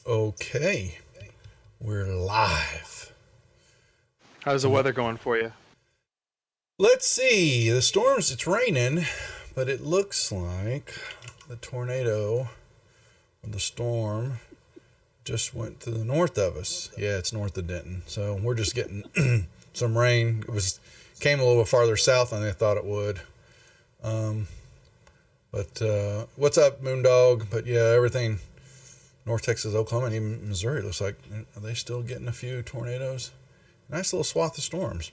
Okay, we're live. How's the weather going for you? Let's see. The storms, it's raining, but it looks like the tornado or the storm just went to the north of us. Yeah, it's north of Denton. So we're just getting some rain. Came a little farther south than I thought it would. But what's up, Moondog? But yeah, everything North Texas, Oklahoma, and even Missouri looks like, are they still getting a few tornadoes? Nice little swath of storms.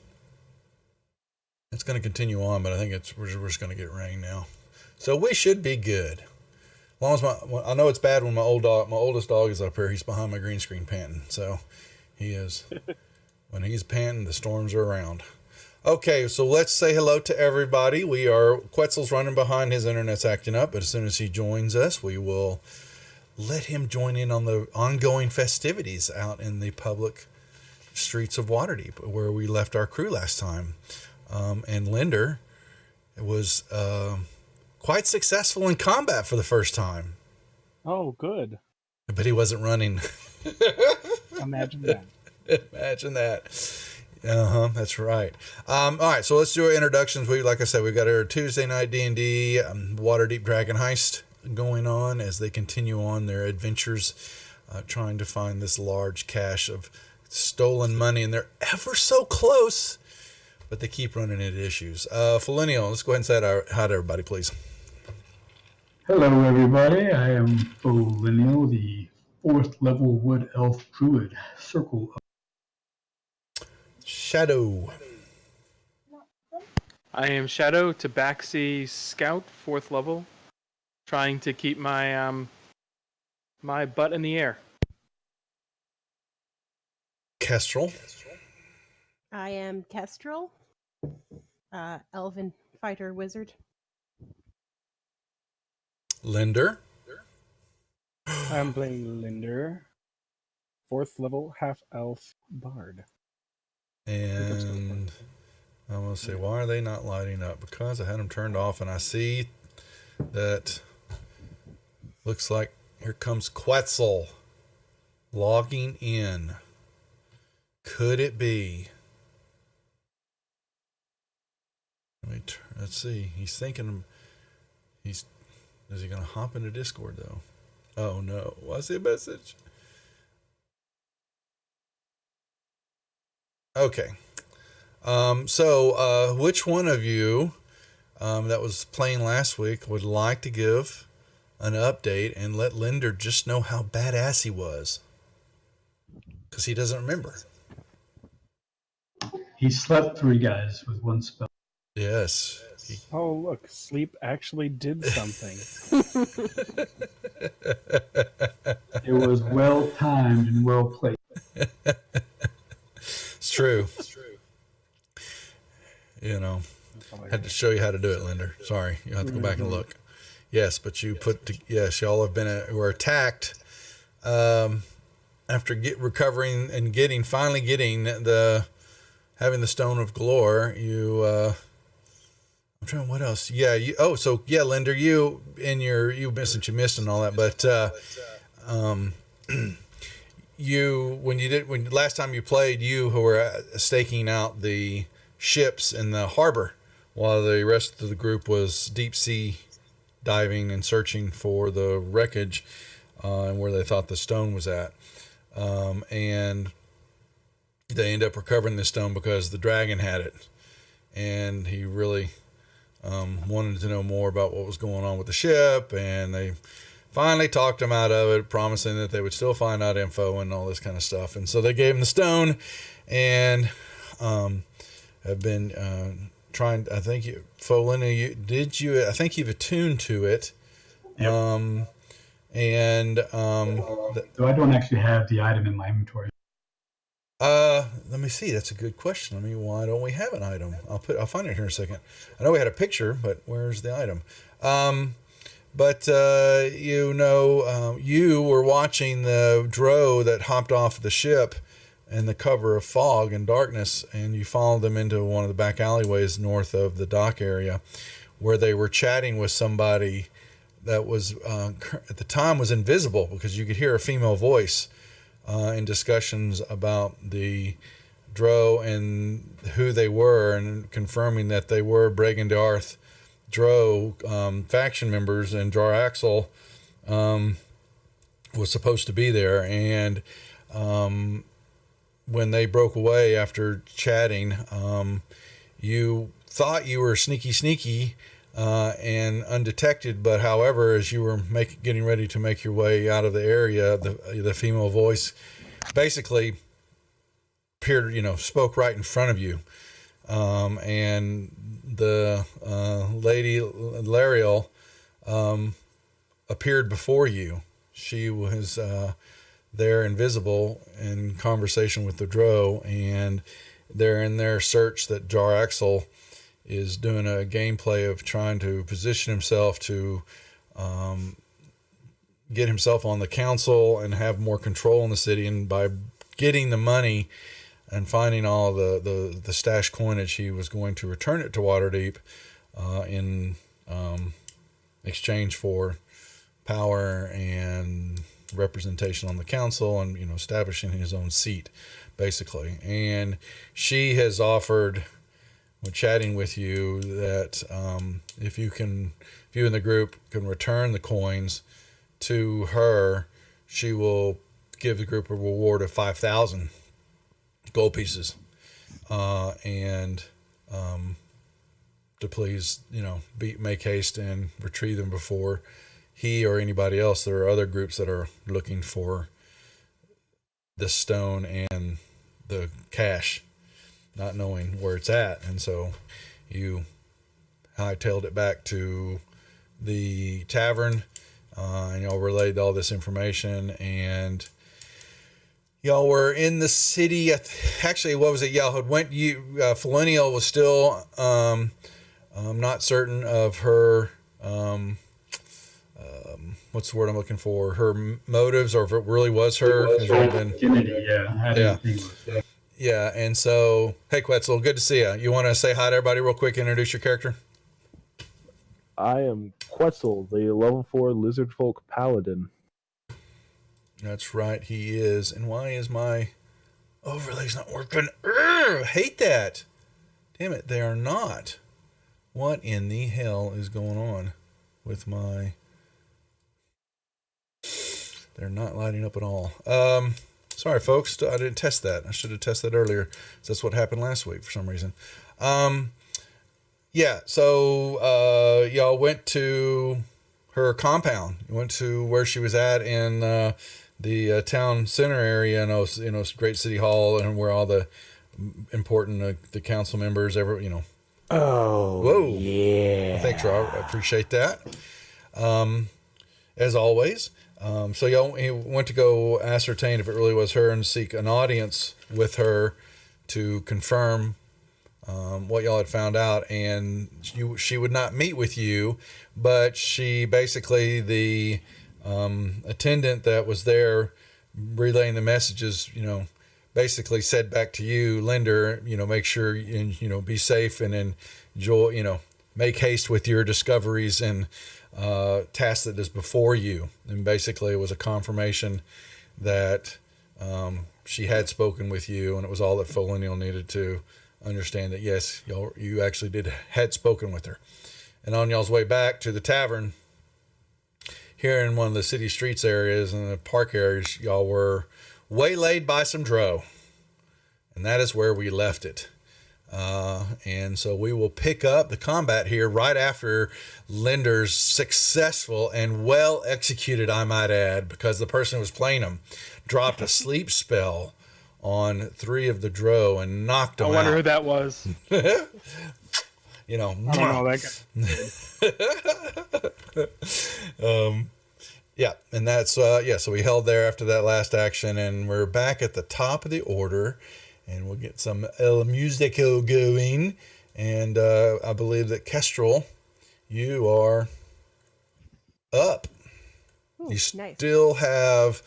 It's going to continue on, but I think we're just going to get rain now. So we should be good. As long as I know it's bad when my oldest dog is up here. He's behind my green screen panting. So he is, when he's panting, the storms are around. Okay, so let's say hello to everybody. Quetzal's running behind, his internet's acting up, but as soon as he joins us, we will let him join in on the ongoing festivities out in the public streets of Waterdeep, where we left our crew last time. And Linder was quite successful in combat for the first time. Oh, good. But he wasn't running. Imagine that. Imagine that. That's right. All right, so let's do our introductions. Like I said, we've got our Tuesday night D&D Waterdeep Dragon Heist going on as they continue on their adventures, trying to find this large cache of stolen money, and they're ever so close, but they keep running into issues. Felinial, let's go ahead and say hi to everybody, please. Hello, everybody. I am Felinial, the 4th level Wood Elf Druid, Circle of Shadow. I am Shadow, Tabaxi Scout, 4th level, trying to keep my my butt in the air. Kestrel. I am Kestrel, Elven Fighter Wizard. Linder. I'm playing Linder, 4th level half elf bard. And I'm going to say, why are they not lighting up? Because I had them turned off, and I see that looks like here comes Quetzal logging in. Could it be? Let's see. He's thinking. Is he going to hop into Discord though? Oh no! I see a message. Okay. So which one of you that was playing last week would like to give an update and let Linder just know how badass he was? Because he doesn't remember. He slept 3 guys with 1 spell. Yes. Oh, look, sleep actually did something. It was well timed and well played. It's true. You know, had to show you how to do it, Linder. Sorry, you have to go back and look. Yes, but yes, y'all have were attacked after recovering and finally getting having the Stone of Galore. I'm trying, what else? Yeah, Linder, since you missed and all that, but when last time you played, you who were staking out the ships in the harbor while the rest of the group was deep sea diving and searching for the wreckage and where they thought the stone was at. And they end up recovering the stone because the dragon had it. And he really wanted to know more about what was going on with the ship. And they finally talked him out of it, promising that they would still find out info and all this kind of stuff. And so they gave him the stone and have been trying. I think Folina, I think you've attuned to it. Yep. So I don't actually have the item in my inventory. Let me see. That's a good question. Why don't we have an item? I'll find it here in a second. I know we had a picture, but where's the item? You were watching the drow that hopped off the ship in the cover of fog and darkness, and you followed them into one of the back alleyways north of the dock area, where they were chatting with somebody that was at the time was invisible, because you could hear a female voice in discussions about the Drow and who they were, and confirming that they were Bregandarth Drow faction members, and Jar Axel was supposed to be there. And when they broke away after chatting, you thought you were sneaky and undetected, but however, as you were getting ready to make your way out of the area, the female voice basically appeared, spoke right in front of you, and the lady Lariel appeared before you. She was there, invisible, in conversation with the Drow, and they're in their search that Jar Axel is doing a gameplay of trying to position himself to get himself on the council and have more control in the city. And by getting the money and finding all the stashed coinage, he was going to return it to Waterdeep in exchange for power and representation on the council, and establishing his own seat, basically. And she has offered, when chatting with you, that if you and the group can return the coins to her, she will give the group a reward of 5,000 gold pieces, and to please, make haste and retrieve them before he or anybody else. There are other groups that are looking for the stone and the cash, not knowing where it's at. And so you hightailed it back to the tavern, and y'all relayed all this information, and y'all were in the city. Actually, what was it? Y'all had Felonial was still not certain of her, what's the word I'm looking for? Her motives, or if it really was her. Yeah. And so, hey, Quetzal, good to see you. You want to say hi to everybody real quick, introduce your character? I am Quetzal, the level 4 lizard folk paladin. That's right, he is. And why is my overlays not working? Urgh, hate that. Damn it, they are not. What in the hell is going on with my... They're not lighting up at all. Sorry, folks. I didn't test that. I should have tested that earlier. That's what happened last week for some reason. Yeah, so y'all went to her compound. You went to where she was at in the town center area, and great city hall, and where all the important the council members ever, Oh, whoa, yeah. Well, thanks, Rob. I appreciate that. As always. So y'all went to go ascertain if it really was her and seek an audience with her to confirm what y'all had found out. And she would not meet with you, but she basically, the attendant that was there relaying the messages, basically said back to you, Linder, make sure and be safe and enjoy, make haste with your discoveries and task that is before you. And basically it was a confirmation that she had spoken with you, and it was all that Felonial needed to understand that yes, you actually had spoken with her. And on y'all's way back to the tavern here in one of the city streets areas and the park areas, y'all were waylaid by some Drow, and that is where we left it. And so we will pick up the combat here right after Linder's successful and well executed, I might add, because the person who was playing him dropped a sleep spell on 3 of the Drow and knocked them out. I wonder who that was. I don't know that guy. Yeah, and that's so we held there after that last action, and we're back at the top of the order, and we'll get some El Musico going. And I believe that Kestrel, you are up. Ooh, You nice. still have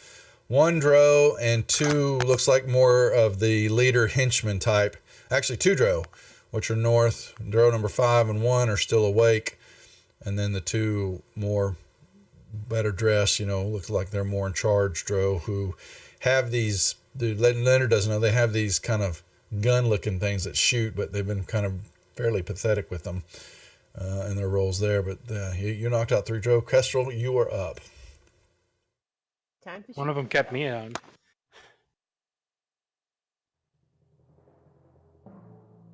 1 Drow and 2, looks like more of the leader henchman type. Actually 2 Drow, which are north. Drow number 5 and 1 are still awake. And then the 2 more better dressed, looks like they're more in charge, Dro, who have these, dude, Leonard doesn't know, they have these kind of gun-looking things that shoot, but they've been kind of fairly pathetic with them in their roles there. But you knocked out 3, Dro. Kestrel, you are up. Time to One shoot of them the kept guy. me on.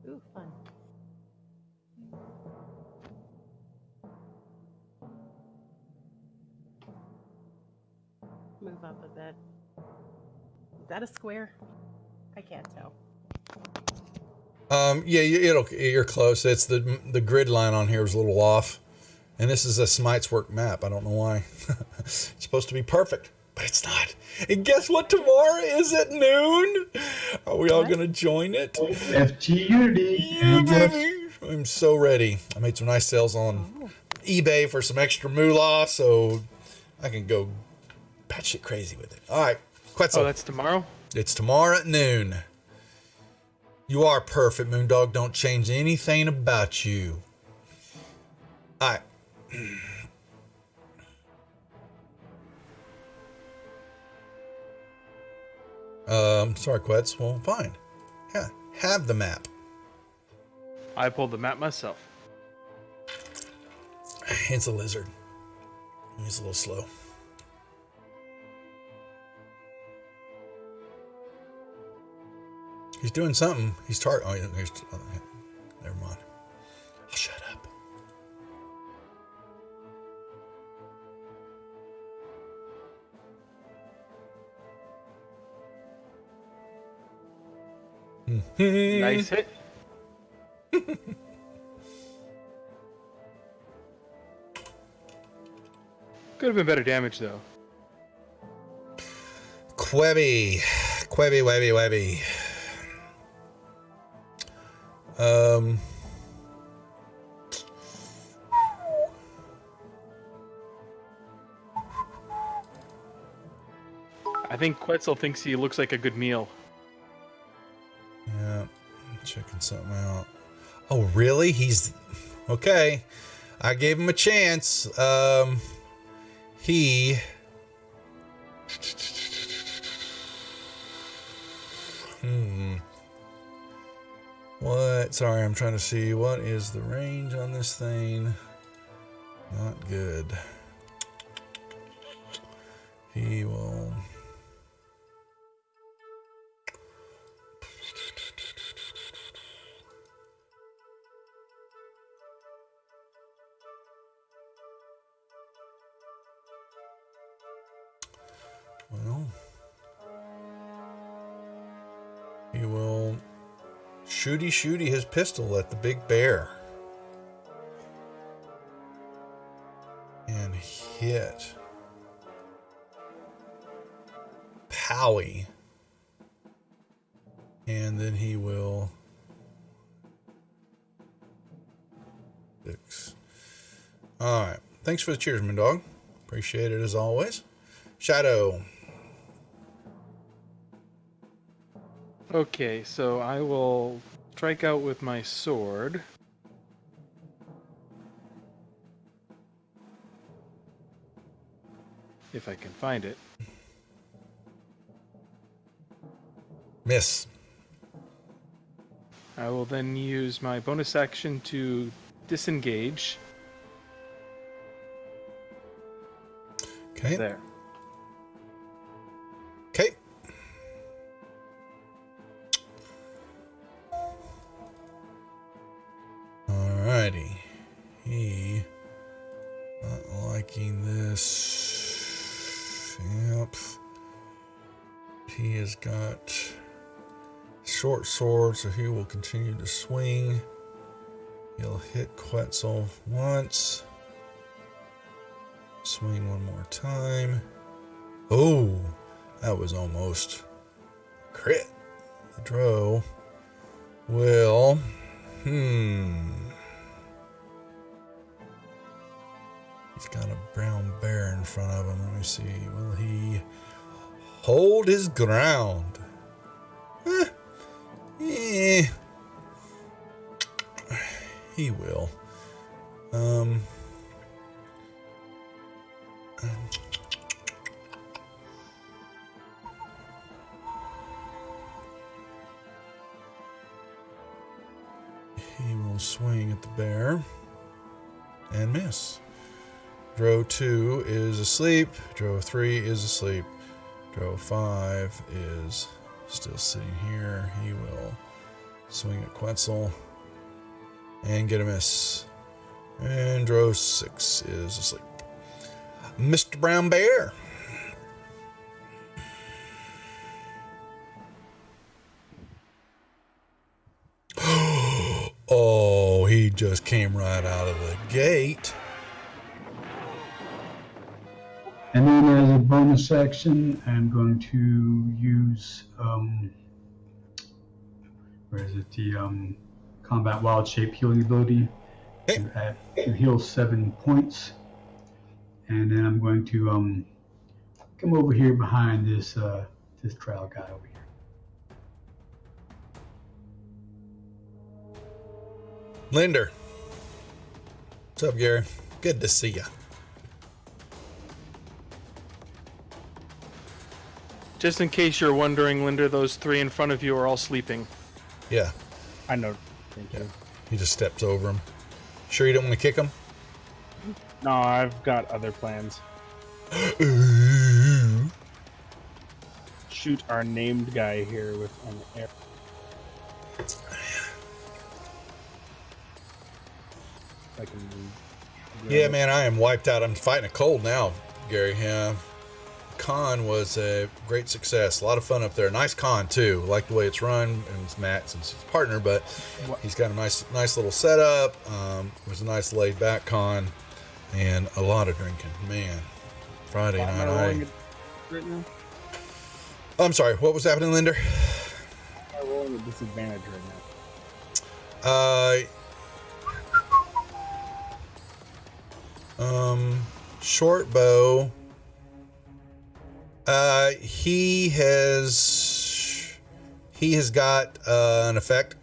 Ooh, fun. Move up a bit. Is that a square? I can't tell. Yeah, you're close. It's the grid line on here is a little off, and this is a Smite's Work map. I don't know why. It's supposed to be perfect, but it's not. And guess what? Tomorrow is at noon. Are we all What? gonna join it? FG Unity. Yeah, And yes, baby. I'm so ready. I made some nice sales on Oh. eBay for some extra moolah, so I can go batshit crazy with it. All right, Quetzal. Oh, that's tomorrow? It's tomorrow at noon. You are perfect, Moondog. Don't change anything about you. All right. Sorry, Quetz. Well, fine. Yeah, have the map. I pulled the map myself. It's a lizard. He's a little slow. He's doing something. He's oh, never mind. I'll shut up. Nice hit. Could have been better damage, though. Quebby, Webby. I think Quetzal thinks he looks like a good meal. Yeah, I'm checking something out. Oh, really? He's okay. I gave him a chance. He. What? Sorry, I'm trying to see what is the range on this thing. Not good. He will. Well, he will shooty his pistol at the big bear and hit Powie, and then he will fix. All right, thanks for the cheers, Moondog. Appreciate it as always. Shadow. Okay, so I will strike out with my sword. If I can find it. Miss. I will then use my bonus action to disengage. Okay. There. Okay. Alrighty. He not liking this. Yep. He has got short sword, so he will continue to swing. He'll hit Quetzal once. Swing one more time. Oh, that was almost crit. The Dro will. He's got a brown bear in front of him. Let me see. Will he hold his ground? He will. He will swing at the bear and miss. Drow 2 is asleep. Drow 3 is asleep. Drow 5 is still sitting here. He will swing at Quetzal and get a miss. And Drow 6 is asleep. Mr. Brown Bear. Oh, he just came right out of the gate. And then as a bonus action, I'm going to use, where is it? The combat wild shape healing ability to heal 7 points. And then I'm going to come over here behind this this trial guy over here. Linder. What's up, Gary? Good to see you. Just in case you're wondering, Linder, those 3 in front of you are all sleeping. Yeah. I know. Thank you. He just steps over him. Sure you don't want to kick him? No, I've got other plans. Shoot our named guy here with an arrow. I can Yeah, man, I am wiped out. I'm fighting a cold now, Gary. Yeah. Con was a great success. A lot of fun up there. Nice con, too. I like the way it's run. And it's Matt's his partner, but he's got a nice little setup. It was a nice laid-back con. And a lot of drinking. Man, Friday night. Right now? I'm sorry, what was happening, Linder? I'm rolling a disadvantage right now. Short bow. He has got an effect.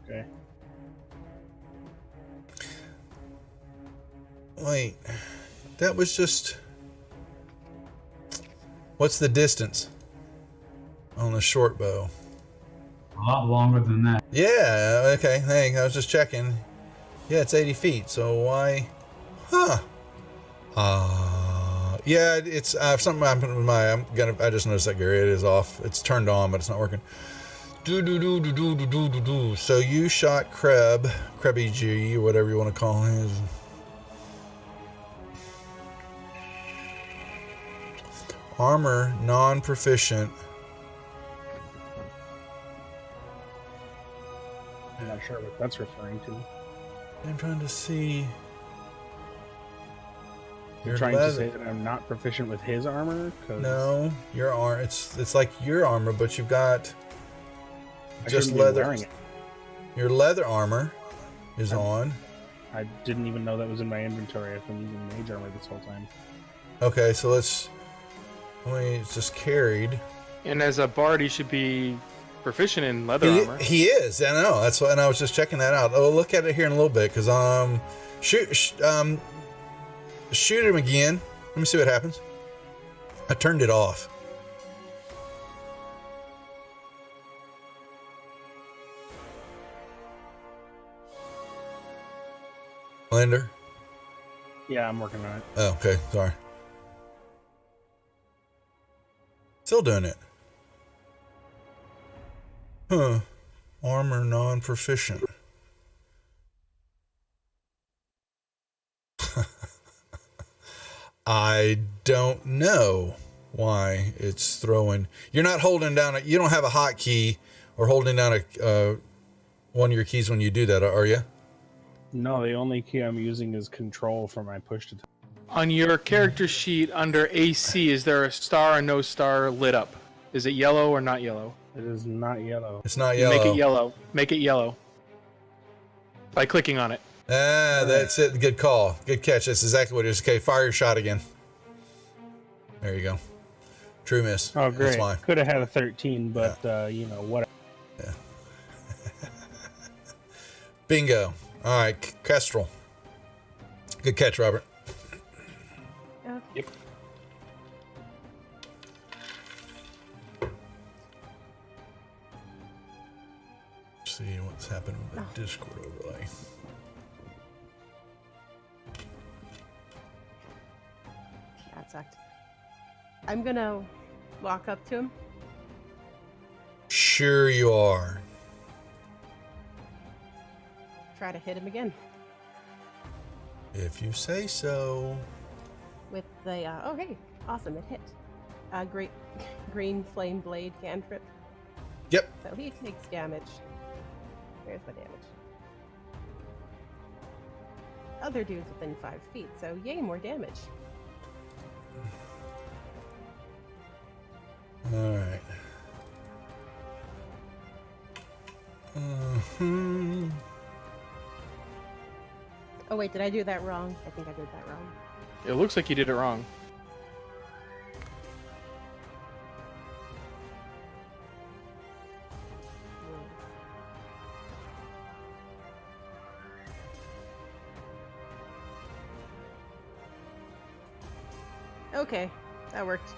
Okay. Wait, that was just. What's the distance on the short bow? A lot longer than that. Yeah, okay, hey, I was just checking. Yeah, it's 80 feet, so why? Huh. Yeah, it's something happened with my. I just noticed that, Gary. It is off. It's turned on, but it's not working. Do. So you shot Krebby G, or whatever you want to call him. Armor non-proficient. I'm not sure what that's referring to. I'm trying to see. You're trying to say that I'm not proficient with his armor? No, your armor. It's like your armor, but you've got just leather. Wearing it. Your leather armor is on. I didn't even know that was in my inventory. I've been using mage armor this whole time. Okay, so let's. It's just carried. And as a bard, he should be proficient in leather armor. He is. I know. That's why. And I was just checking that out. Oh, look at it here in a little bit, because shoot him again. Let me see what happens. I turned it off. Linder? Yeah, I'm working on it. Oh, okay. Sorry. Still doing it. Huh. Armor non-proficient. I don't know why it's throwing. You're not holding down you don't have a hotkey or holding down one of your keys when you do that, are you? No, the only key I'm using is control for my push to talk. On your character sheet under AC, is there a star or no star lit up? Is it yellow or not yellow? It is not yellow. It's not yellow. Make it yellow. Make it yellow. By clicking on it. That's it. Good call. Good catch. That's exactly what it is. Okay, fire your shot again. There you go. True miss. Oh, great. That's fine. Could have had a 13, but, whatever. Yeah. Bingo. All right, Kestrel. Good catch, Robert. Okay. Yep. See what's happened with the Discord overlay. That sucked. I'm gonna walk up to him. Sure you are. Try to hit him again If you say so. with the. Oh, hey, awesome! It hit. Great green flame blade cantrip. Yep. So he takes damage. There's my damage. Other dude's within 5 feet, so yay, more damage. All right. Oh wait, did I do that wrong? I think I did that wrong. It looks like you did it wrong. Okay, that worked.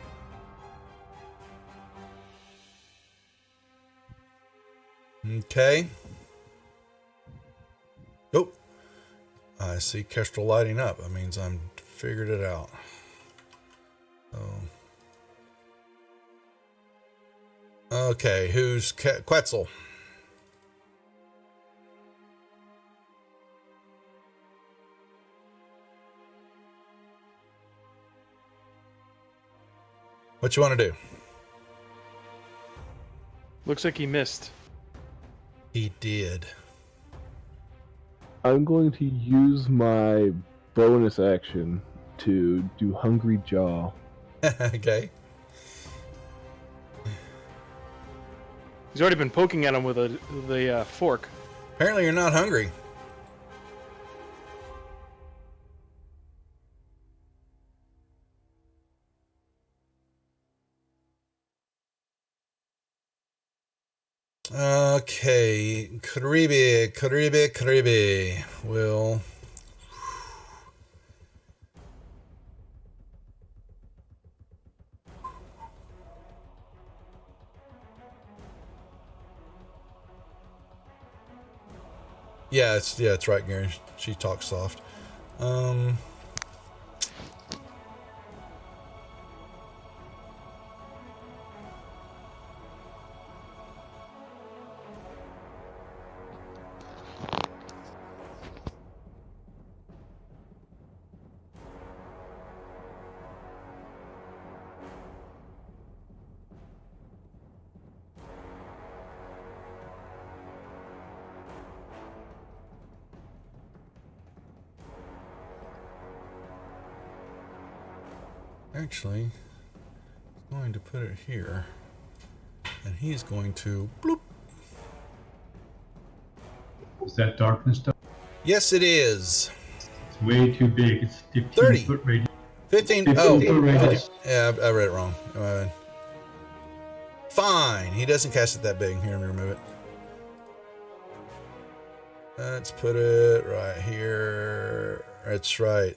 Okay. Oh, I see Kestrel lighting up. That means I'm figured it out. So, okay, who's Quetzal? What you want to do? Looks like he missed. He did. I'm going to use my bonus action to do Hungry Jaw. Okay. He's already been poking at him with the fork. Apparently you're not hungry. Okay, Karibi. Will. Yeah, it's right, Gary. She talks soft. Actually, he's going to put it here, and he's going to bloop. Is that darkness stuff? Yes, it is. It's way too big. It's 15 30. foot radius. 15. 15 Oh, foot radius. yeah, I read it wrong. Fine. He doesn't cast it that big. Here, let me remove it. Let's put it right here. It's right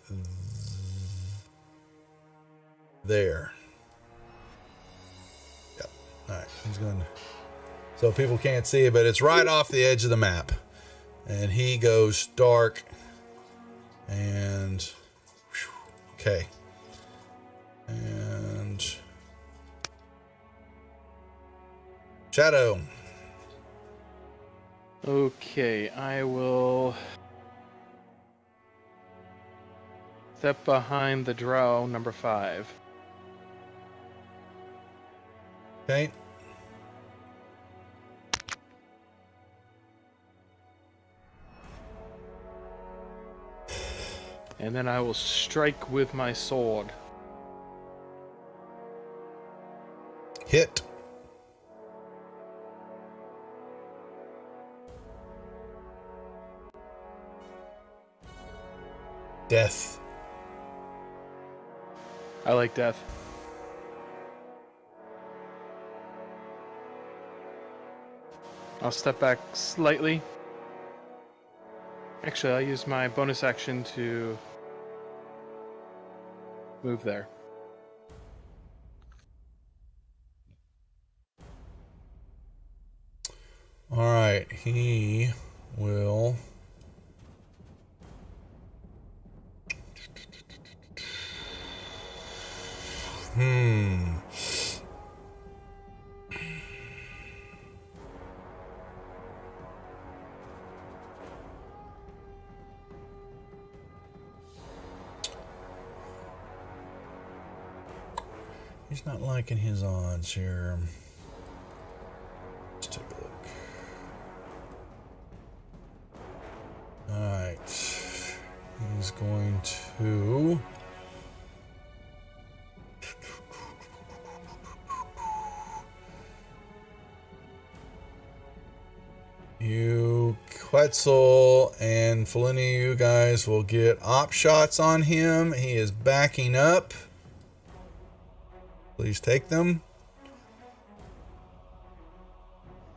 there. Yep. All right. He's going to. So people can't see it, but it's right off the edge of the map. And he goes dark. And. Okay. And. Shadow. Okay, I will step behind the drow, number 5. Okay. And then I will strike with my sword. Hit. Death. I like death. I'll step back slightly. Actually, I'll use my bonus action to move there. All right, he will. He's not liking his odds here. Let's take a look. Alright. He's going to... You, Quetzal, and Felini, you guys will get op shots on him. He is backing up. Please take them.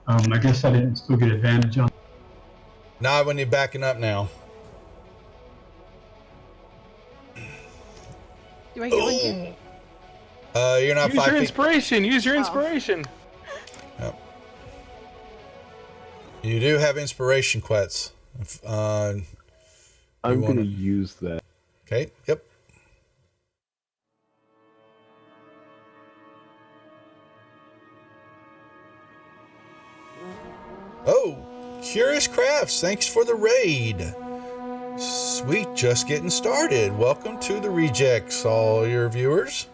I guess I didn't still get advantage on. Not when you're backing up now. Do I get one too? You're not Use 5 your feet. inspiration. Use your inspiration. Yep. You do have inspiration, Quetz. I'm going to use that. Okay, yep. Oh, Curious Crafts, thanks for the raid. Sweet, just getting started. Welcome to the Rejects, all your viewers.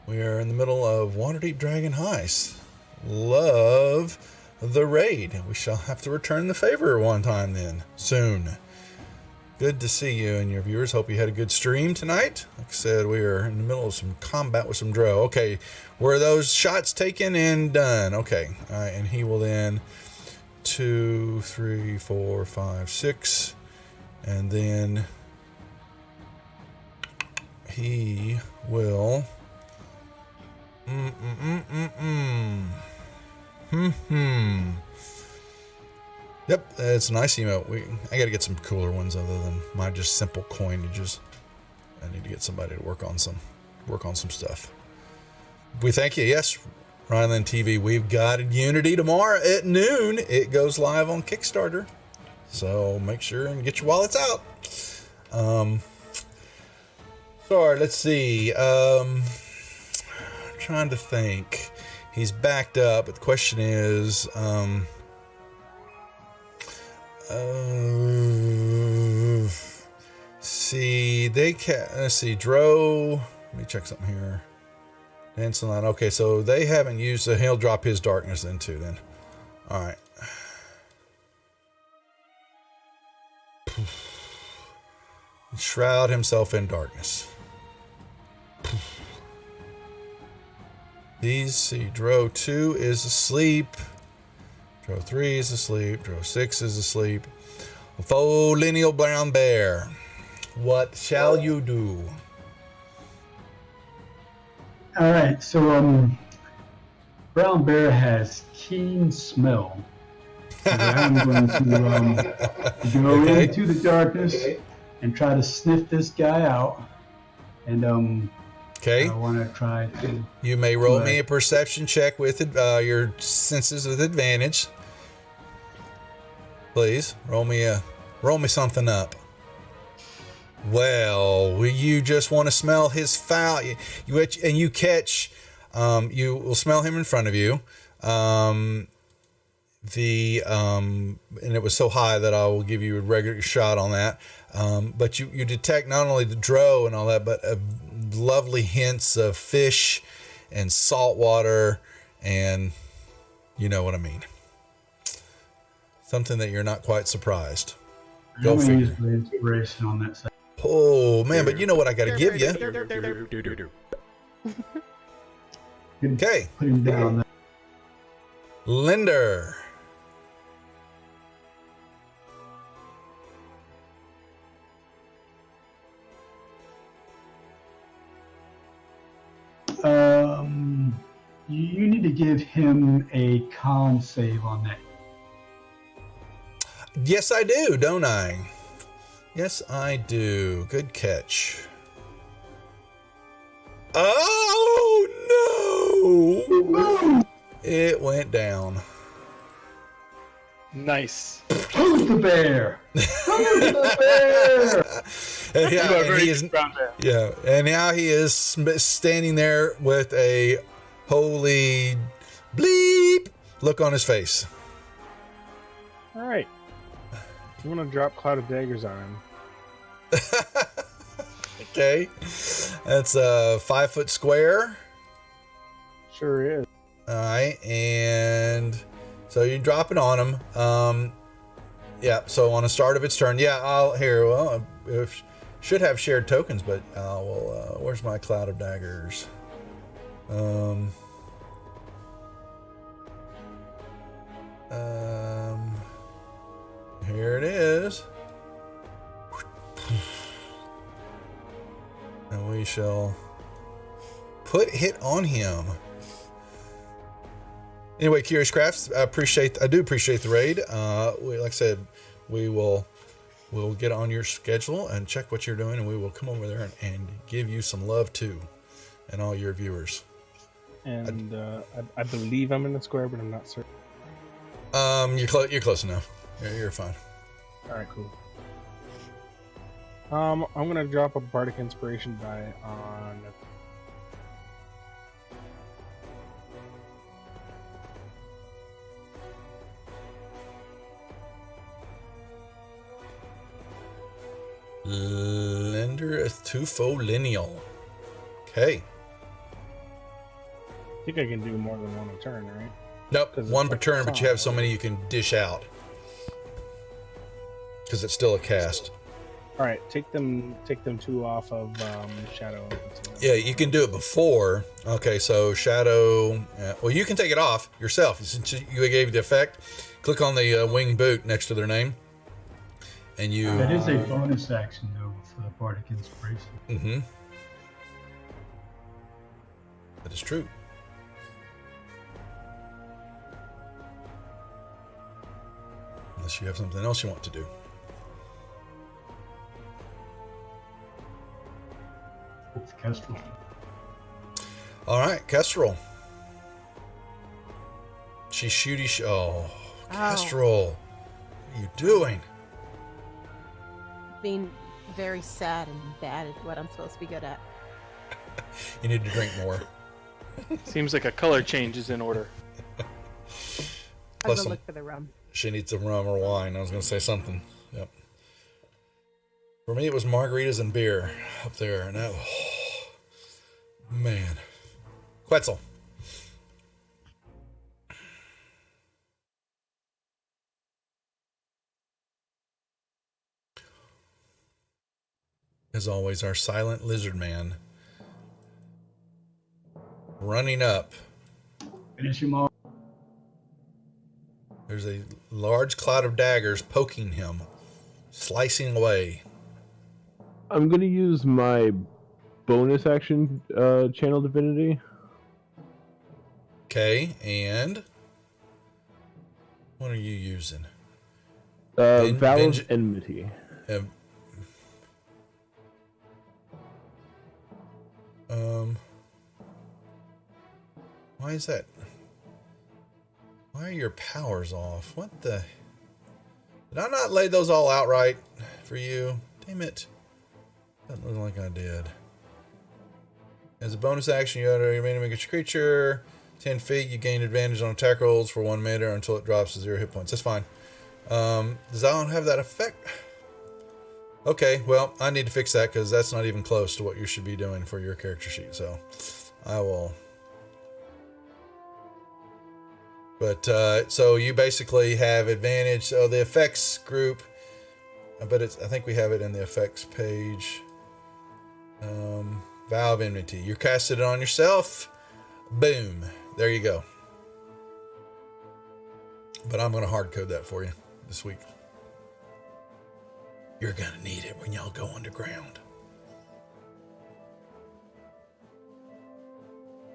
We are in the middle of Waterdeep Dragon Heist. Love the raid. We shall have to return the favor one time then, soon. Good to see you and your viewers. Hope you had a good stream tonight. Like I said, we are in the middle of some combat with some Drow. Okay, were those shots taken and done? Okay, all right, and he will then 2, 3, 4, 5, 6, and then he will Yep, it's a nice emote. I gotta get some cooler ones other than my just simple coinages. I need to get somebody to work on some stuff. We thank you. Yes, Ryland TV, we've got Unity tomorrow at noon. It goes live on Kickstarter. So make sure and get your wallets out. Sorry, let's see. Trying to think. He's backed up, but the question is, let's see, Dro. Let me check something here. Dancing line. Okay, so they haven't used, so he'll drop his darkness then too. Then, all right. Shroud himself in darkness. These see, Dro 2 is asleep. Dro 3 is asleep. Dro 6 is asleep. Faux lineal brown bear. What shall you do? All right, so brown bear has keen smell. So I'm going to go into the darkness and try to sniff this guy out. And okay. I want to try to. You may roll me a perception check with your senses with advantage. Please roll me something up. Well, you just want to smell his foul. You catch. You will smell him in front of you. And it was so high that I will give you a regular shot on that. But you detect not only the Dro and all that, but lovely hints of fish and salt water, and you know what I mean. Something that you're not quite surprised. Go figure. Use the inspiration on that side. Oh man, but you know what I got to give you. Okay. Put him down. Linder. You need to give him a con save on that. Yes, I do, don't I? Yes, I do. Good catch. Oh no! It went down. Nice. Who's the bear? Who's the bear? And and now he is standing there with a holy bleep look on his face. All right. You want to drop Cloud of Daggers on him? Okay, that's a 5 foot square. Sure is. All right, and so you drop it on him. Yeah. So on the start of its turn, yeah. Well, should have shared tokens, but where's my Cloud of Daggers? Here it is. And we shall put hit on him. Anyway, Curious Crafts, I do appreciate the raid. Like I said, we'll get on your schedule and check what you're doing, and we will come over there and give you some love too, and all your viewers. And I believe I'm in the square, but I'm not certain. You're close enough. You're fine. All right, cool. I'm gonna drop a Bardic Inspiration die on. Lender a twofold lineal. Okay. I think I can do more than one a turn, right? Nope, one per turn, but you have so many you can dish out. Because it's still a cast. All right, take them two off of Shadow. Yeah, you can do it before. Okay, so Shadow. Well, you can take it off yourself. Since you gave the effect, click on the wing boot next to their name. And you. That is a bonus action, though, for the Bardic Inspiration. Mm-hmm. That is true. Unless you have something else you want to do. It's Kestrel. All right, Kestrel. She's shooty. Oh, Kestrel. What are you doing? Being very sad and bad at what I'm supposed to be good at. You need to drink more. Seems like a color change is in order. I'll go look for the rum. She needs some rum or wine. I was going to say something. Yep. For me, it was margaritas and beer up there. And that, man. Quetzal. As always, our silent lizard man. Running up. Finish him off. There's a large cloud of daggers poking him, slicing away. I'm going to use my bonus action, Channel Divinity. Okay, and what are you using? Vow of Enmity. Why is that? Why are your powers off? What the? Did I not lay those all out right for you? Damn it. Doesn't look like I did. As a bonus action, you enter your main make a creature 10 feet. You gain advantage on attack rolls for 1 minute until it drops to 0 hit points. That's fine. Does that not have that effect? Okay, well, I need to fix that because that's not even close to what you should be doing for your character sheet. So I will. But so you basically have advantage. So the effects group, I think we have it in the effects page. Vow of Enmity. You're casting it on yourself. Boom. There you go. But I'm going to hard code that for you this week. You're going to need it when y'all go underground.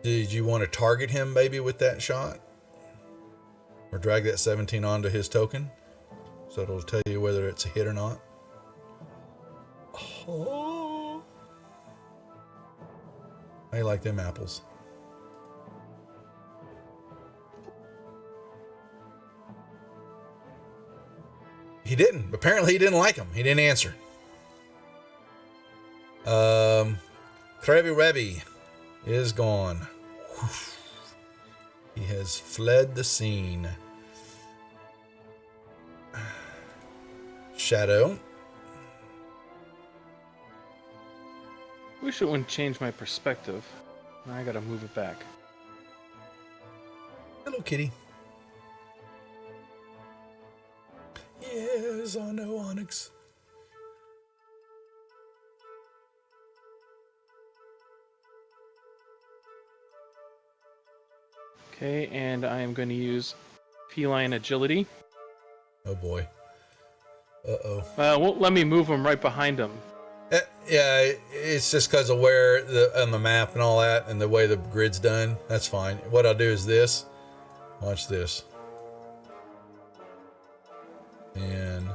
Did you want to target him maybe with that shot? Or drag that 17 onto his token? So it'll tell you whether it's a hit or not. Oh. How you like them apples? He didn't. Apparently he didn't like them. He didn't answer. Krabby Rebby is gone. He has fled the scene. Shadow. Wish it wouldn't change my perspective. Now I gotta move it back. Hello, kitty. Yes, I know, Onyx. Okay, and I am going to use feline agility. Oh boy. Uh-oh. It won't let me move him right behind him. Yeah, it's just because of where on the map and all that and the way the grid's done. That's fine. What I'll do is this. Watch this. And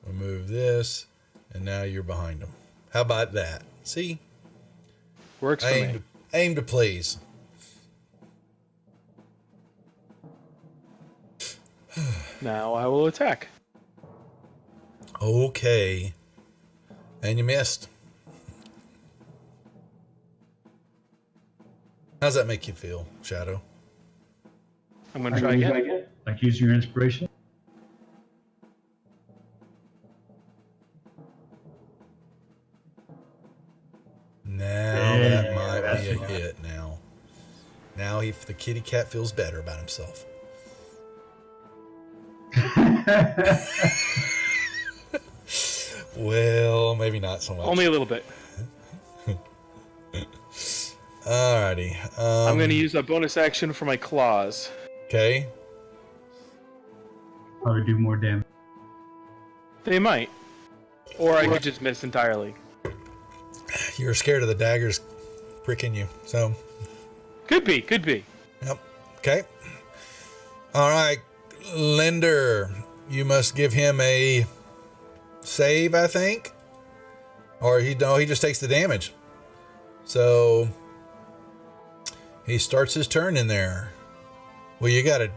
we'll move this. And now you're behind him. How about that? See? Works for me. Aim to please. Now I will attack. Okay. And you missed. How's that make you feel, Shadow? I'm going to try again. Like using your inspiration. Now that might be a hit now. Now the kitty cat feels better about himself. Well, maybe not so much. Only a little bit. Alrighty. I'm going to use a bonus action for my claws. Okay. Probably do more damage. They might. Or I could just miss entirely. You're scared of the daggers pricking you, so. Could be. Yep. Okay. All right, Linder, you must give him a save, I think. Or he just takes the damage. So he starts his turn in there. Well, you got to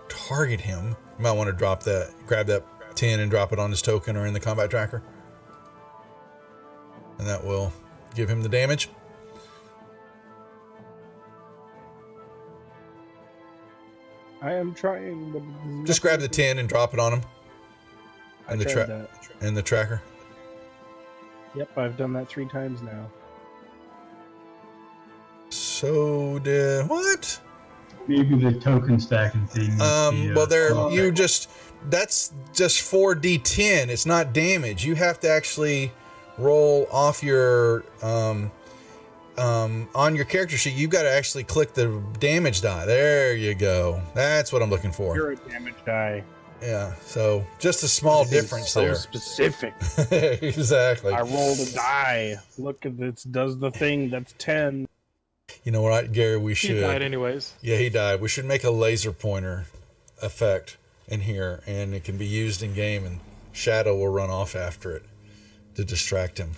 target him. You might want to grab that 10 and drop it on his token or in the combat tracker. And that will give him the damage. I am trying, but Just grab the 10 and drop it on him. And I the tried that. and the tracker. Yep, I've done that 3 times now. So what? Maybe the token stacking thing. That's just 4d10. It's not damage. You have to actually roll off your on your character sheet. You've got to actually click the damage die. There you go. That's what I'm looking for. You're a damage die. Yeah. So just a small difference so there. Specific. Exactly. I rolled a die. Look at this. Does the thing. That's 10. You know what, Gary? We should. He died anyways. Yeah, he died. We should make a laser pointer effect in here, and it can be used in game, and Shadow will run off after it to distract him.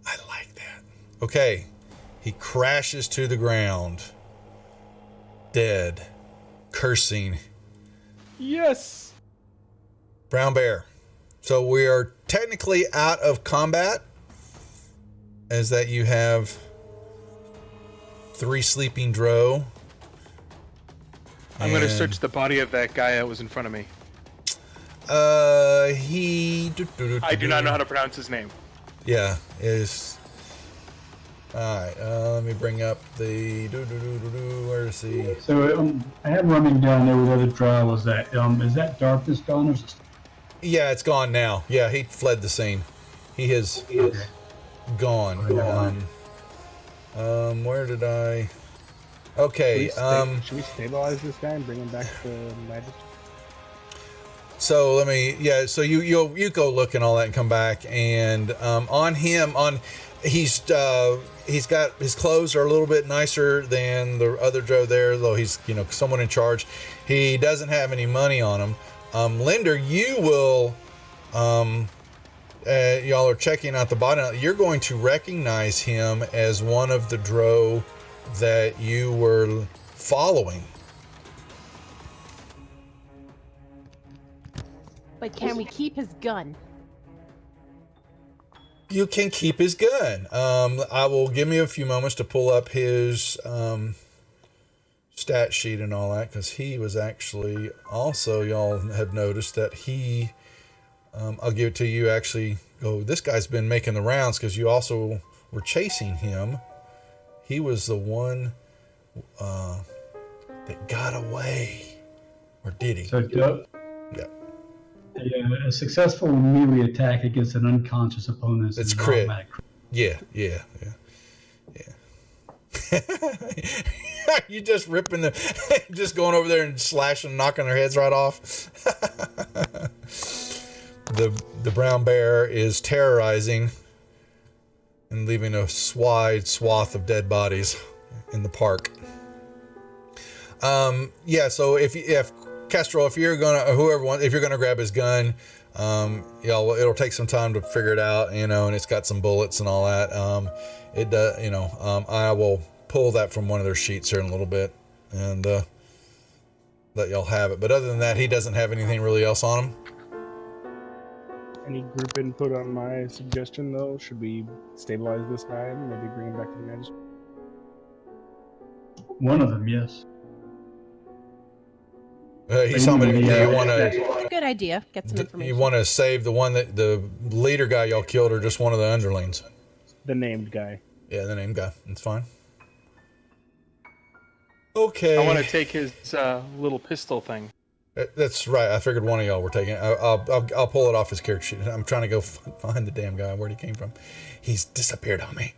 I like that. Okay, he crashes to the ground, dead, cursing. Yes. Brown Bear. So we are technically out of combat, as that you have 3 sleeping drow. I'm going to search the body of that guy that was in front of me. I do not know how to pronounce his name. Yeah, is. Alright, let me bring up the. Where is he? So I have running down there with other drow. Is that darkness gone? Or Yeah, it's gone now. Yeah, he fled the scene. He is gone. Where did I? Okay. Should we stabilize this guy and bring him back to magic? So let me. Yeah. So you go look and all that and come back and on him he's got his clothes are a little bit nicer than the other Joe there, though he's someone in charge. He doesn't have any money on him. Linder, you will y'all are checking out the body, you're going to recognize him as one of the drow that you were following. But can we keep his gun? You can keep his gun. I will give me a few moments to pull up his stat sheet and all that, because he was actually also, y'all have noticed that he, I'll give it to you, actually go, this guy's been making the rounds because you also were chasing him. He was the one that got away. Or did he? So Yeah. a successful melee attack against an unconscious opponent It's is an crit. automatic crit. Yeah. You just ripping just going over there and slashing, knocking their heads right off. The brown bear is terrorizing and leaving a wide swath of dead bodies in the park. So if Kestrel, if you're gonna grab his gun, it'll take some time to figure it out, and it's got some bullets and all that. I will pull that from one of their sheets here in a little bit and let y'all have it. But other than that, he doesn't have anything really else on him. Any group input on my suggestion, though? Should we stabilize this guy and maybe bring him back to the magistrate? One of them, yes. He's telling me, do you want to? Good idea. Get some information. You want to save the one that the leader guy y'all killed, or just one of the underlings? The named guy. Yeah, the named guy. It's fine. Okay. I want to take his little pistol thing. That's right. I figured one of y'all were taking it. I'll pull it off his character sheet. I'm trying to go find the damn guy. Where'd he came from? He's disappeared on me.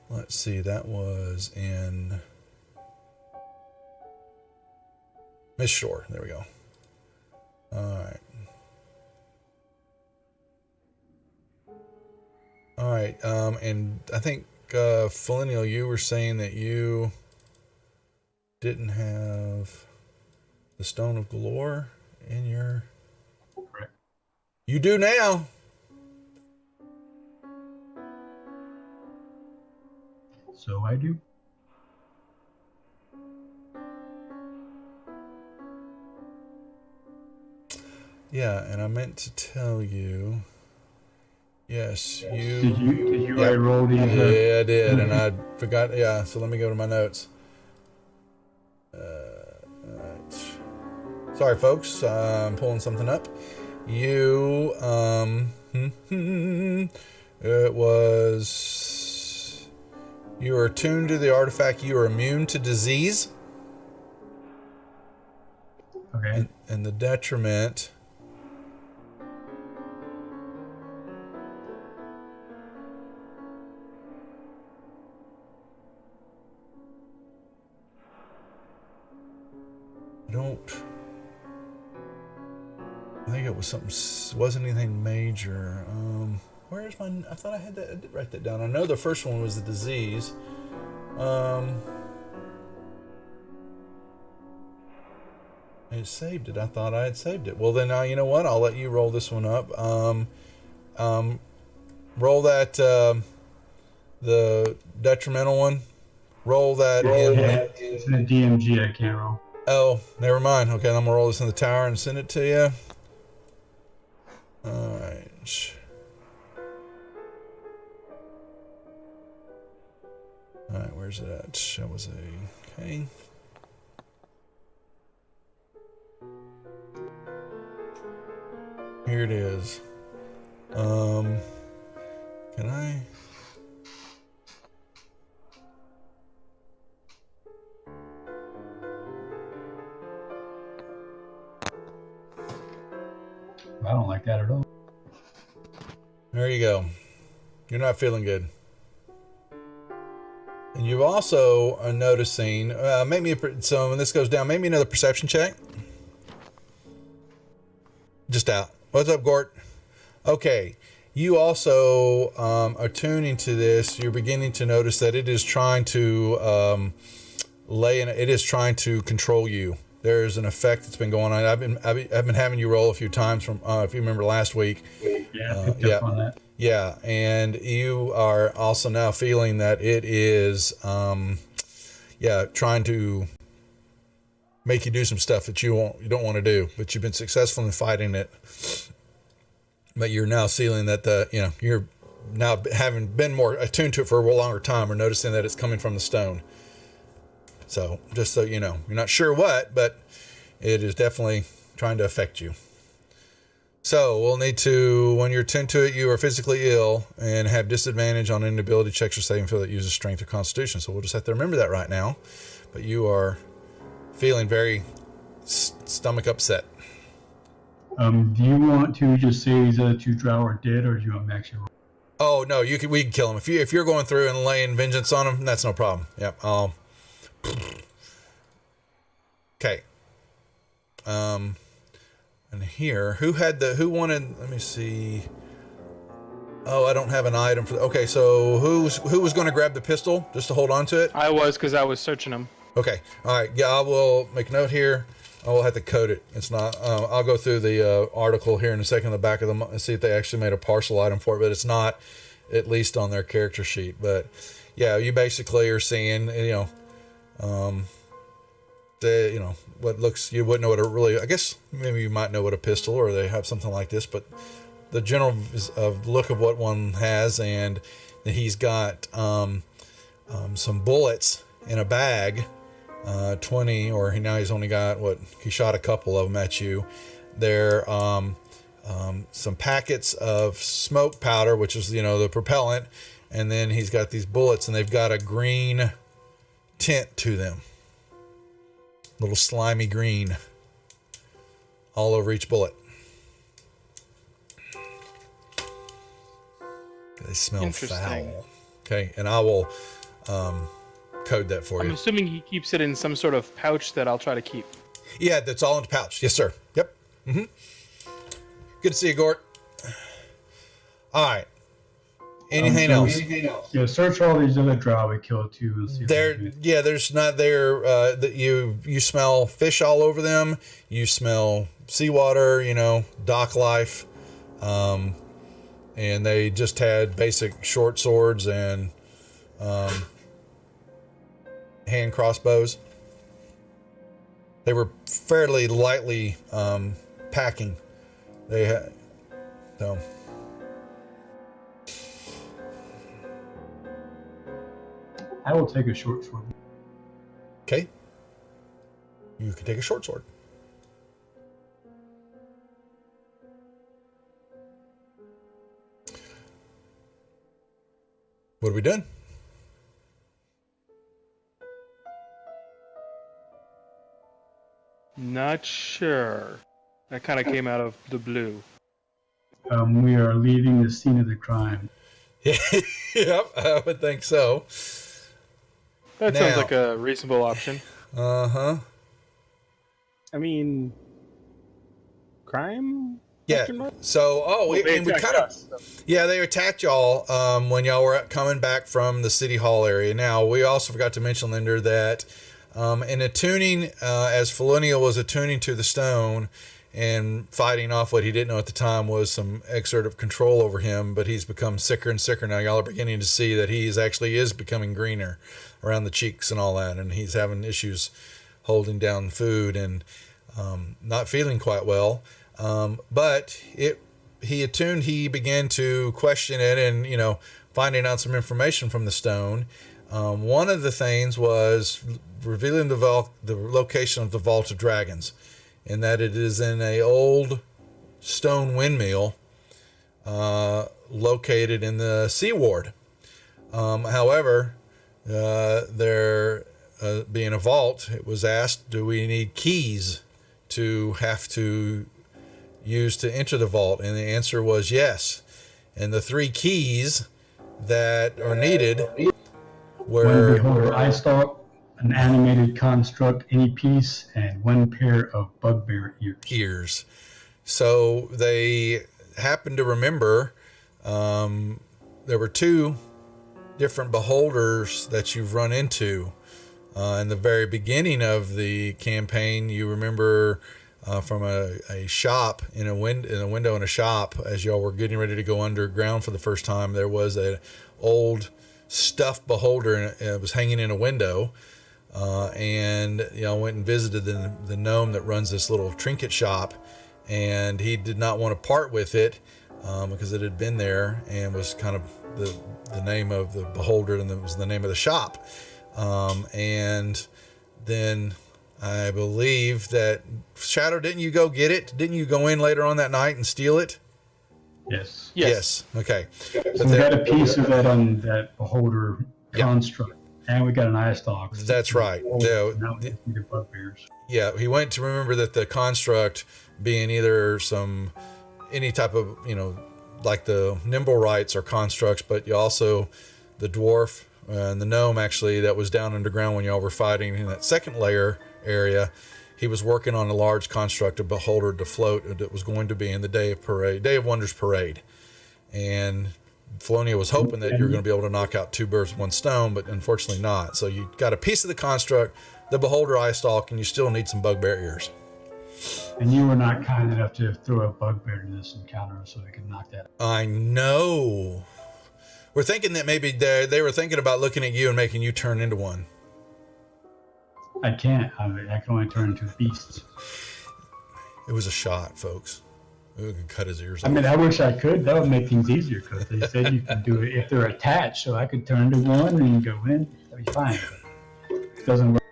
Let's see. That was in Miss Shore. There we go. All right. And I think Felinial, you were saying that you didn't have the Stone of Galore in your... Correct. You do now. So I do. Yeah, and I meant to tell you... Yes, you... Did you Yeah. roll these? Yeah, I did, and I forgot. Yeah, so let me go to my notes. Right. Sorry, folks. I'm pulling something up. You, it was... You are attuned to the artifact. You are immune to disease. Okay. And the detriment... I think it was something, wasn't anything major. Where's my, I thought I had that, I did write that down. I know the first one was the disease. I saved it. I thought I had saved it. Well, then, you know what? I'll let you roll this one up. Roll that, the detrimental one. Roll that in. It's in a DMG. I can't roll. Oh, never mind. Okay, I'm gonna roll this in the tower and send it to you. Alright. Alright, where's it at? That was a... Okay. Here it is. Can I... I don't like that at all. There you go. You're not feeling good. And you also are noticing, so when this goes down, make me another perception check. Just out. What's up, Gort? Okay. You also are tuning to this. You're beginning to notice that it is trying to it is trying to control you. there's an effect that's been going on. I've been having you roll a few times from if you remember last week. Yeah, I picked up on that. Yeah, and you are also now feeling that it is trying to make you do some stuff that you don't want to do, but you've been successful in fighting it. But you're now feeling that you're now having been more attuned to it for a longer time, or noticing that it's coming from the stone. So just so you know, you're not sure what, but it is definitely trying to affect you. So we'll need to, when you're attuned to it, you are physically ill and have disadvantage on any ability checks or saving throw that uses strength or constitution. So we'll just have to remember that right now. But you are feeling very stomach upset. Do you want to just say these other 2 drow are dead, or do you want me to actually roll? Oh no, we can kill them if you're going through and laying vengeance on them. That's no problem. Yep. Okay. And here, who wanted? Let me see. Oh, I don't have an item for. Okay, so who was going to grab the pistol just to hold on to it? I was, because I was searching them. Okay. All right. Yeah, I will make a note here. I will have to code it. It's not. I'll go through the article here in a second, the back of them, and see if they actually made a parcel item for it. But it's not, at least on their character sheet. But yeah, you basically are seeing, what looks. You wouldn't know what a really. I guess maybe you might know what a pistol, or they have something like this. But the general look of what one has, and he's got some bullets in a bag. 20, or now he's only got he shot a couple of them at you. There some packets of smoke powder, which is the propellant, and then he's got these bullets, and they've got a green tint to them, little slimy green all over each bullet. They smell foul. Okay, and I will code that for you. I'm assuming he keeps it in some sort of pouch that I'll try to keep. Yeah, that's all in the pouch. Yes, sir. Yep. Mm-hmm. Good to see you, Gort. All right. Anything else? Yeah, search all these other drow we killed too. And see there's not there. That you smell fish all over them. You smell seawater. Dock life. And they just had basic short swords and hand crossbows. They were fairly lightly packing. They had so. I will take a short sword. Okay. You can take a short sword. What are we done? Not sure. That kind of came out of the blue. We are leaving the scene of the crime. Yep, I would think so. That sounds like a reasonable option. Uh-huh. I mean, crime? Yeah. So, we kind of, they attacked y'all when y'all were coming back from the city hall area. Now, we also forgot to mention, Linder, that in attuning, as Felonial was attuning to the stone and fighting off what he didn't know at the time was some exert of control over him, but he's become sicker and sicker. Now y'all are beginning to see that he is becoming greener around the cheeks and all that, and he's having issues holding down food and not feeling quite well. But he began to question it and, finding out some information from the stone. One of the things was revealing the location of the Vault of Dragons, and that it is in a old stone windmill located in the Sea Ward. However, there being a vault, it was asked, do we need keys to have to use to enter the vault? And the answer was yes. And the 3 keys that are needed were... 1 beholder eye stalk, an animated construct, any piece, and 1 pair of bugbear ears. So they happened to remember there were 2 different beholders that you've run into In the very beginning of the campaign, you remember from a shop in a window in a shop, as y'all were getting ready to go underground for the first time, there was an old stuffed beholder, and it was hanging in a window. And y'all went and visited the gnome that runs this little trinket shop, and he did not want to part with it because it had been there and was kind of the name of the beholder, and it was the name of the shop. And then I believe that Shadow, didn't you go get it? Didn't you go in later on that night and steal it? Yes. Yes. Okay. So we got a piece of that beholder construct, and we got an eye stalk. That's right. The bugbears. Yeah, he went to remember that the construct being either any type of, like the nimble rights or constructs, but you also the dwarf and the gnome actually that was down underground when y'all were fighting in that second layer area. He was working on a large construct of beholder to float that was going to be in the Day of Wonders parade. And Felonia was hoping that you're going to be able to knock out two birds with one stone, but unfortunately not. So you got a piece of the construct, the beholder eye stalk, and you still need some bugbear ears. And you were not kind enough to throw a bugbear in this encounter so we could knock that out. I know. We're thinking that maybe they were thinking about looking at you and making you turn into one. I can't. I can only turn into beasts. It was a shot, folks. We could cut his ears off. I mean, I wish I could. That would make things easier because they said you can do it if they're attached. So I could turn to one and go in. That'd be fine. It doesn't work.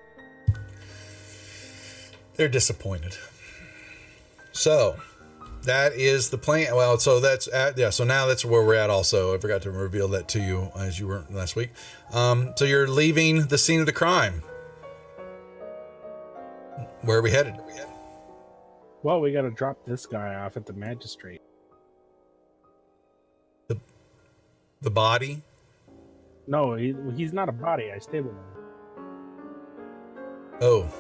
They're disappointed. So that is the plan. Well, so that's so now that's where we're at. Also, I forgot to reveal that to you as you weren't last week. So you're leaving the scene of the crime. Where are we headed? Well, we got to drop this guy off at the magistrate. The body? No, he's not a body. I stabilized him. Oh.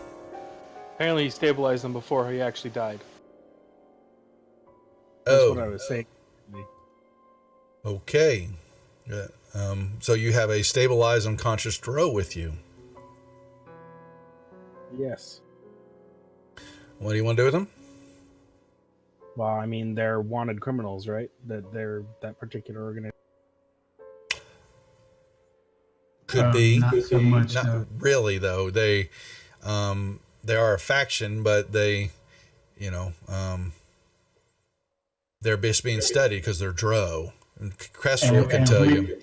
Apparently he stabilized him before he actually died. That's what I was saying. Okay. So you have a stabilized unconscious drow with you. Yes. What do you want to do with them? Well, I mean, they're wanted criminals, right? They're that particular organization. Could be. Not so much. Not No. really, though. They are a faction, but they, they're just being studied because they're drow. And Kestrel can tell you.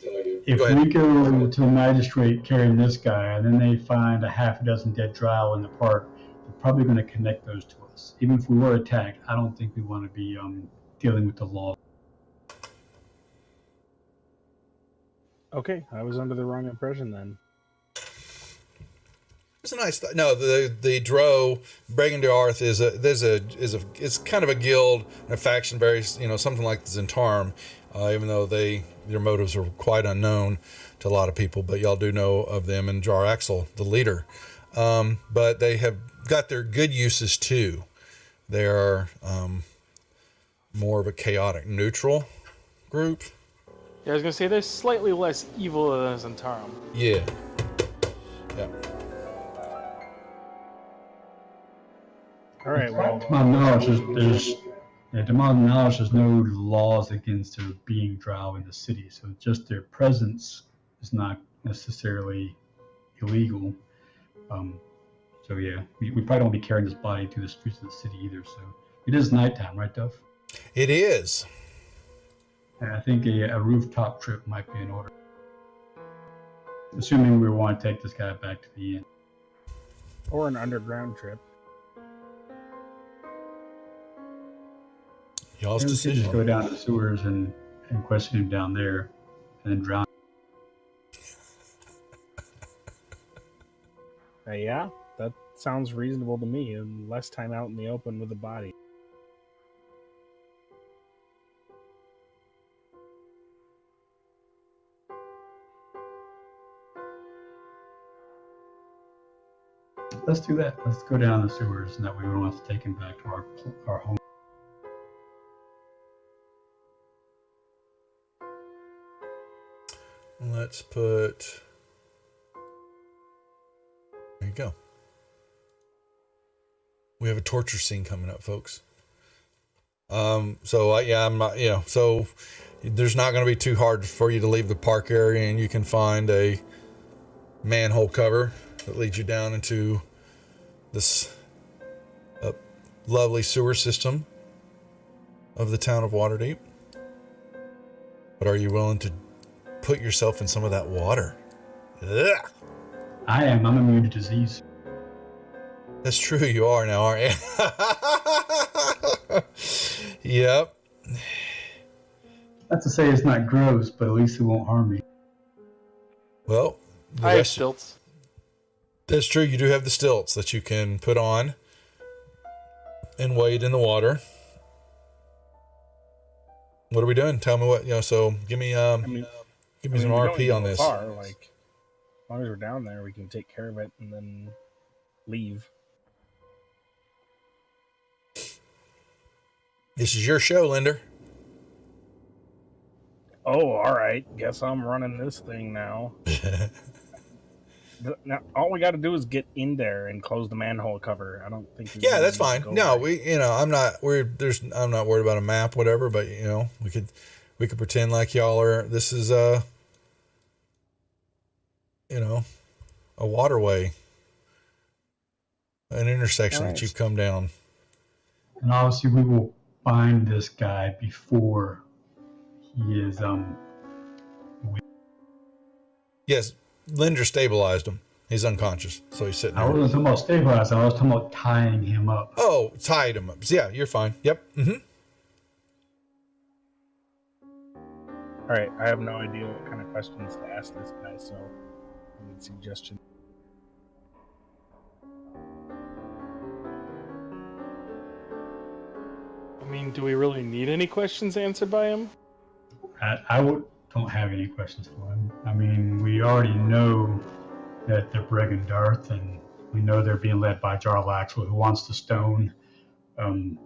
If we go to the magistrate carrying this guy, and then they find a half a dozen dead drow in the park, they're probably going to connect those to us. Even if we were attacked, I don't think we want to be dealing with the law. Okay, I was under the wrong impression then. It's a nice thought. No, the Drow Bregan de Arth is it's kind of a guild, a faction, very something like the Zentarum, even though their motives are quite unknown to a lot of people. But y'all do know of them and Jar Axel, the leader. But they have got their good uses too. They are more of a chaotic, neutral group. Yeah, I was gonna say they're slightly less evil than Zentarum. Yeah. Yeah. All right. Well, To my knowledge, there's no laws against there being drow in the city. So just their presence is not necessarily illegal. So yeah, we probably don't be carrying this body through the streets of the city either. So it is nighttime, right, Duff? It is. And I think a rooftop trip might be in order. Assuming we want to take this guy back to the inn. or an underground trip. Y'all's Maybe we could decision. just go down to the sewers and question him down there, and then drown. Yeah, that sounds reasonable to me. And less time out in the open with the body. Let's do that. Let's go down the sewers, and that way we don't have to take him back to our home. Let's put you go. We have a torture scene coming up, folks. So I'm not, so there's not going to be too hard for you to leave the park area, and you can find a manhole cover that leads you down into this lovely sewer system of the town of Waterdeep. But are you willing to put yourself in some of that water? Ugh. I am. I'm immune to disease. That's true, you are now, aren't you? Yep. Not to say it's not gross, but at least it won't harm me. Well, I have stilts. That's true. You do have the stilts that you can put on and wade in the water. What are we doing? Tell me what, so give me some RP on this. Far, like, as long as we're down there, we can take care of it and then leave. This is your show, Linder. Oh, all right. Guess I'm running this thing now. Now, all we got to do is get in there and close the manhole cover. I don't think. Yeah, that's fine. No, I'm not worried about a map, whatever. But we could pretend like y'all are. This is a waterway, an intersection that you've come down. And obviously, we will find this guy before he is Yes, Linder stabilized him. He's unconscious, so he's sitting there. I wasn't talking about stabilizing. I was talking about tying him up. Oh, tied him up. Yeah, you're fine. Yep. Mm-hmm. All right. I have no idea what kind of questions to ask this guy, so I need suggestions. I mean, do we really need any questions answered by him? Don't have any questions for him. I mean, we already know that they're Bregan Darth, and we know they're being led by Jarlax, who wants the stone. And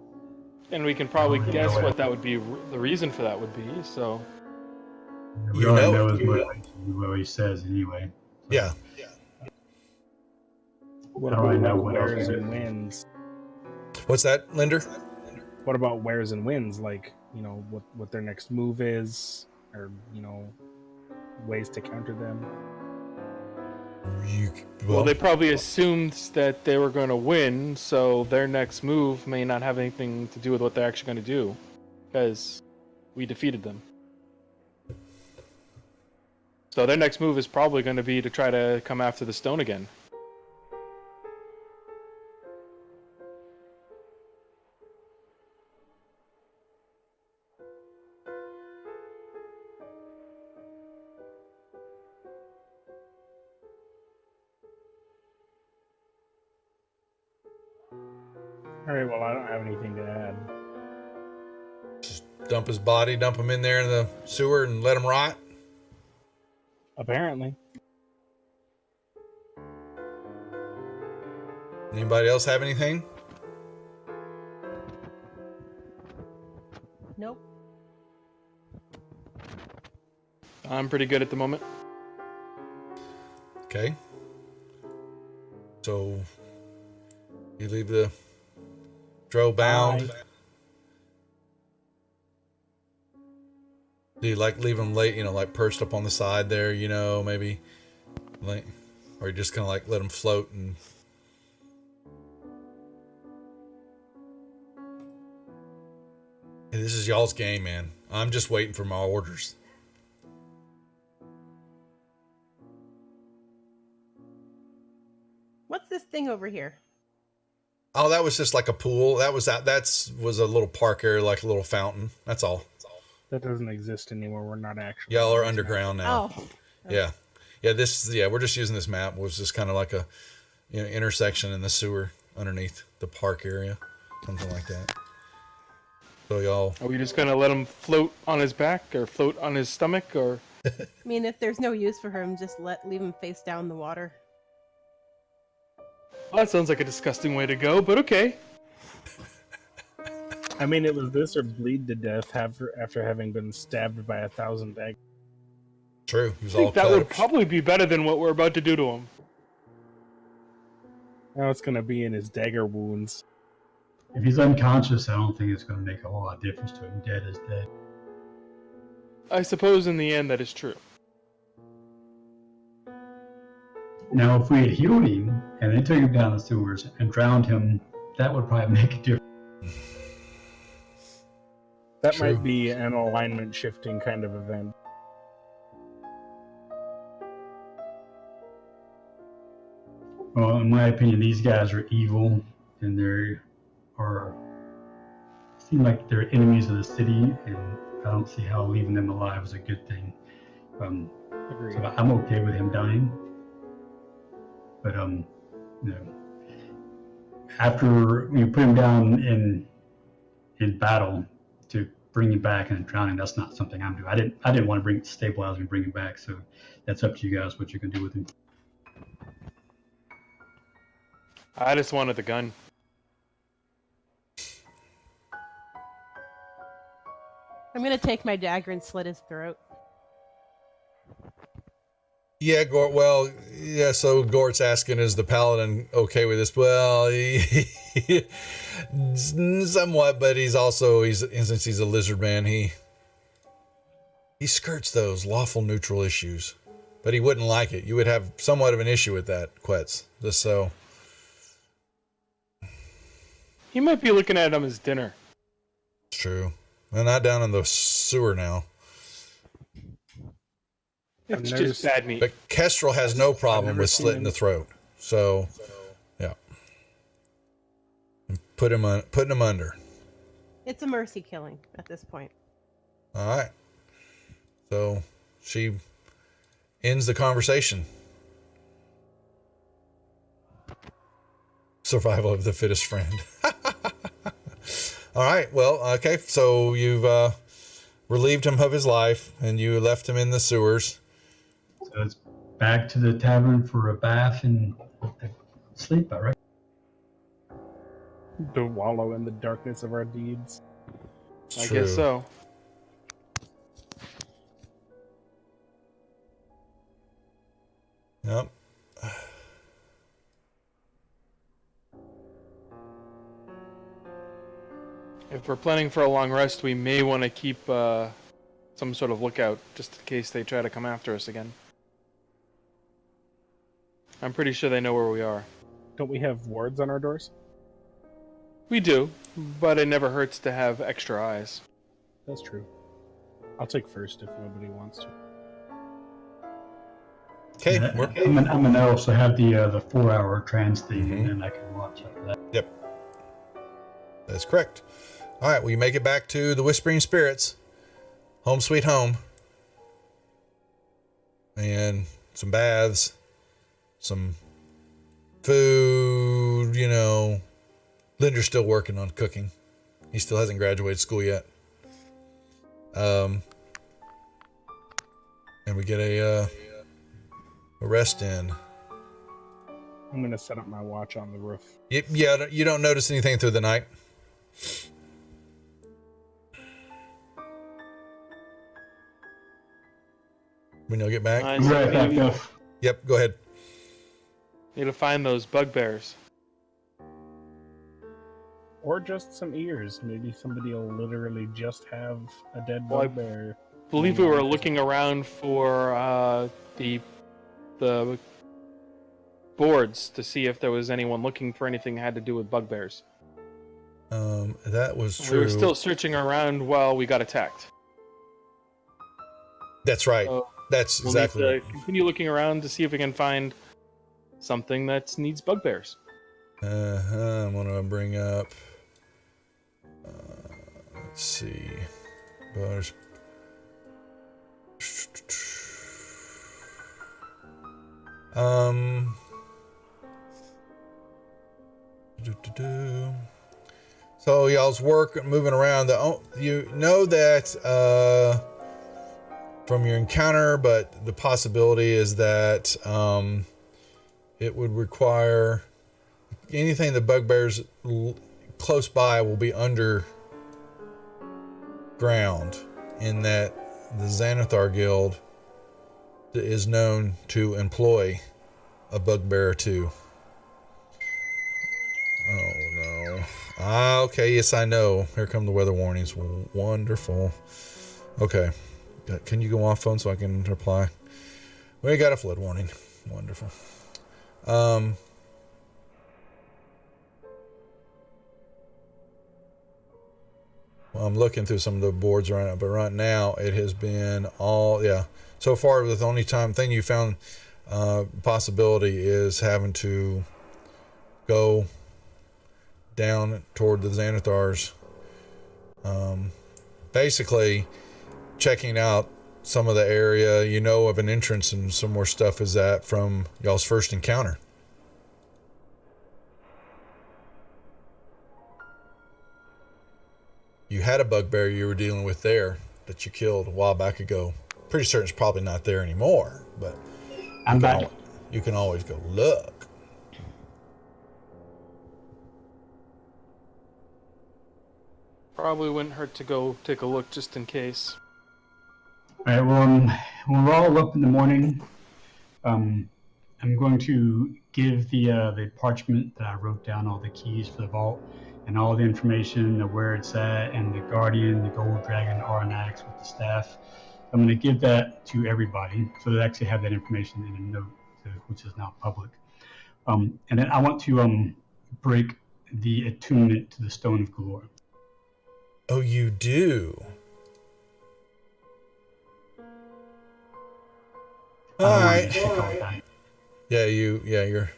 we can probably guess what that would be. The reason for that would be. So we already know his motivation, what he says anyway. So. Yeah. What about wares and wins? What's that, Linder? What about wares and wins? Like, what their next move is, or ways to counter them. Well, they probably assumed that they were going to win, so their next move may not have anything to do with what they're actually going to do, because we defeated them. So their next move is probably going to be to try to come after the stone again. All right, well, I don't have anything to add. Just dump his body, dump him in there in the sewer and let him rot? Apparently. Anybody else have anything? Nope. I'm pretty good at the moment. Okay. So you leave the Drow bound. Do you leave them late, perched up on the side there, maybe, or you just kind of let them float and. Hey, this is y'all's game, man. I'm just waiting for my orders. What's this thing over here? Oh, that was just like a pool. That was a little park area, like a little fountain. That's all. That doesn't exist anymore. We're not actually. Y'all are underground now. Oh. Yeah. We're just using this map. It was just kind of like a intersection in the sewer underneath the park area. Something like that. So y'all. Are we just going to let him float on his back or float on his stomach or? I mean, if there's no use for him, just leave him face down in the water. Well, that sounds like a disgusting way to go, but okay. I mean, it was this or bleed to death after having been stabbed by 1,000 daggers. True. I think that would probably be better than what we're about to do to him. Now it's gonna be in his dagger wounds. If he's unconscious, I don't think it's going to make a whole lot of difference to him. Dead is dead. I suppose in the end that is true. Now, if we had healed him and then took him down the sewers and drowned him, that would probably make a difference. That True. might be an alignment shifting kind of event. Well, in my opinion, these guys are evil, and they seem like they're enemies of the city, and I don't see how leaving them alive is a good thing. Agreed. So I'm okay with him dying, but you know, after you put him down in battle to bring him back and drown him, that's not something I'm doing. I didn't want to stabilize him and bring him back, so that's up to you guys what you can do with him. I just wanted the gun. I'm gonna take my dagger and slit his throat. Yeah, Gort. Well, yeah. So Gort's asking, is the paladin okay with this? Well, he somewhat, but he's since he's a lizard man, he skirts those lawful neutral issues, but he wouldn't like it. You would have somewhat of an issue with that, Quetz. Just so. He might be looking at him as dinner. It's true. Well, not down in the sewer now. It's just bad meat. But Kestrel has no problem with slitting the throat. So, yeah. And putting him under. It's a mercy killing at this point. All right. So she ends the conversation. Survival of the fittest friend. All right. Well, okay. So you've relieved him of his life, and you left him in the sewers. So it's back to the tavern for a bath and sleep, all right? To wallow in the darkness of our deeds. It's I true. guess so. Yep. If we're planning for a long rest, we may want to keep some sort of lookout, just in case they try to come after us again. I'm pretty sure they know where we are. Don't we have wards on our doors? We do, but it never hurts to have extra eyes. That's true. I'll take first if nobody wants to. Okay. I'm gonna also have the 4-hour trans thing, and then I can watch after that. Yep. That's correct. All right. Well, you make it back to the Whispering Spirits. Home sweet home. And some baths. Some food, you know. Linder's still working on cooking. He still hasn't graduated school yet. And we get a rest in. I'm gonna set up my watch on the roof. Yeah, you don't notice anything through the night. When you'll get back? Nice. Right back up. Yep, go ahead. Need to find those bugbears. Or just some ears. Maybe somebody will literally just have a dead Well, I bugbear. Believe we were looking around for the boards to see if there was anyone looking for anything that had to do with bugbears. That was true. We were still searching around while we got attacked. That's right. So That's we'll exactly need right. to continue looking around to see if we can find something that needs bugbears. I'm gonna bring up. Let's see. Butters. So y'all's work moving around. You know that from your encounter, but the possibility is that it would require anything the bugbears close by will be underground, in that the Xanathar Guild is known to employ a bugbear or two. Okay, yes, I know. Here come the weather warnings. Wonderful. Okay. Can you go off phone so I can reply? We got a flood warning. Wonderful. Well, I'm looking through some of the boards right now, but right now it has been all, so far the only thing you found possibility is having to go down toward the Xanathars. Basically checking out some of the area, of an entrance and some more stuff is that from y'all's first encounter. You had a bugbear you were dealing with there that you killed a while back ago. Pretty certain it's probably not there anymore, but I'm back. You can always go look. Probably wouldn't hurt to go take a look just in case. All right, well, when we're all up in the morning, I'm going to give the parchment that I wrote down all the keys for the vault and all the information of where it's at and the guardian, the gold dragon, Aranax with the staff. I'm going to give that to everybody so they actually have that information in a note, which is now public. And then I want to break the attunement to the Stone of Galore. Oh, you do? All right. You're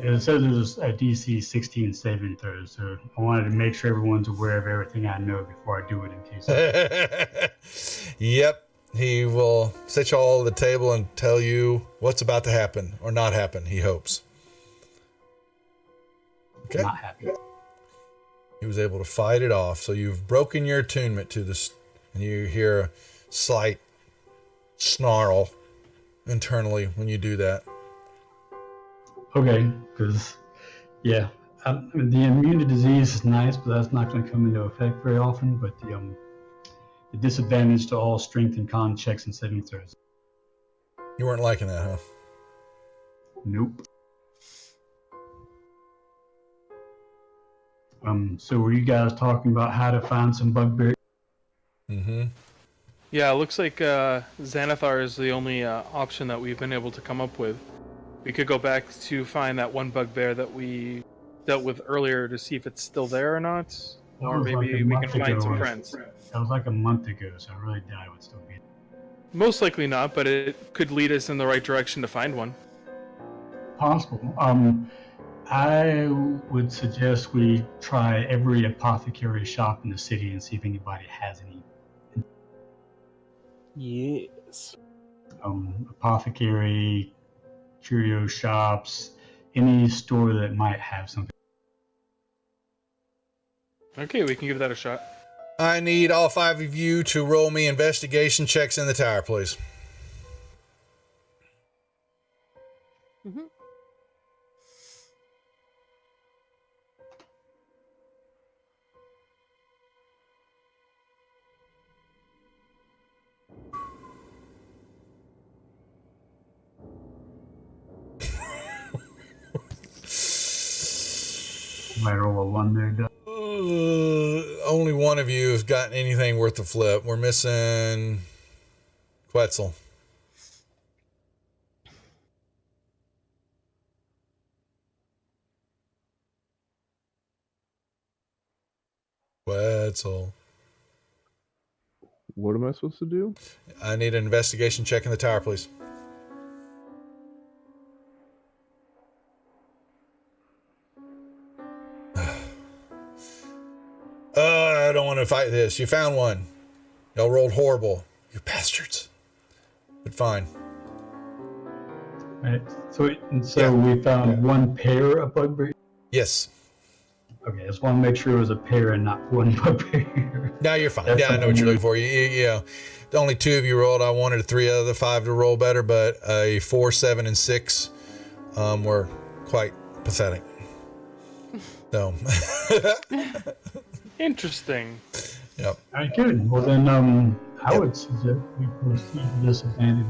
it says there's a DC 16 saving throw, so I wanted to make sure everyone's aware of everything I know before I do it in case. Yep. He will set you all at the table and tell you what's about to happen or not happen, he hopes. Okay. Not happy. He was able to fight it off. So you've broken your attunement to this, and you hear a slight snarl internally when you do that. Okay, because, the immune to disease is nice, but that's not going to come into effect very often. But the disadvantage to all strength and con checks and saving throws. You weren't liking that, huh? Nope. So were you guys talking about how to find some bugbear? Mm-hmm. Yeah, it looks like Xanathar is the only option that we've been able to come up with. We could go back to find that one bugbear that we dealt with earlier to see if it's still there or not. Or maybe we can find some friends. That was like a month ago, so I really doubt it would still be. Most likely not, but it could lead us in the right direction to find one. Possible. I would suggest we try every apothecary shop in the city and see if anybody has any. Yes. Apothecary, curio shops, any store that might have something. Okay, we can give that a shot. I need all 5 of you to roll me investigation checks in the tower, please. Mm-hmm. Might roll a 1 there, Doug. Only one of you has gotten anything worth a flip. We're missing Quetzal. Quetzal. What am I supposed to do? I need an investigation check in the tower, please. I don't want to fight this. You found one. Y'all rolled horrible. You bastards. But fine. Right. So we found one pair of bugbear. Yes. Okay, I just want to make sure it was a pair and not one bugbear. No, you're fine. Yeah, I know what you're looking for. The only 2 of you rolled. I wanted 3 out of the 5 to roll better, but a 4, 7, and 6 were quite pathetic. So. Interesting. Yep. All right, good. Well, then I would suggest we proceed with disadvantage.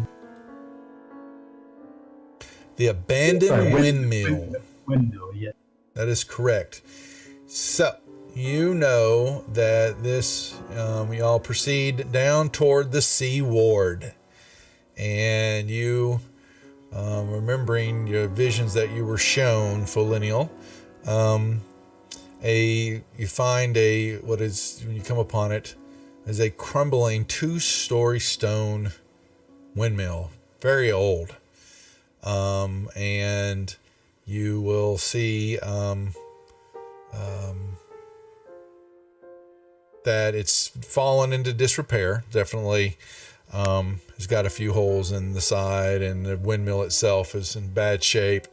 The abandoned Sorry, windmill. Windmill, yeah. That is correct. So, you know that this, we all proceed down toward the sea ward. And you, remembering your visions that you were shown, Folinial, you find what is, when you come upon it, is a crumbling 2-story stone windmill. Very old. And you will see that it's fallen into disrepair. Definitely it's got a few holes in the side, and the windmill itself is in bad shape.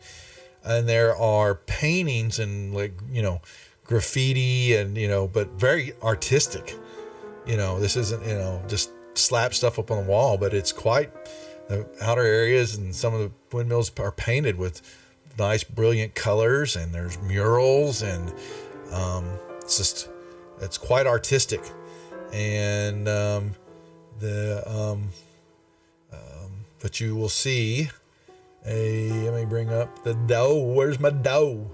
And there are paintings and graffiti and, but very artistic. This isn't, just slap stuff up on the wall, but it's quite, the outer areas and some of the windmills are painted with nice, brilliant colors, and there's murals, and it's quite artistic. And but you will see let me bring up the dough. Where's my dough?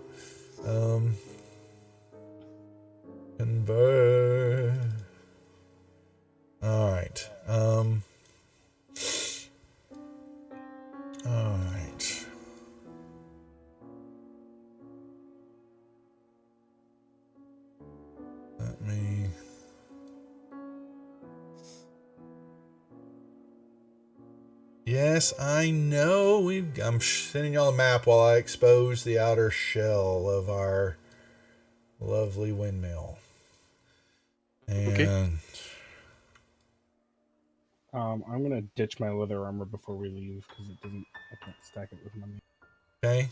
Convert. All right. All right. Let me. Yes, I know. I'm sending y'all a map while I expose the outer shell of our lovely windmill. And Okay. I'm gonna ditch my leather armor before we leave because it doesn't. I can't stack it with money. okay.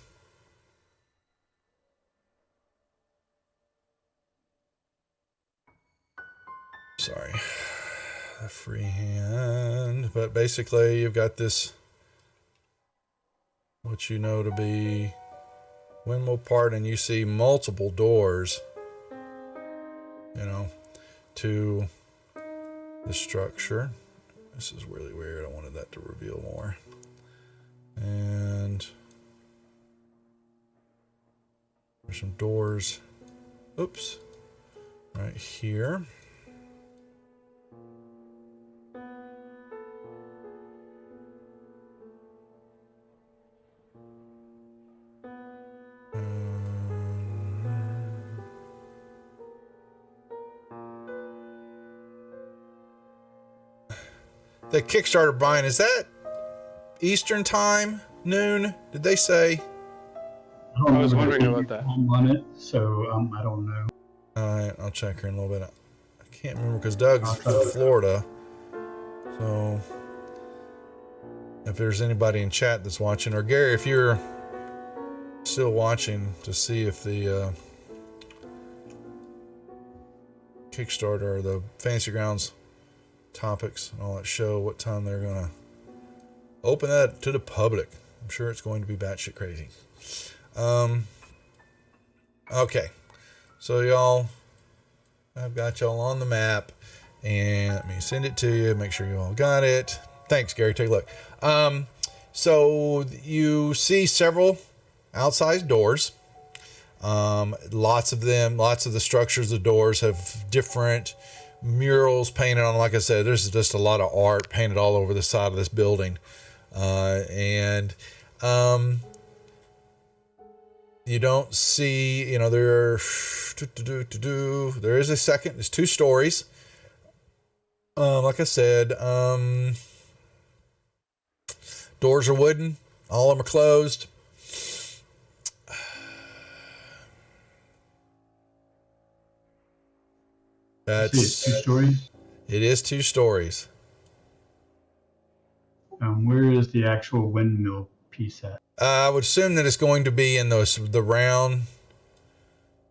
Sorry. A free hand. But basically, you've got this, what you know to be windmill part, and you see multiple doors, to the structure. This is really weird. I wanted that to reveal more. And there's some doors. Oops. Right here. The Kickstarter, Brian, is that Eastern time? Noon? Did they say? I was wondering about that. I'm on it, so I don't know. All right, I'll check her in a little bit. I can't remember because Doug's from Florida. So if there's anybody in chat that's watching, or Gary, if you're still watching, to see if the Kickstarter or the Fantasy Grounds topics and all that show what time they're gonna open that to the public. I'm sure it's going to be batshit crazy. Okay, so y'all, I've got y'all on the map, and let me send it to you. Make sure you all got it. Thanks, Gary. Take a look. So you see several outsized doors. Lots of the structures of doors have different murals painted on them. Like I said, there's just a lot of art painted all over the side of this building. You don't see, there is a second, there's 2 stories. Like I said, doors are wooden, all of them are closed. It's 2 stories. It is 2 stories. Where is the actual windmill piece at? I would assume that it's going to be in the round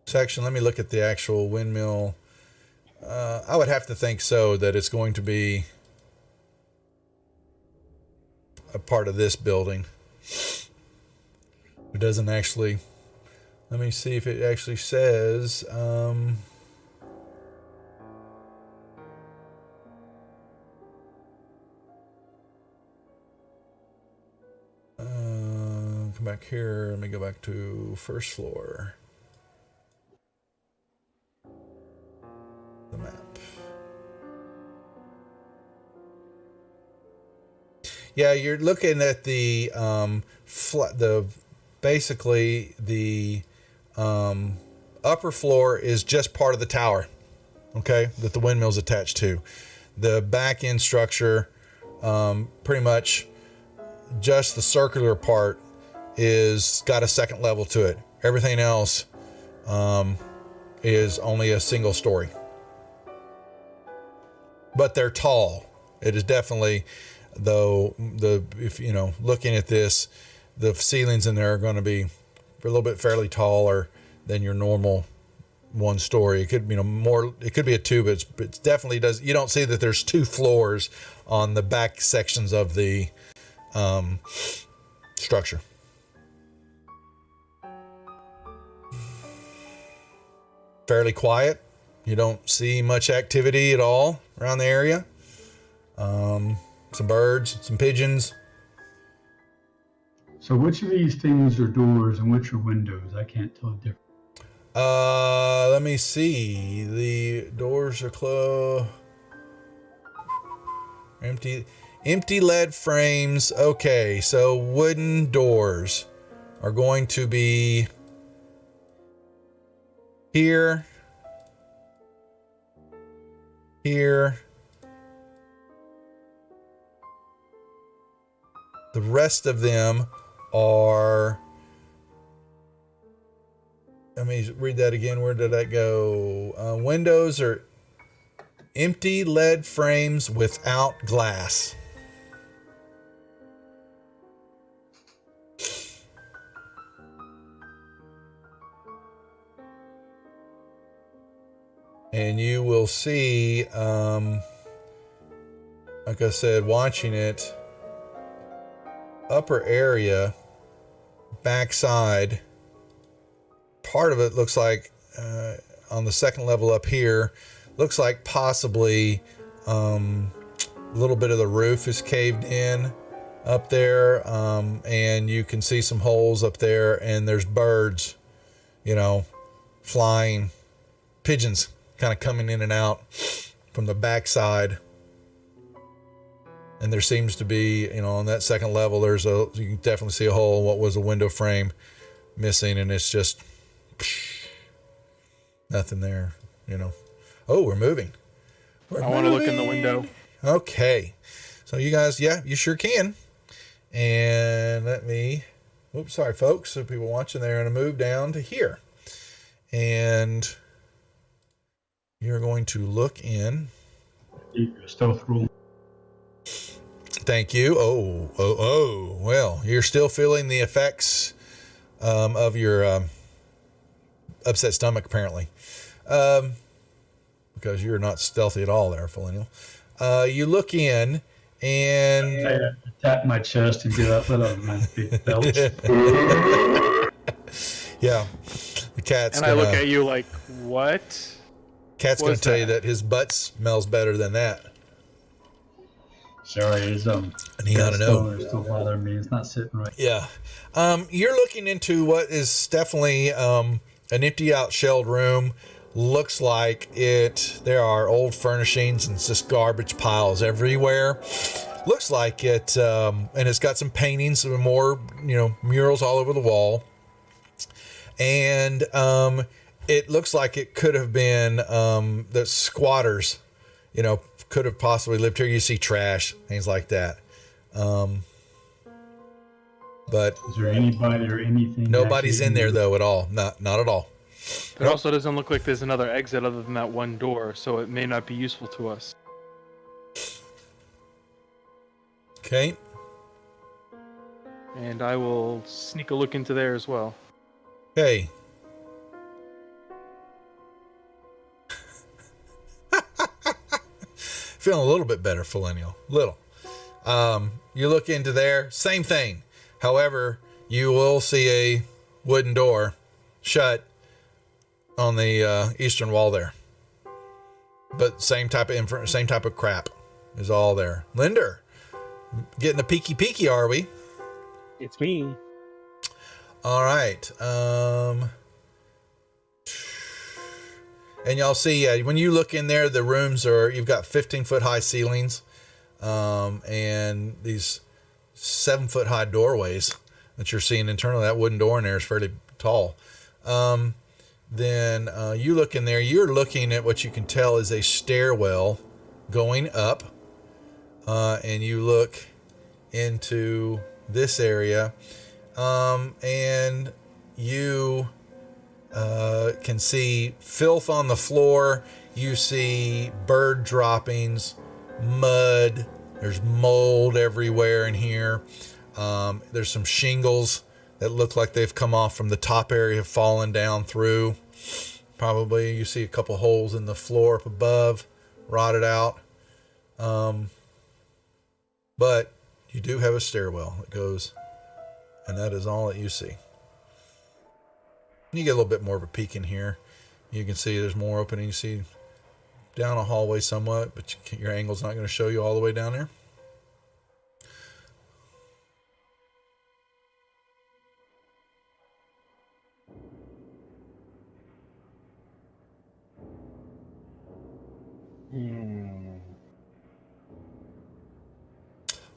section. Let me look at the actual windmill. I would have to think so, that it's going to be a part of this building. It doesn't actually. Let me see if it actually says. come back here. Let me go back to first floor. The map. Yeah, you're looking at the basically the upper floor is just part of the tower, okay, that the windmill's attached to. The back end structure, pretty much just the circular part is got a second level to it. Everything else is only a single story, but they're tall. It is definitely, though, if you know, looking at this, the ceilings in there are going to be a little bit fairly taller than your normal one story. It could, you know, more, it could be a two, but it's definitely does. You don't see that there's two floors on the back sections of the structure. Fairly quiet. You don't see much activity at all around the area. Some birds, some pigeons. So which of these things are doors and which are windows? I can't tell the difference. Let me see. The doors are closed. Empty lead frames. Okay, so wooden doors are going to be here, here. The rest of them are, let me read that again. Where did that go? Windows are empty lead frames without glass. And you will see, like I said, watching it, upper area, backside, part of it looks like on the second level up here, looks like possibly a little bit of the roof is caved in up there, and you can see some holes up there, and there's birds, you know, flying, pigeons kind of coming in and out from the backside. And there seems to be, you know, on that second level, you can definitely see a hole in what was a window frame missing, and it's just nothing there, you know. Oh, we're moving. I want to look in the window. Okay. So you guys, yeah, you sure can. And let me, oops, sorry, folks. So people watching, they're going to move down to here. And you're going to look in. Stealth roll. Thank you. Oh. Well, you're still feeling the effects of your upset stomach, apparently. Because you're not stealthy at all there, Philenial. You look in, and I tap my chest and get up with a nice big belch. Yeah. The cat's And I look at you like, what? Cat's going to tell you that his butt smells better than that. Sorry, it's And he ought to know. It's still bothering me. It's not sitting right. Yeah. You're looking into what is definitely an empty out shelled room. Looks like it. There are old furnishings and just garbage piles everywhere. Looks like it, and it's got some paintings and more, you know, murals all over the wall. And it looks like it could have been the squatters, you know, could have possibly lived here. You see trash, things like that. But is there anybody or anything? Nobody's in there though at all. Not at all. It also doesn't look like there's another exit other than that one door, so it may not be useful to us. Okay. And I will sneak a look into there as well. Okay. Feeling a little bit better, Philenial. Little. You look into there, same thing. However, you will see a wooden door shut on the eastern wall there. But same type of crap is all there. Linder, getting a peeky, are we? It's me. All right. And y'all see, when you look in there, the rooms you've got 15-foot high ceilings, and these 7-foot high doorways that you're seeing internally. That wooden door in there is fairly tall. Then you look in there, you're looking at what you can tell is a stairwell going up, and you look into this area, and you can see filth on the floor. You see bird droppings, mud. There's mold everywhere in here. There's some shingles that look like they've come off from the top area, have fallen down through. Probably you see a couple holes in the floor up above, rotted out. But you do have a stairwell that goes, and that is all that you see. You get a little bit more of a peek in here. You can see there's more opening. You see down a hallway somewhat, but your angle's not going to show you all the way down there.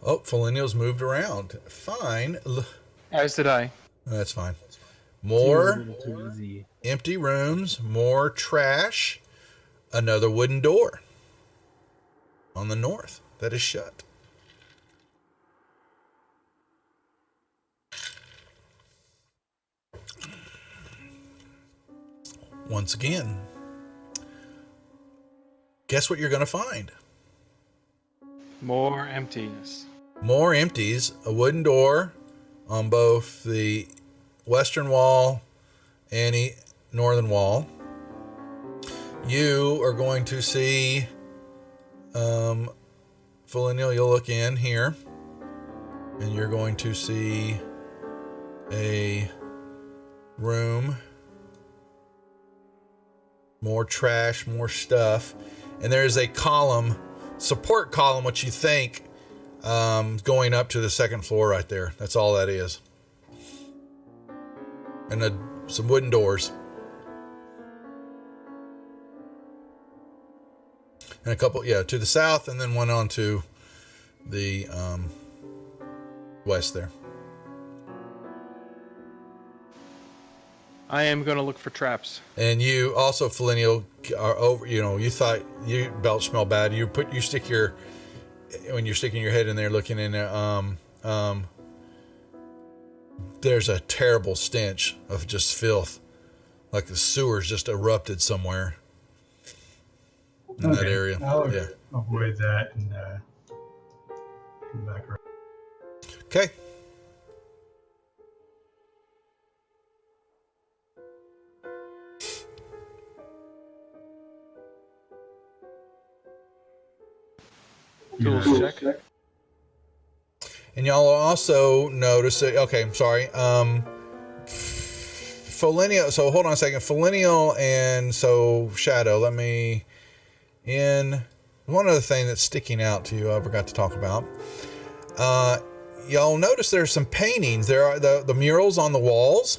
Oh, Feliniel's moved around. Fine. As did I. That's fine. More Too easy. empty rooms, more trash, another wooden door on the north that is shut. Once again, guess what you're going to find? More emptiness. More empties, a wooden door on both the western wall and the northern wall. You are going to see, Feliniel, you'll look in here, and you're going to see a room, more trash, more stuff, and there's a column, support column, which you think going up to the second floor right there. That's all that is. And some wooden doors. And a couple, to the south, and then one on to the west there. I am going to look for traps. And you also, Feliniel, are over. You thought you belch smell bad. When you're sticking your head in there, looking in there. There's a terrible stench of just filth, like the sewers just erupted somewhere in that area. I'll avoid that and come back around. Okay. Tools check. And y'all will also notice that, Feliniel, so hold on a second. Feliniel and Shadow, one other thing that's sticking out to you I forgot to talk about. Y'all notice there's some paintings. There are the murals on the walls.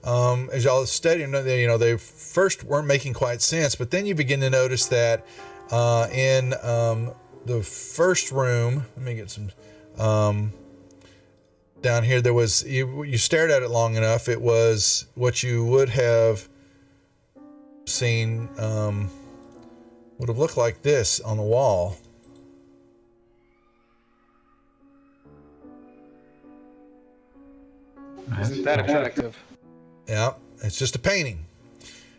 As y'all study, they first weren't making quite sense, but then you begin to notice that in the first room, let me get some down here, there was, you stared at it long enough, it was what you would have seen would have looked like this on the wall. Isn't that attractive? Yeah, it's just a painting.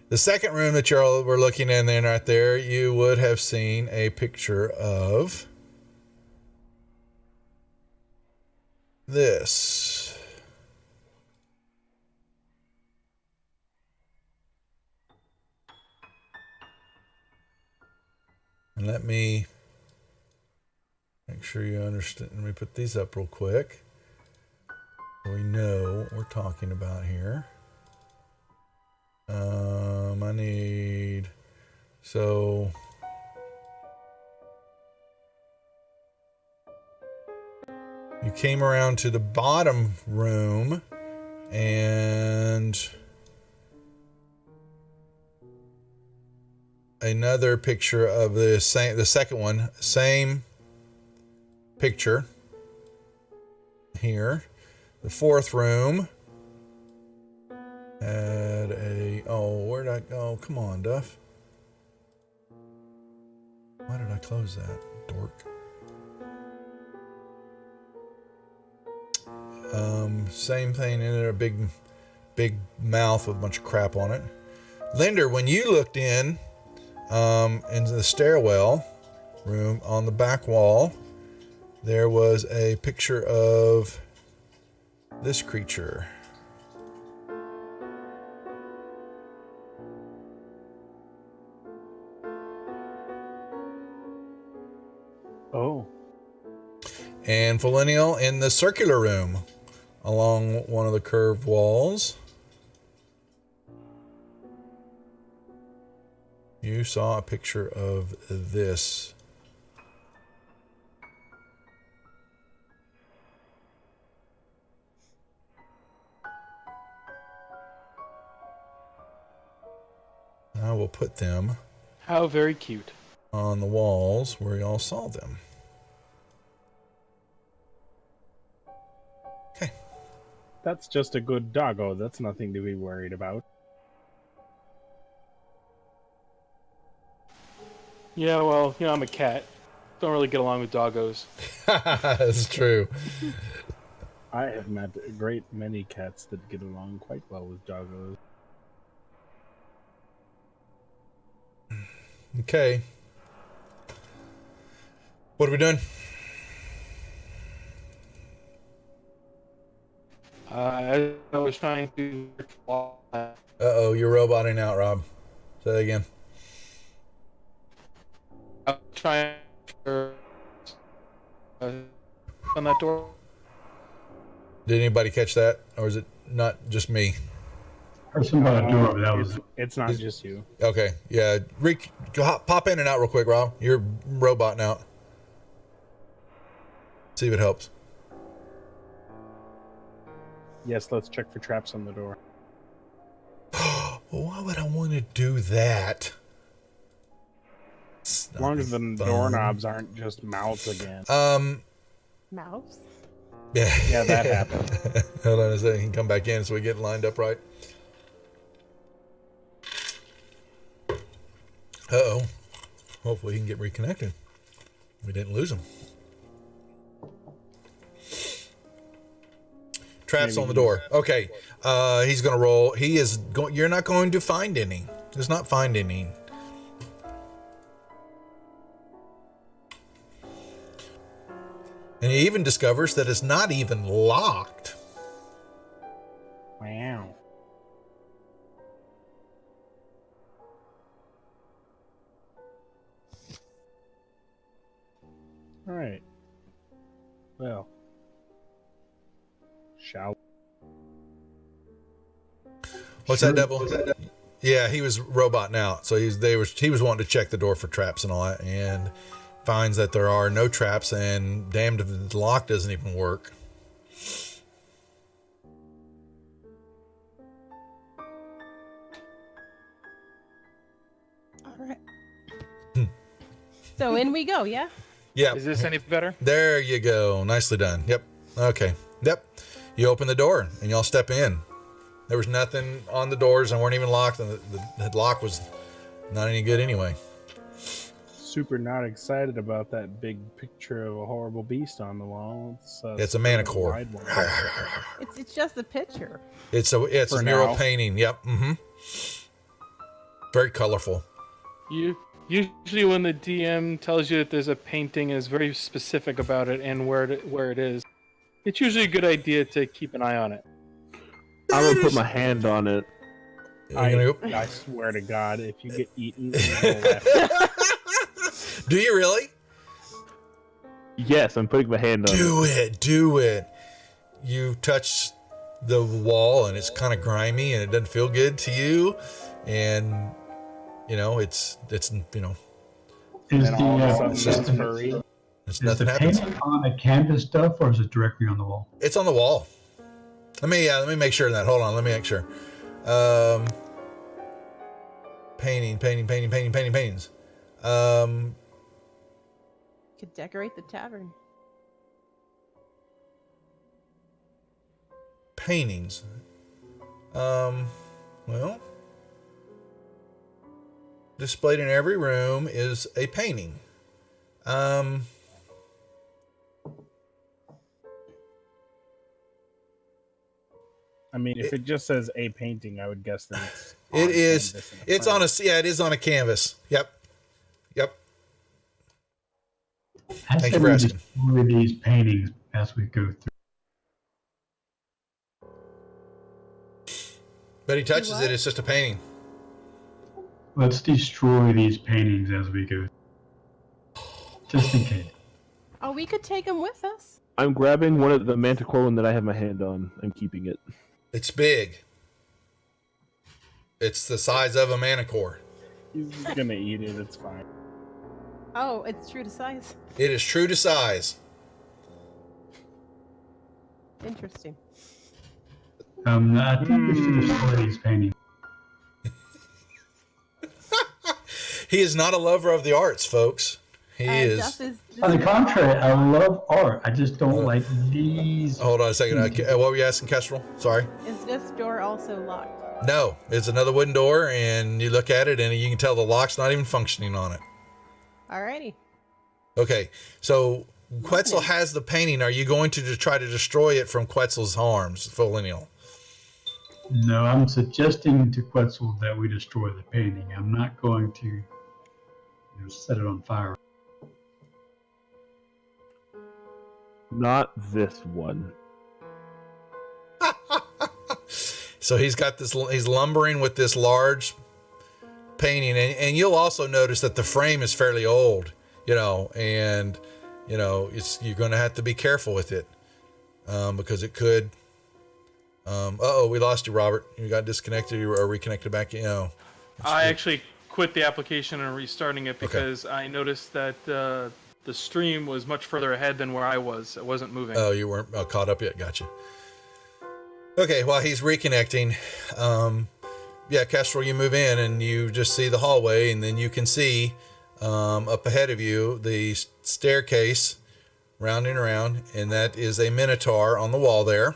The second room that y'all were looking in there, right there, you would have seen a picture of this. And let me make sure you understand. Let me put these up real quick so we know what we're talking about here. I need, so you came around to the bottom room And another picture of the second one, same picture here. The fourth room had where'd I go? Come on, Duff. Why did I close that, dork? Same thing in there, a big mouth with a bunch of crap on it. Linder, when you looked into the stairwell room, on the back wall, there was a picture of this creature. Oh. And Millennial in the circular room along one of the curved walls. You saw a picture of this. I will put them How very cute. on the walls where y'all saw them. Okay. That's just a good doggo. That's nothing to be worried about. Yeah, well, I'm a cat. Don't really get along with doggos. That's true. I have met a great many cats that get along quite well with doggos. Okay. What are we doing? I was trying to. Uh-oh, you're roboting out, Rob. Say that again. I was trying to on that door. Did anybody catch that? Or is it not just me? Heard something about a door, but that was It's not just you. Okay, yeah. Pop in and out real quick, Rob. You're roboting out. See if it helps. Yes, let's check for traps on the door. Why would I want to do that? As long as the doorknobs aren't just mouths again. Mouse? Yeah. Yeah, that happened. Hold on a second. He can come back in so we get lined up right. Uh-oh. Hopefully he can get reconnected. We didn't lose him. Traps on the door. Okay. He's going to roll. You're not going to find any. Does not find any. And he even discovers that it's not even locked. Wow. All right. Well, shall What's that, Devil? Yeah, he was roboting out. So he was wanting to check the door for traps and all that, and finds that there are no traps, and damned if the lock doesn't even work. All right. So in we go, yeah? Yeah. Is this any better? There you go. Nicely done. Yep. Okay. Yep. You open the door and y'all step in. There was nothing on the doors and weren't even locked, and the lock was not any good anyway. super not excited about that big picture of a horrible beast on the wall. It's a manicore. wide one. It's just a picture. It's For a mural now. painting. Yep. Mm-hmm. Very colorful. Usually when the DM tells you that there's a painting and is very specific about it and where it is, it's usually a good idea to keep an eye on it. I'm gonna put my hand on it. I swear to God, if you get eaten, you're gonna laugh. Do you really? Yes, I'm putting my hand on it. Do it. You touch the wall and it's kind of grimy and it doesn't feel good to you, and it's Is And all of a the, sudden, it's furry. it's is nothing the happens. painting on the canvas stuff, or is it directly on the wall? It's on the wall. Let me make sure of that. Hold on, let me make sure. Paintings. Could decorate the tavern. Paintings. Well, displayed in every room is a painting. I mean, if it just says a painting, I would guess that it's It is. canvas in the It's front. on a. Yeah, it is on a canvas. Yep. I Thank say you for we asking. destroy these paintings as we go through. But he touches what? it. It's just a painting. Let's destroy these paintings as we go, just in case. Oh, we could take them with us. I'm grabbing one of the manticore one that I have my hand on. I'm keeping it. It's big. It's the size of a manicore. He's just gonna eat it. It's fine. Oh, it's true to size. It is true to size. Interesting. I think we should destroy these paintings. He is not a lover of the arts, folks. He is. Duff is On the contrary, I love art. I just don't like these. Hold on a second. What were you asking, Kestrel? Sorry. Is this door also locked? No, it's another wooden door, and you look at it, and you can tell the lock's not even functioning on it. Alrighty. Okay, so Quetzal has the painting. Are you going to try to destroy it from Quetzal's harms, Folineal? No, I'm suggesting to Quetzal that we destroy the painting. I'm not going to set it on fire. Not this one. So he's got this. He's lumbering with this large painting, and you'll also notice that the frame is fairly old. And you're going to have to be careful with it because it could. We lost you, Robert. You got disconnected or reconnected back. I actually quit the application and restarting it because I noticed that the stream was much further ahead than where I was. It wasn't moving. Oh, you weren't caught up yet. Gotcha. Okay, while he's reconnecting, Kestrel, you move in and you just see the hallway, and then you can see up ahead of you the staircase rounding around, and that is a minotaur on the wall there.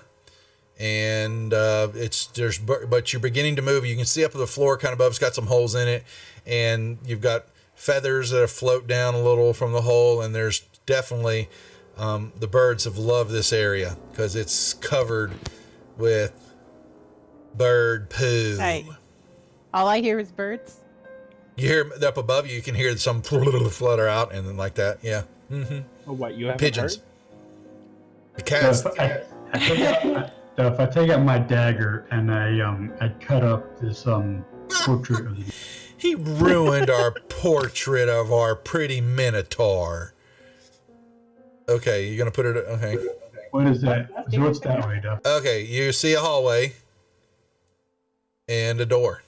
And but you're beginning to move. You can see up to the floor kind of above. It's got some holes in it, and you've got feathers that float down a little from the hole, and there's definitely the birds have loved this area because it's covered with bird poo. Hey, all I hear is birds. You hear up above you can hear some flutter out and then like that. Yeah. Mm-hmm. Oh, what you have? Pigeons. The So cats. if I take out my dagger and I cut up this portrait of the He ruined our portrait of our pretty minotaur. Okay, you're gonna put it. Okay. What is that? So what's that way, Duff? Okay, you see a hallway and a door.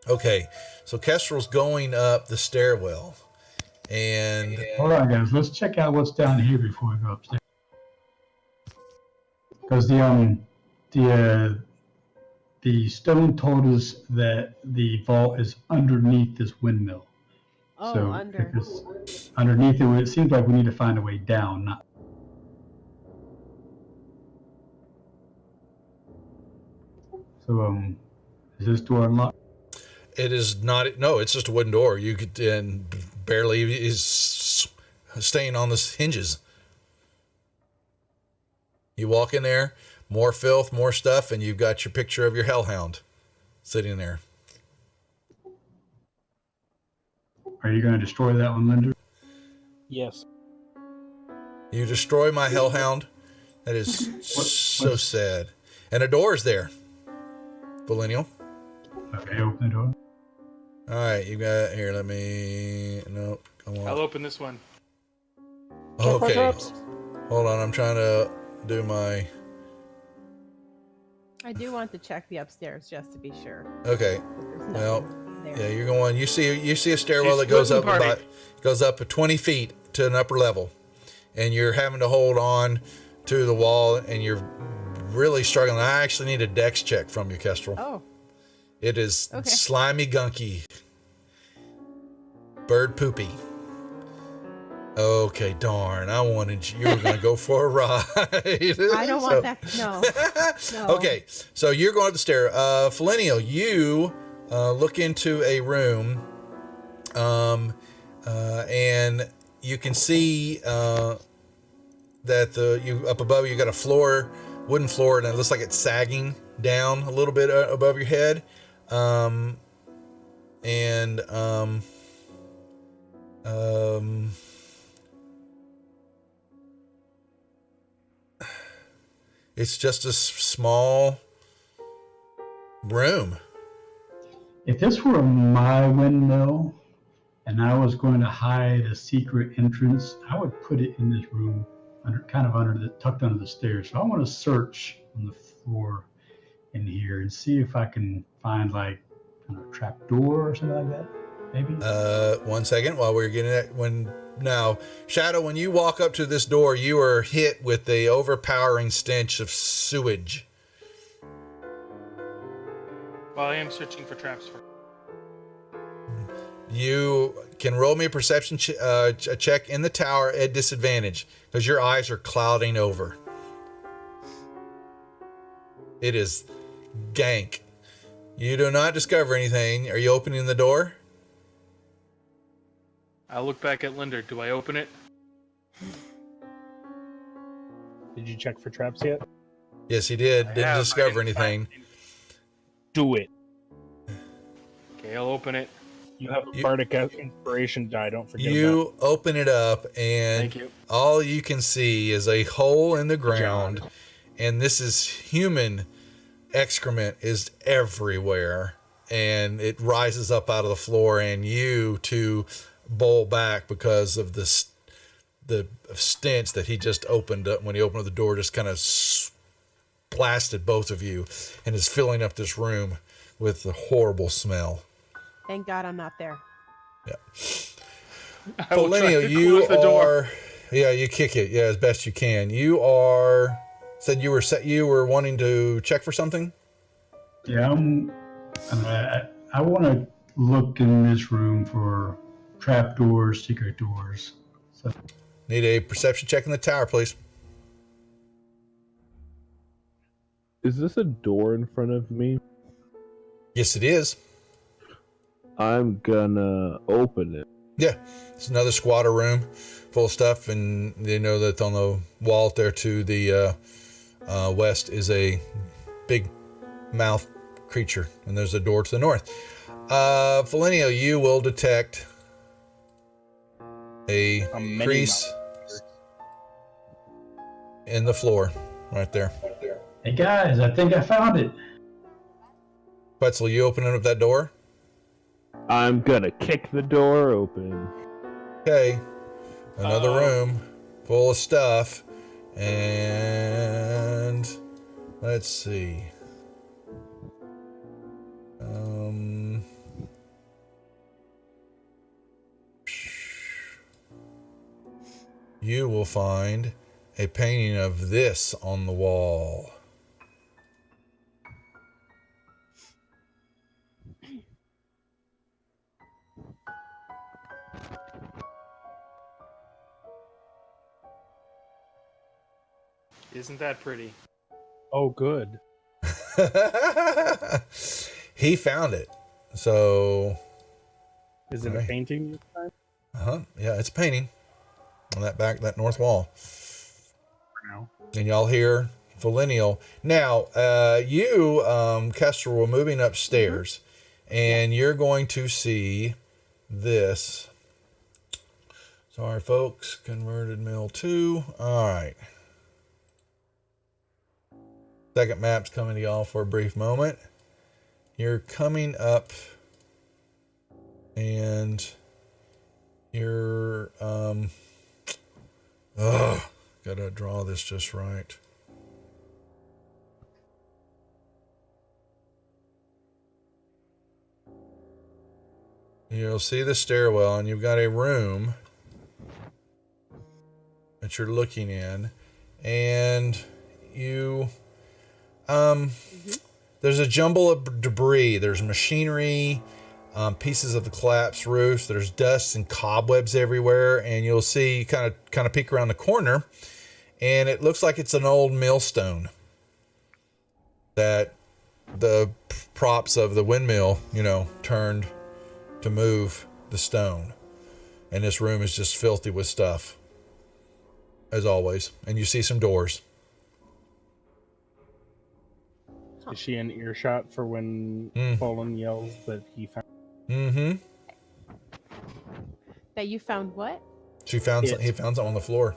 Okay, so Kestrel's going up the stairwell, and Hold on, guys. Let's check out what's down here before we go upstairs. Because the stone told us that the vault is underneath this windmill. Oh, So under. if it's underneath it seems like we need to find a way down. Not. So is this door unlocked? it is not. No, it's just a wooden door. You could and barely is staying on the hinges. You walk in there, more filth, more stuff, and you've got your picture of your hellhound sitting there. Are you going to destroy that one, Linder? Yes. You destroy my hellhound. That is so sad. And a door's there. Millennial. Okay, open the door. All right, you got here. Let me. No, come on. I'll open this one. Okay. Hold on. I'm trying to do my. I do want to check the upstairs just to be sure. Okay. There's Well, nothing there. yeah, you're going. You see a stairwell She's that goes up splitting party. goes up 20 feet to an upper level, and you're having to hold on to the wall, and you're really struggling. I actually need a dex check from you, Kestrel. Oh, It is okay. slimy, gunky, bird poopy. Okay, darn. I wanted you were going to go for a ride. I don't want that. No. No. Okay, so you're going up the stair. Felinio, you look into a room, and you can see that you up above you got a floor, wooden floor, and it looks like it's sagging down a little bit above your head. It's just a small room. If this were my windmill and I was going to hide a secret entrance, I would put it in this room, tucked under the stairs. So I want to search on the floor in here and see if I can find like a trap door or something like that. Maybe. 1 second while we're getting that. Now, Shadow, when you walk up to this door, you are hit with the overpowering stench of sewage. Well, I am searching for traps for. You can roll me a perception check in the tower at disadvantage because your eyes are clouding over. It is gank. You do not discover anything. Are you opening the door? I look back at Linder. Do I open it? Did you check for traps yet? Yes, he did. I Didn't have. discover I didn't anything. Do it. Okay, I'll open it. You have a bardic inspiration die. Don't forget about You open it up, and Thank you. all you can see is a hole in the ground, and this is human excrement is everywhere, and it rises up out of the floor, and you two bowl back because of the stench that he just opened up when he opened the door, just kind of blasted both of you, and is filling up this room with the horrible smell. Thank God I'm not there. Yeah. I will try Felinio, to you close the door. are. Yeah, you kick it. Yeah, as best you can. You are. Said you were wanting to check for something. Yeah, I want to look in this room for trap doors, secret doors. So Need a perception check in the tower, please. Is this a door in front of me? Yes, it is. I'm gonna open it. Yeah, it's another squatter room full of stuff, and you know that on the wall there to the west is a big mouth creature, and there's a door to the north. Felinio, you will detect a crease in the floor right there. hey guys, I think I found it. Quetzal, you opening up that door? I'm gonna kick the door open. Okay, another room full of stuff, and let's see. You will find a painting of this on the wall. Isn't that pretty? Oh, good. He found it. So, Is it Right. a painting this time? yeah, it's a painting on that north wall. For now. And y'all hear Felinio. Now, you, Kester, were moving upstairs, and you're going to see this. Sorry, folks. Converted mill 2. All right. Second map's coming to y'all for a brief moment. You're coming up, and you're, gotta draw this just right. You'll see the stairwell, and you've got a room that you're looking in, and you There's a jumble of debris. There's machinery, pieces of the collapsed roof. There's dust and cobwebs everywhere, and you'll see kind of peek around the corner, and it looks like it's an old millstone that the props of the windmill, turned to move the stone. And this room is just filthy with stuff, as always. And you see some doors. Is she in earshot for when Fallen yells that he found? Mm-hmm. That you found what? He found something on the floor.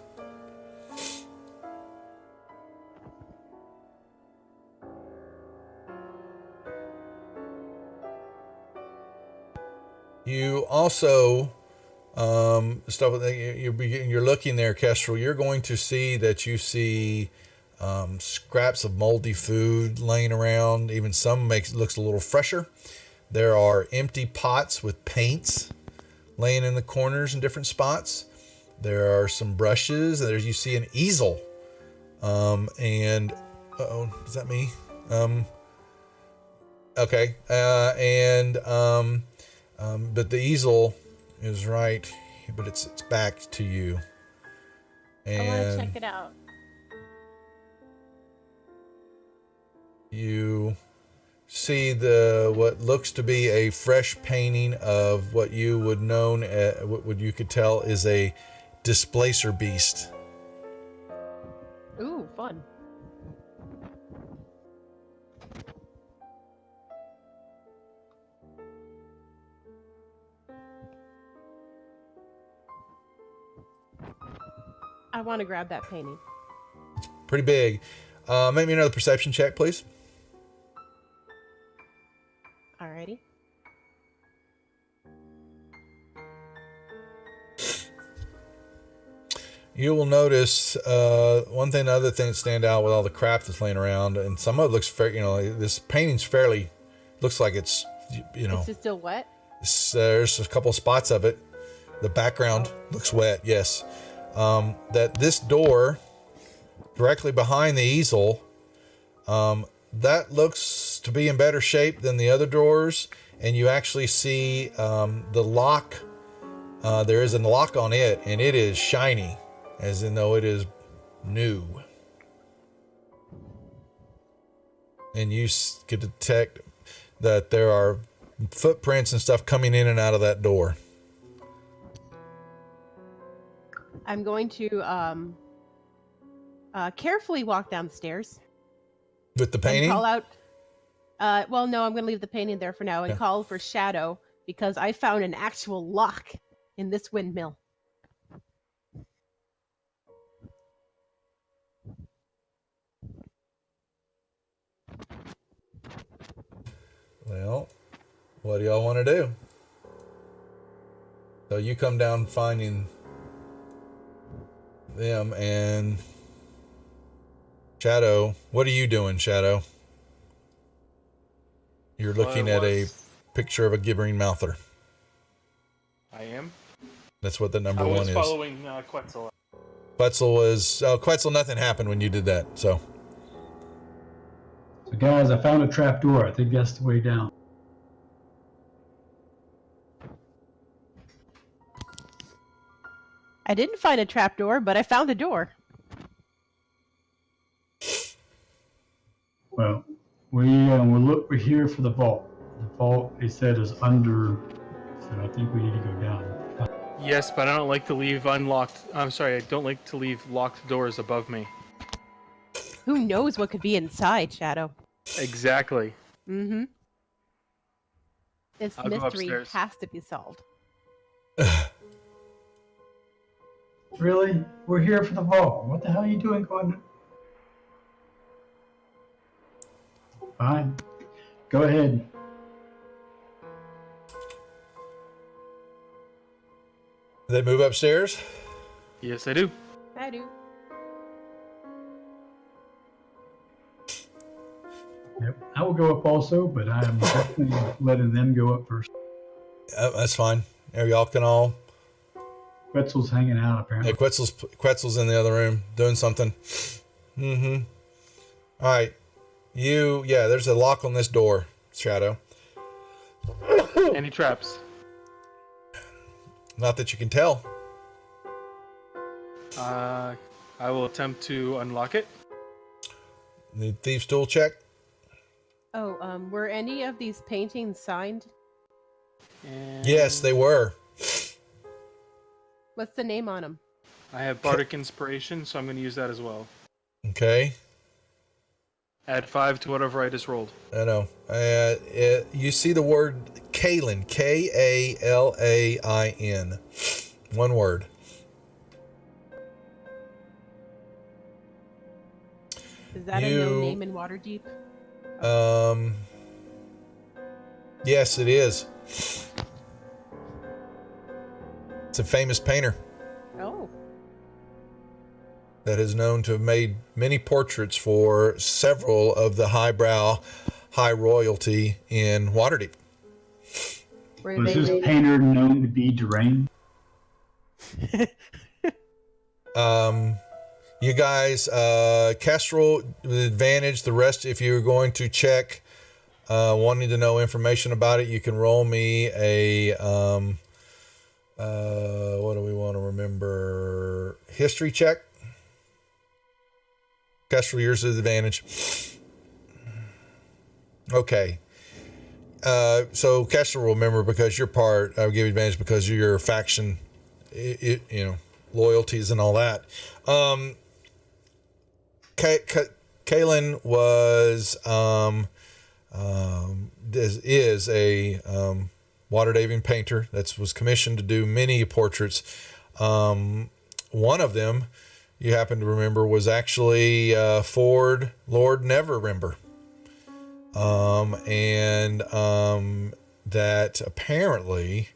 You also stuff that you're looking there, Kestrel. You're going to see that you see scraps of moldy food laying around. Even some looks a little fresher. There are empty pots with paints laying in the corners in different spots. There are some brushes. You see an easel. And is that me? Okay. But the easel is right, but it's back to you. And I want to check it out. You see what looks to be a fresh painting of what you would what you could tell is a displacer beast. Ooh, fun. I want to grab that painting. Pretty big. Make me another perception check, please. Alrighty. You will notice other thing that stand out with all the crap that's laying around, and some of it looks fair. This painting's looks like it's Is it still wet? There's a couple of spots of it. The background looks wet. Yes. That this door directly behind the easel, that looks to be in better shape than the other doors, and you actually see the lock. There is a lock on it, and it is shiny, as in though it is new. And you could detect that there are footprints and stuff coming in and out of that door. I'm going to carefully walk downstairs. With the painting? And call out. Well, no, I'm going to leave the painting there for now and call for Shadow because I found an actual lock in this windmill. Well, what do y'all want to do? So you come down finding them, and Shadow, what are you doing, Shadow? You're looking at a picture of a gibbering mouther. I am. That's what the number one is. I was following Quetzal. Quetzal, nothing happened when you did that, so. So guys, I found a trap door. I think that's the way down. I didn't find a trapdoor, but I found a door. Well, we're here for the vault. The vault, they said, is under, so I think we need to go down. Yes, but I don't like to leave unlocked. I'm sorry, I don't like to leave locked doors above me. Who knows what could be inside, Shadow? Exactly. Mm-hmm. This I'll go mystery upstairs. has to be solved. Really? We're here for the vault. What the hell are you doing going? Fine. Go ahead. They move upstairs? Yes, I do. I do. Yep. I will go up also, but I am definitely letting them go up first. That's fine. Y'all can all. Quetzal's hanging out apparently. Yeah, Quetzal's in the other room doing something. Mm-hmm. All right. There's a lock on this door, Shadow. Any traps? Not that you can tell. I will attempt to unlock it. The thieves' tool check. Oh, were any of these paintings signed? And Yes, they were. What's the name on them? I have Bardic Inspiration, so I'm going to use that as well. Okay. Add 5 to whatever I just rolled. I know. You see the word Kalain. Kalain. One word. Is that a known name in Waterdeep? Yes, it is. It's a famous painter Oh. that is known to have made many portraits for several of the highbrow, high royalty in Waterdeep. Was this painter known to be deranged? You guys, Kestrel with advantage. The rest, if you're going to check, wanting to know information about it, you can roll me a, what do we want to remember? History check. Kestrel, yours is advantage. Okay. So Kestrel will remember because you're part, I'll give you advantage because of your faction, loyalties and all that. Kalain was is a Waterdeep painter that was commissioned to do many portraits. One of them, you happen to remember, was actually Lord Neverember, that apparently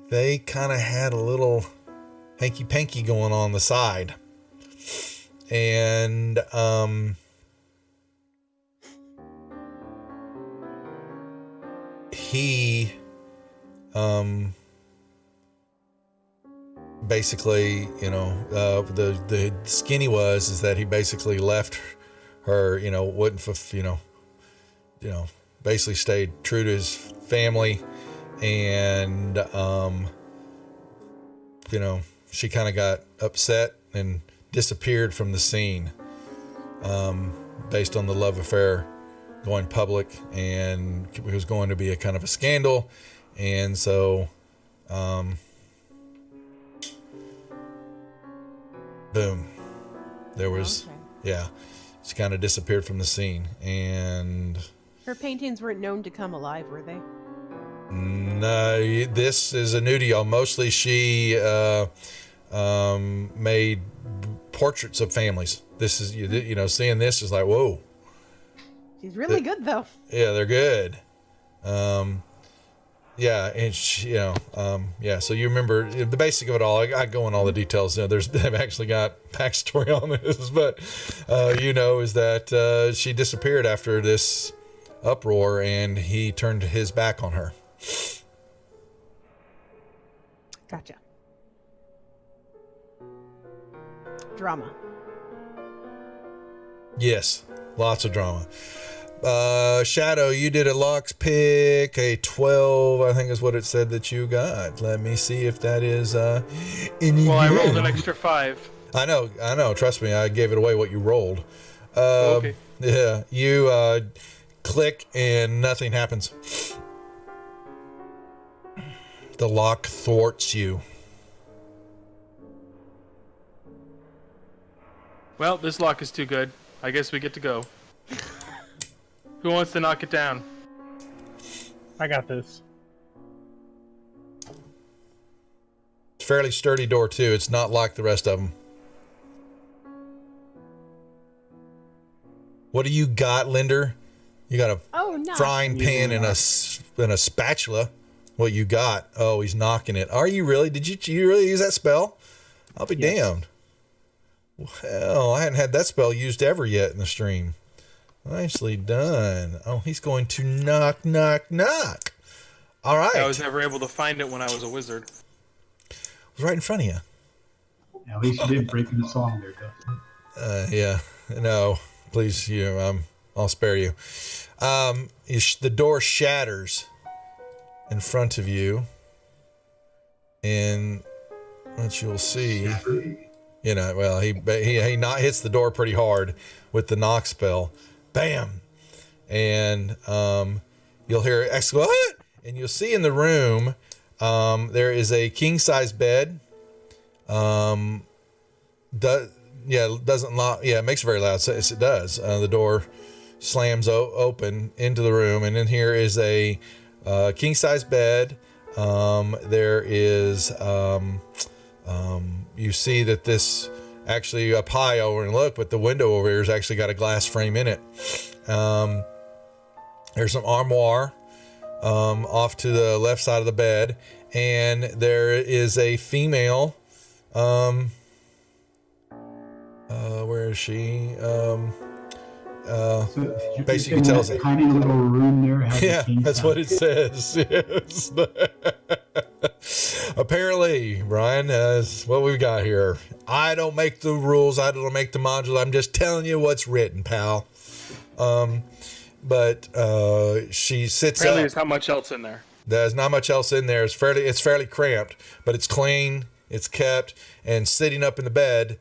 they kind of had a little hanky-panky going on the side. And he basically, the skinny is that he basically left her, wouldn't, basically stayed true to his family, and she kind of got upset and disappeared from the scene, based on the love affair going public, and it was going to be a kind of a scandal, and so boom, there was she kind of disappeared from the scene. And her paintings weren't known to come alive, were they? No, this is a new to y'all. Mostly she made portraits of families. This is, seeing this is like, whoa. She's really good, though. Yeah, they're good. And so you remember the basic of it all. I go in all the details. They've actually got backstory on this, but is that she disappeared after this uproar, and he turned his back on her. Gotcha. Drama. Yes, lots of drama. Shadow, you did a locks pick, a 12, I think is what it said that you got. Let me see if that is any Well, good. I rolled an extra 5. I know. Trust me, I gave it away what you rolled. Okay. Yeah, you click and nothing happens. The lock thwarts you. Well, this lock is too good. I guess we get to go. Who wants to knock it down? I got this. It's a fairly sturdy door too. It's not like the rest of them. What do you got, Linder? You got a frying pan and a spatula. What you got? Oh, he's knocking it. Are you really? Did you really use that spell? I'll be damned. Well, I hadn't had that spell used ever yet in the stream. Nicely done. Oh, he's going to knock, knock, knock. All right. I was never able to find it when I was a wizard. It was right in front of you. Yeah, at least you didn't break the song there, Dustin. Yeah. No, please, I'll spare you. The door shatters in front of you, and what you'll see, you know, well, he hits the door pretty hard with the knock spell, bam, and you'll hear X go, what? And you'll see in the room there is a king size bed. Doesn't lock. Yeah, it makes it very loud. So it does. The door slams open into the room, and in here is a king size bed. There is you see that this actually up high over and look, but the window over here has actually got a glass frame in it. There's some armoire off to the left side of the bed, and there is a female. Where is she? Basically tells it. Tiny little room there. Has Yeah, that's what it says. Yes. Apparently, Brian, that's what we've got here. I don't make the rules. I don't make the modules. I'm just telling you what's written, pal. But she sits Apparently, up. there's not much else in there. There's not much else in there. It's fairly cramped, but it's clean. It's kept, and sitting up in the bed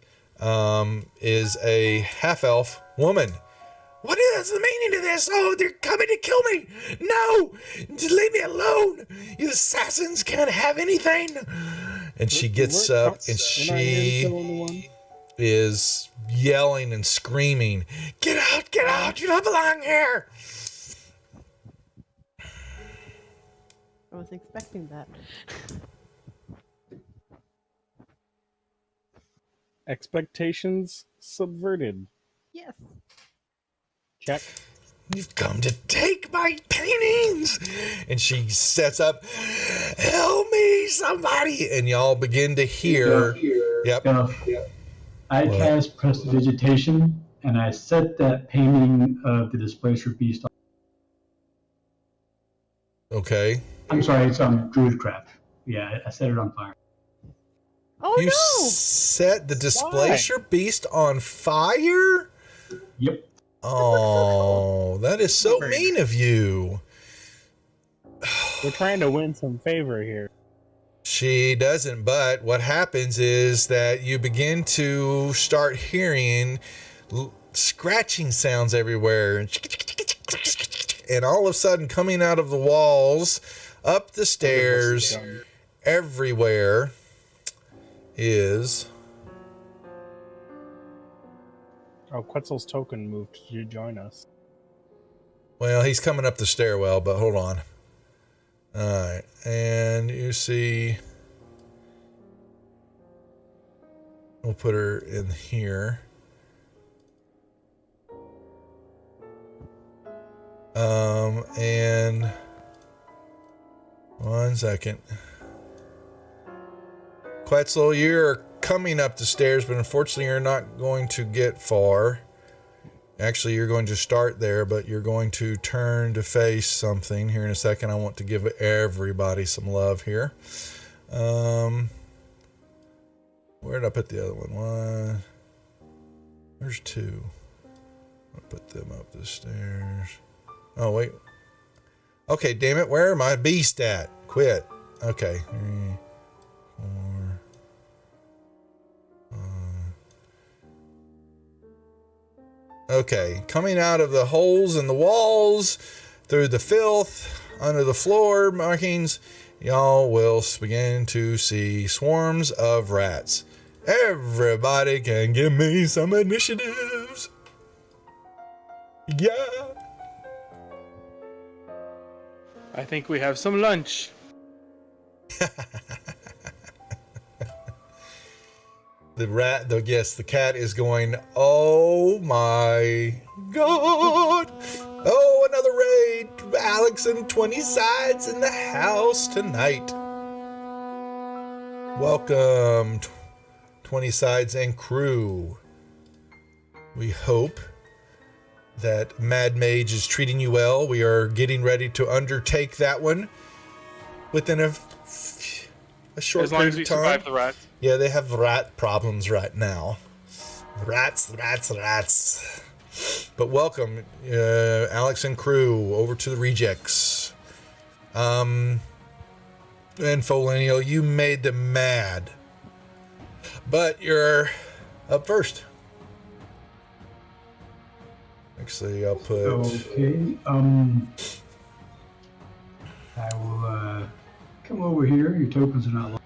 is a half-elf woman. What is the meaning of this? Oh, they're coming to kill me. No, just leave me alone. You assassins can't have anything. And she gets up and she is yelling and screaming, get out, you don't belong here. I was expecting that. Expectations subverted. Yes. Check. You've come to take my paintings. And she sets up, help me, somebody. And y'all begin to hear. Yep. I cast Prestidigitation, and I set that painting of the Displacer Beast. Okay. I'm sorry, it's on Druidcraft. Yeah, I set it on fire. Oh You no! set the Displacer Beast on fire? Yep. Oh, that is so mean of you. We're trying to win some favor here. She doesn't, but what happens is that you begin to start hearing scratching sounds everywhere. And all of a sudden, coming out of the walls, up the stairs, everywhere is... Oh, Quetzal's token moved to join us. Well, he's coming up the stairwell, but hold on. Alright, and you see... We'll put her in here. And... One second. Quetzal, you're coming up the stairs, but unfortunately you're not going to get far. Actually, you're going to start there, but you're going to turn to face something here in a second. I want to give everybody some love here. Where did I put the other one? There's two. I'll put them up the stairs. Oh, wait. Okay, damn it. Where my beast at? Quit. Okay. 3, 4. Okay, coming out of the holes in the walls, through the filth, under the floor markings, y'all will begin to see swarms of rats. Everybody can give me some initiatives. Yeah. I think we have some lunch. The cat is going, oh my God. Oh, another raid. Alex and 20 sides in the house tonight. Welcome, 20 sides and crew. We hope that Mad Mage is treating you well. We are getting ready to undertake that one within a short As long period as we of time. survive the rats. Yeah, they have rat problems right now. Rats. But welcome, Alex and crew, over to the rejects. And Folenial, you made them mad. But you're up first. Actually, I'll put... Okay. I will come over here. Your tokens are not locked.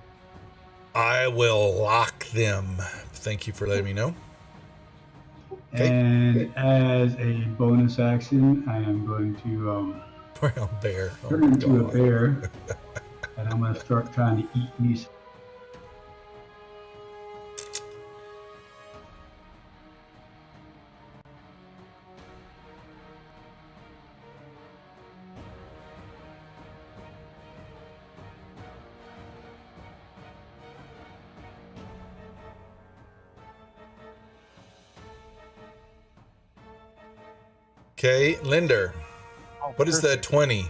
I will lock them. Thank you for letting me know. Okay. And as a bonus action, I am going to Brown bear. Oh turn my into a God. bear, and I'm going to start trying to eat these. Okay, Linder. Oh, What is that perfect. 20?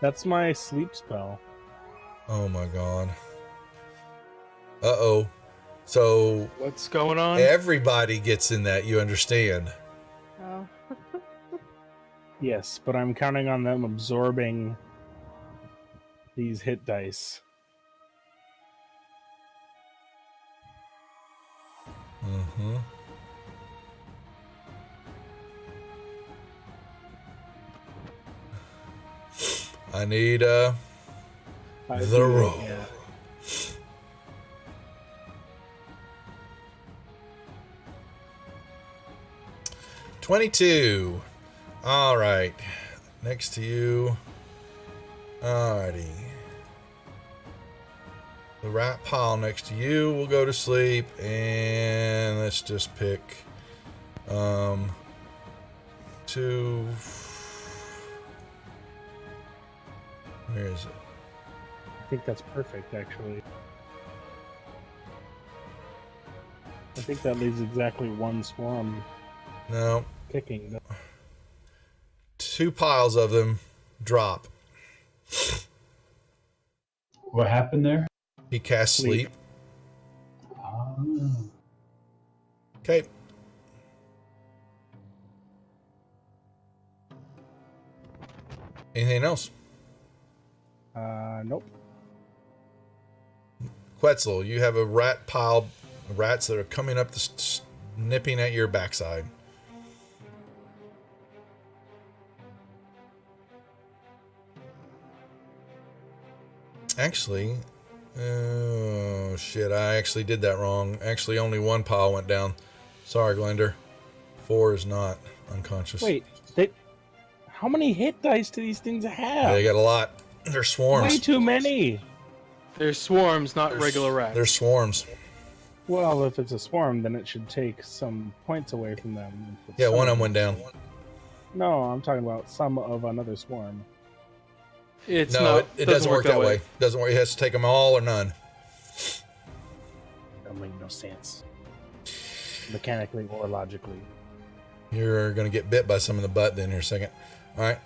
That's my sleep spell. Oh my God. Uh-oh. So What's going on? everybody gets in that, you understand. Oh. Yes, but I'm counting on them absorbing these hit dice. Mm-hmm. I need the roll. Yeah. 22. All right. Next to you. Alrighty. The rat pile next to you will go to sleep, and let's just pick two. Where is it? I think that's perfect, actually. I think that leaves exactly one swarm No, kicking. two piles of them drop. What happened there? He casts sleep. Ah. Okay. Anything else? Nope. Quetzal, you have a rat pile of rats that are coming up, nipping at your backside. Actually, oh shit, I actually did that wrong. Actually, only one pile went down. Sorry, Glender. 4 is not unconscious. Wait, how many hit dice do these things have? They got a lot. They're swarms. Way too many. They're swarms, not regular rats. They're swarms. Well, if it's a swarm, then it should take some points away from them. Yeah, one of them went down. No, I'm talking about some of another swarm. It's No, not, it doesn't work that way. Doesn't work. It has to take them all or none. That make no sense. Mechanically or logically. You're gonna get bit by some in the butt then here a second. All right.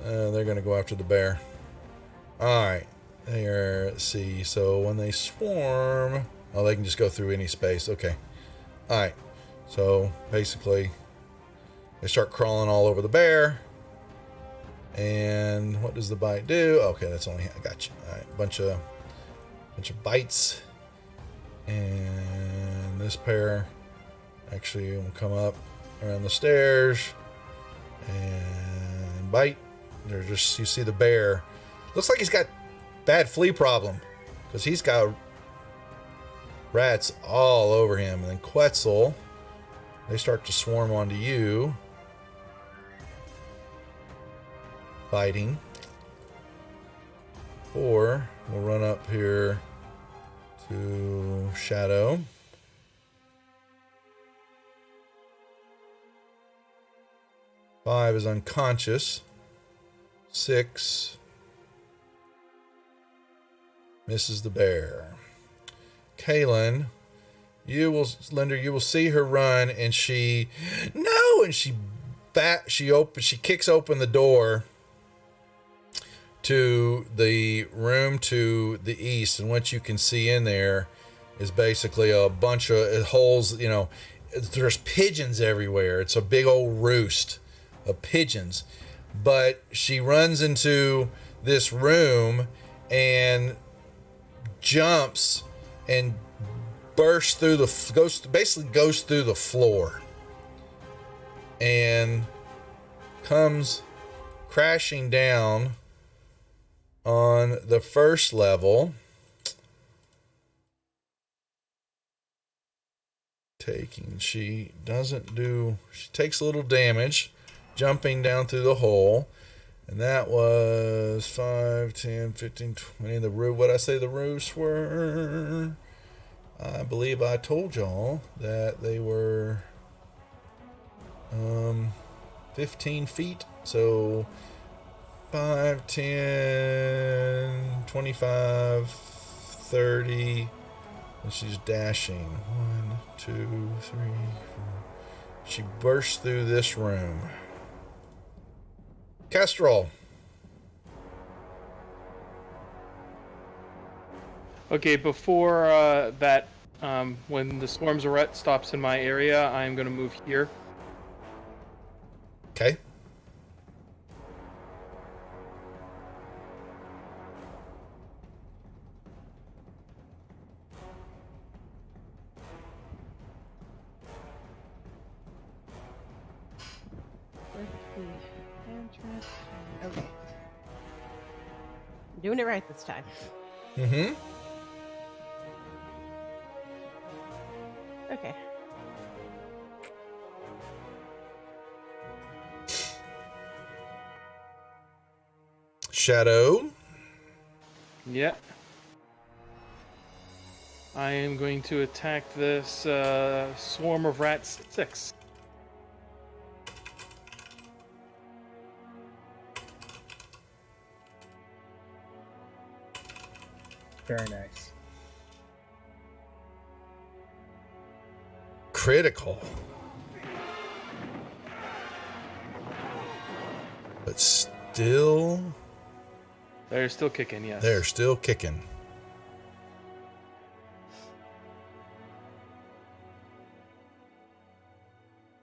They're gonna go after the bear. All right. Here. Let's see. So when they swarm, oh, they can just go through any space. Okay. All right. So basically, they start crawling all over the bear. And what does the bite do? Okay, that's only I got you. All right, bunch of bites, and this pair actually will come up around the stairs and bite. They're just, you see the bear. Looks like he's got bad flea problem because he's got rats all over him. And then Quetzal, they start to swarm onto you. Biting. Or we'll run up here to Shadow. Five is unconscious. 6 misses the bear. Kaylin, you will see her run, and she kicks open the door to the room to the east, and what you can see in there is basically a bunch of holes, there's pigeons everywhere. It's a big old roost of pigeons. But she runs into this room and jumps and bursts through goes through the floor and comes crashing down on the first level, she takes a little damage jumping down through the hole. And that was 5, 10, 15, 20. The roof, what I say the roofs were? I believe I told y'all that they were 15 feet. So 5, 10, 25, 30. And she's dashing. 1, 2, 3, 4. She bursts through this room. Kestrel. Okay, before that, when the Swarm's Arrest stops in my area, I'm going to move here. Okay. Okay. I'm doing it right this time. Mm-hmm. Okay. Shadow. Yeah. I am going to attack this swarm of rats 6. Very nice. Critical. But still... They're still kicking, yes. They're still kicking.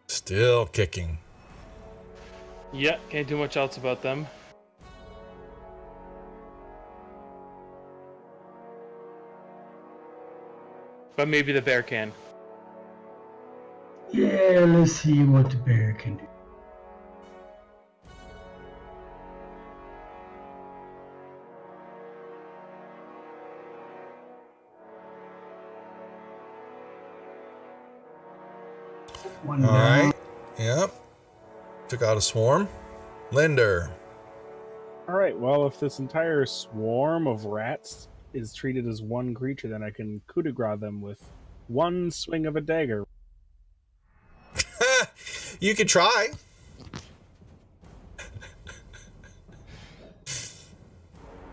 Still kicking. Yeah, can't do much else about them. But maybe the bear can. Yeah, let's see what the bear can do. One All down. right. Yep. Took out a swarm. Linder. All right. Well, if this entire swarm of rats is treated as one creature, then I can coup de grace them with one swing of a dagger. You could try.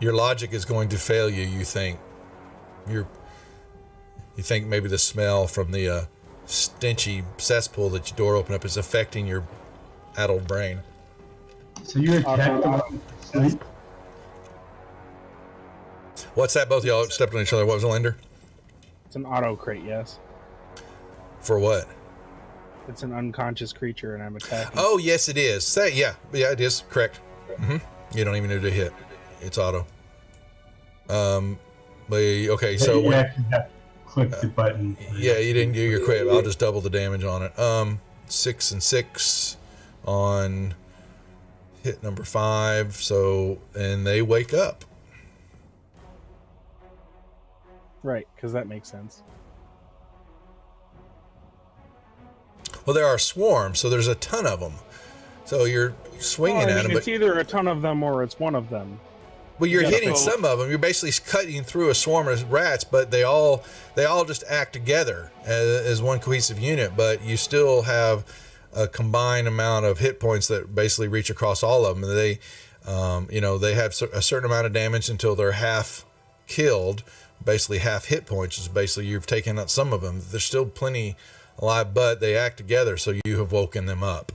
Your logic is going to fail you, you think. You think maybe the smell from the stenchy cesspool that your door opened up is affecting your addled brain. So you attack them. Sleep. What's that? Both of y'all stepped on each other. What was it, Linder? It's an auto crate, yes. For what? It's an unconscious creature, and I'm attacking. Oh, yes, it is. Yeah, it is. Correct. Mm-hmm. You don't even need to hit. It's auto. But okay, so you when, actually have to click the button. yeah, you didn't do your crit. I'll just double the damage on it. 6 and 6 on hit number 5. So, and they wake up. Right, because that makes sense. Well, there are swarms, so there's a ton of them. So you're swinging at them, it's but either a ton of them or it's one of them. well, you're you gotta hitting go. some of them. You're basically cutting through a swarm of rats, but they all just act together as one cohesive unit. But you still have a combined amount of hit points that basically reach across all of them. And they, they have a certain amount of damage until they're half killed. Basically, half hit points is basically you've taken out some of them. There's still plenty alive, but they act together, so you have woken them up.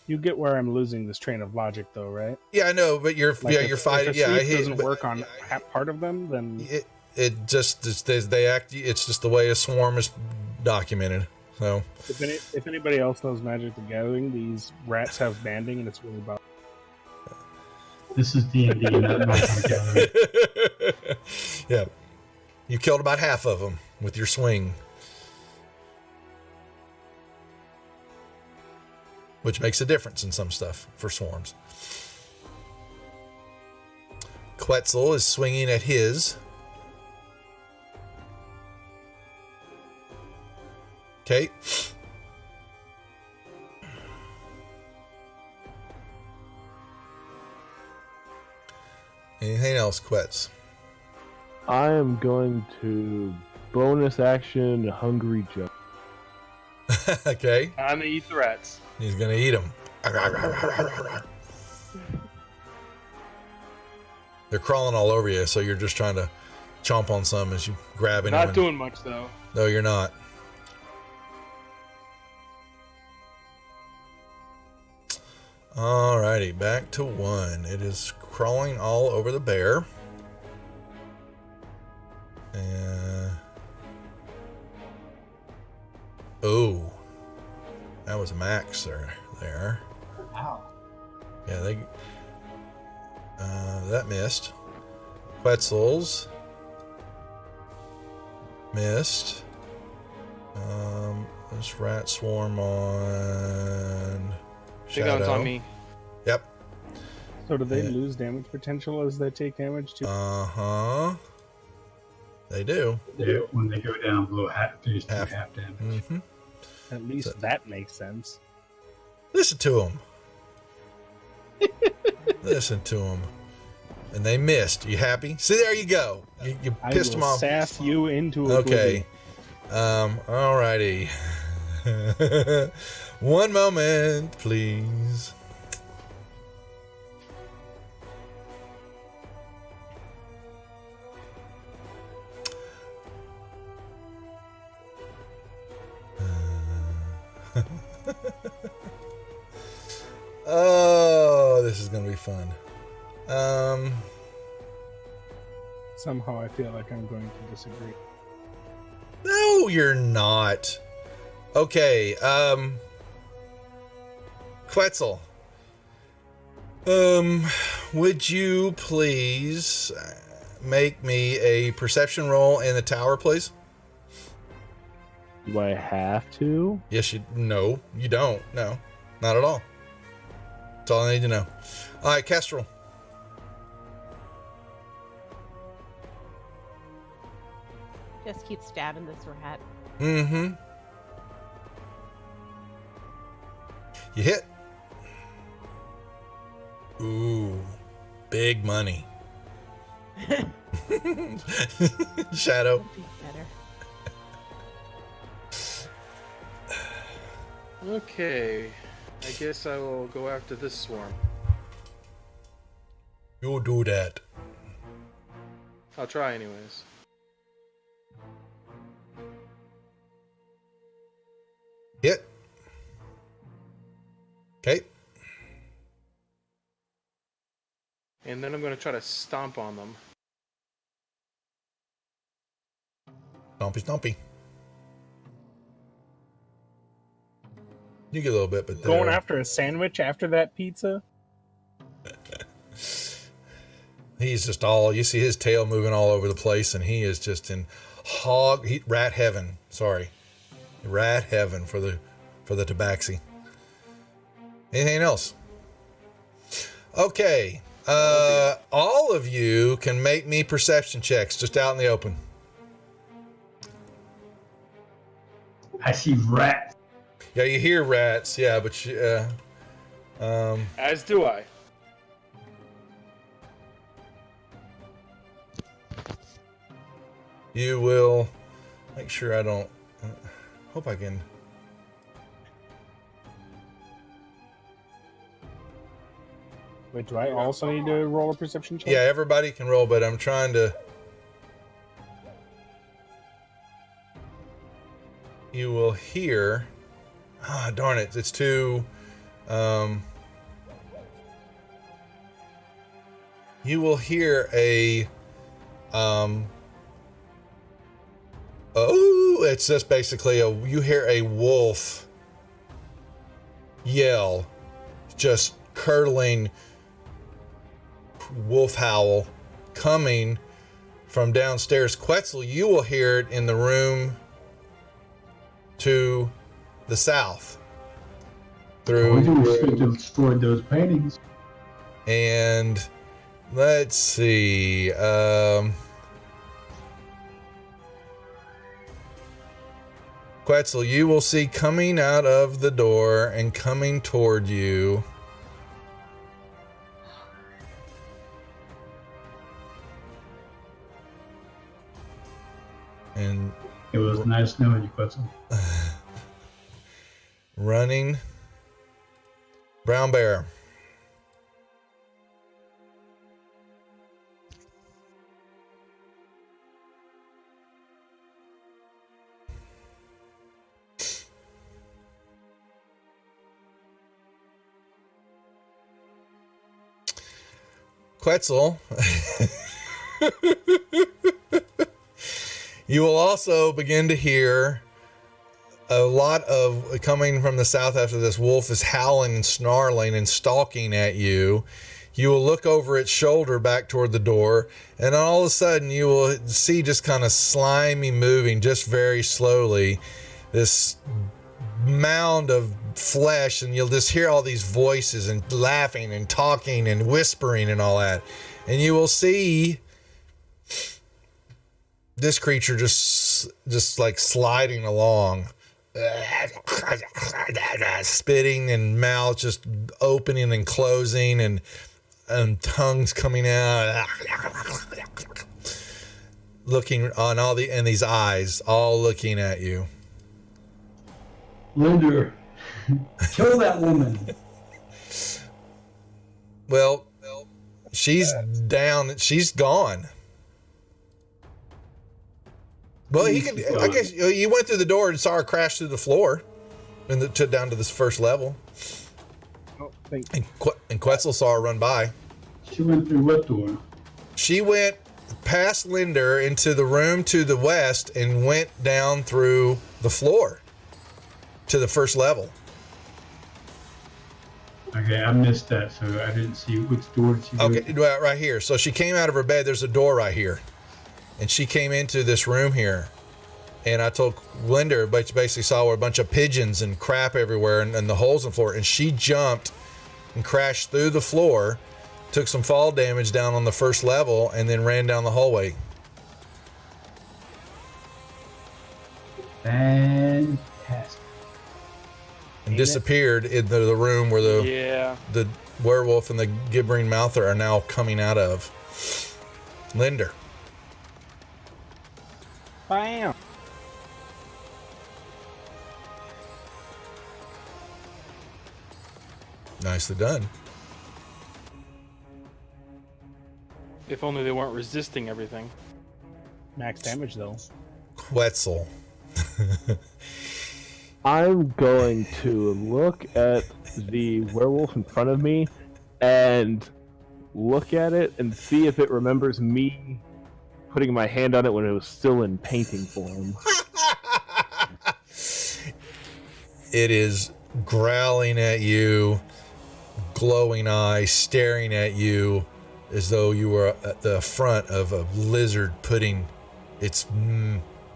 You get where I'm losing this train of logic, though, right? Yeah, I know, but you're If fighting. If Yeah, I sleep hate. doesn't But work on part of them, then they act. It's just the way a swarm is documented. So If anybody else knows Magic the Gathering, these rats have banding, and it's really bad. This is D&D, not Magic the Gathering. yeah, you killed about half of them with your swing, which makes a difference in some stuff for swarms. Quetzal is swinging at his. Okay. Anything else, Quetz? I am going to bonus action Hungry Jump. Okay. I'm gonna eat the rats. He's going to eat them. They're crawling all over you, so you're just trying to chomp on some as you grab it. Not doing much though. No, you're not. Alrighty, back to 1. It is crawling all over the bear. Oh, that was max there. Wow. Yeah, that missed. Quetzals missed. This rat swarm on Big one's Shadow. on me. Yep. So do they Yeah. lose damage potential as they take damage too? They do. When they go down below half, they just do Half. half damage. Mm-hmm. At least that makes sense. Listen to them. Listen to them. And they missed. You happy? See, there you go. You I pissed will them off. sass you into Okay. Alrighty. 1 moment, please. Oh, this is gonna be fun. Somehow I feel like I'm going to disagree. No, you're not. Okay, Quetzal. Would you please make me a perception roll in the tower, please? Do I have to? Yes, no, you don't. No, not at all. That's all I need to know. All right, Kestrel. Just keep stabbing this rat. Mm-hmm. You hit. Ooh, big money. Shadow. Be better. Okay. I guess I will go after this swarm. You do that. I'll try anyways. Hit. Okay. And then I'm going to try to stomp on them. Stompy, stompy. You get a little bit, but Going after a sandwich after that pizza? he's just all, you see his tail moving all over the place, and he is just in rat heaven. Sorry. Rat heaven for the tabaxi. Anything else? Okay. All of you can make me perception checks just out in the open. I see rats. Yeah, you hear rats. Yeah, but As do I. you will make sure I don't. Hope I can. Wait, do I also need to roll a perception check? Yeah, everybody can roll, but I'm trying to. You will hear. Ah, darn it! It's too. You will hear a. Oh. it's just basically you hear a wolf yell, just curdling wolf howl coming from downstairs. Quetzal, you will hear it in the room to the south. We destroyed those paintings. And let's see. Quetzal, you will see coming out of the door and coming toward you. And it was nice knowing you, Quetzal. Running. Brown bear. Quetzal. You will also begin to hear a lot of coming from the south after this wolf is howling and snarling and stalking at you. You will look over its shoulder back toward the door, and all of a sudden you will see just kind of slimy moving just very slowly this mound of flesh, and you'll just hear all these voices and laughing and talking and whispering and all that. And you will see this creature just like sliding along, spitting and mouth just opening and closing and tongues coming out, looking on all and these eyes all looking at you. Linder, kill that woman. Well, she's down. She's gone. Well, he can. I guess you went through the door and saw her crash through the floor, and down to this first level. Oh, thank you. And Quetzal saw her run by. She went through what door? She went past Linder into the room to the west and went down through the floor to the first level. Okay, I missed that, so I didn't see which door did she go to. Okay, right here. So she came out of her bed. There's a door right here. And she came into this room here. And I told Linder, but basically saw a bunch of pigeons and crap everywhere and the holes in the floor. And she jumped and crashed through the floor, took some fall damage down on the first level, and then ran down the hallway. Fantastic. And disappeared into the room where the werewolf and the gibbering mouther are now coming out of. Linder. Bam. Nicely done. If only they weren't resisting everything. Max damage, though. Quetzal. I'm going to look at the werewolf in front of me and look at it and see if it remembers me putting my hand on it when it was still in painting form. It is growling at you, glowing eyes, staring at you as though you were at the front of a lizard putting its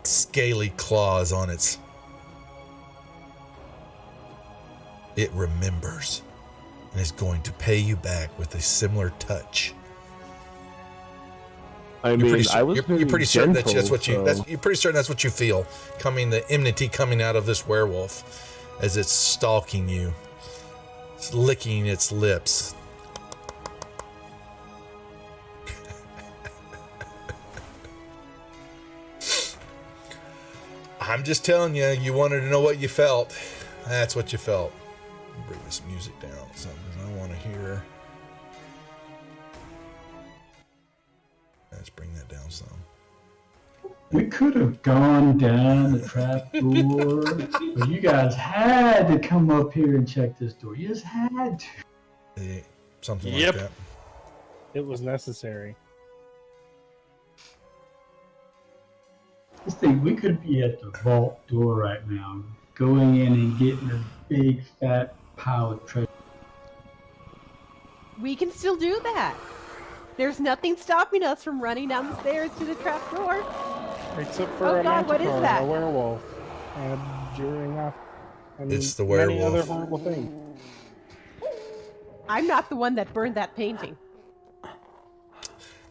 scaly claws on its... It remembers and is going to pay you back with a similar touch. I mean, you're pretty certain gentle, that's what you're pretty certain that's what you feel the enmity coming out of this werewolf as it's stalking you. It's licking its lips. I'm just telling you, you wanted to know what you felt. That's what you felt. Bring this music down something I want to hear. Let's bring that down some. We could have gone down the trap door, but you guys had to come up here and check this door. You just had to. Something like that. It was necessary. This thing, we could be at the vault door right now, going in and getting a big fat pile of treasure. We can still do that. There's nothing stopping us from running down the stairs to the trap door. Except for Oh a God, what is manticore, that? a werewolf, and jeering off, and It's the many other werewolf. horrible things. I'm not the one that burned that painting.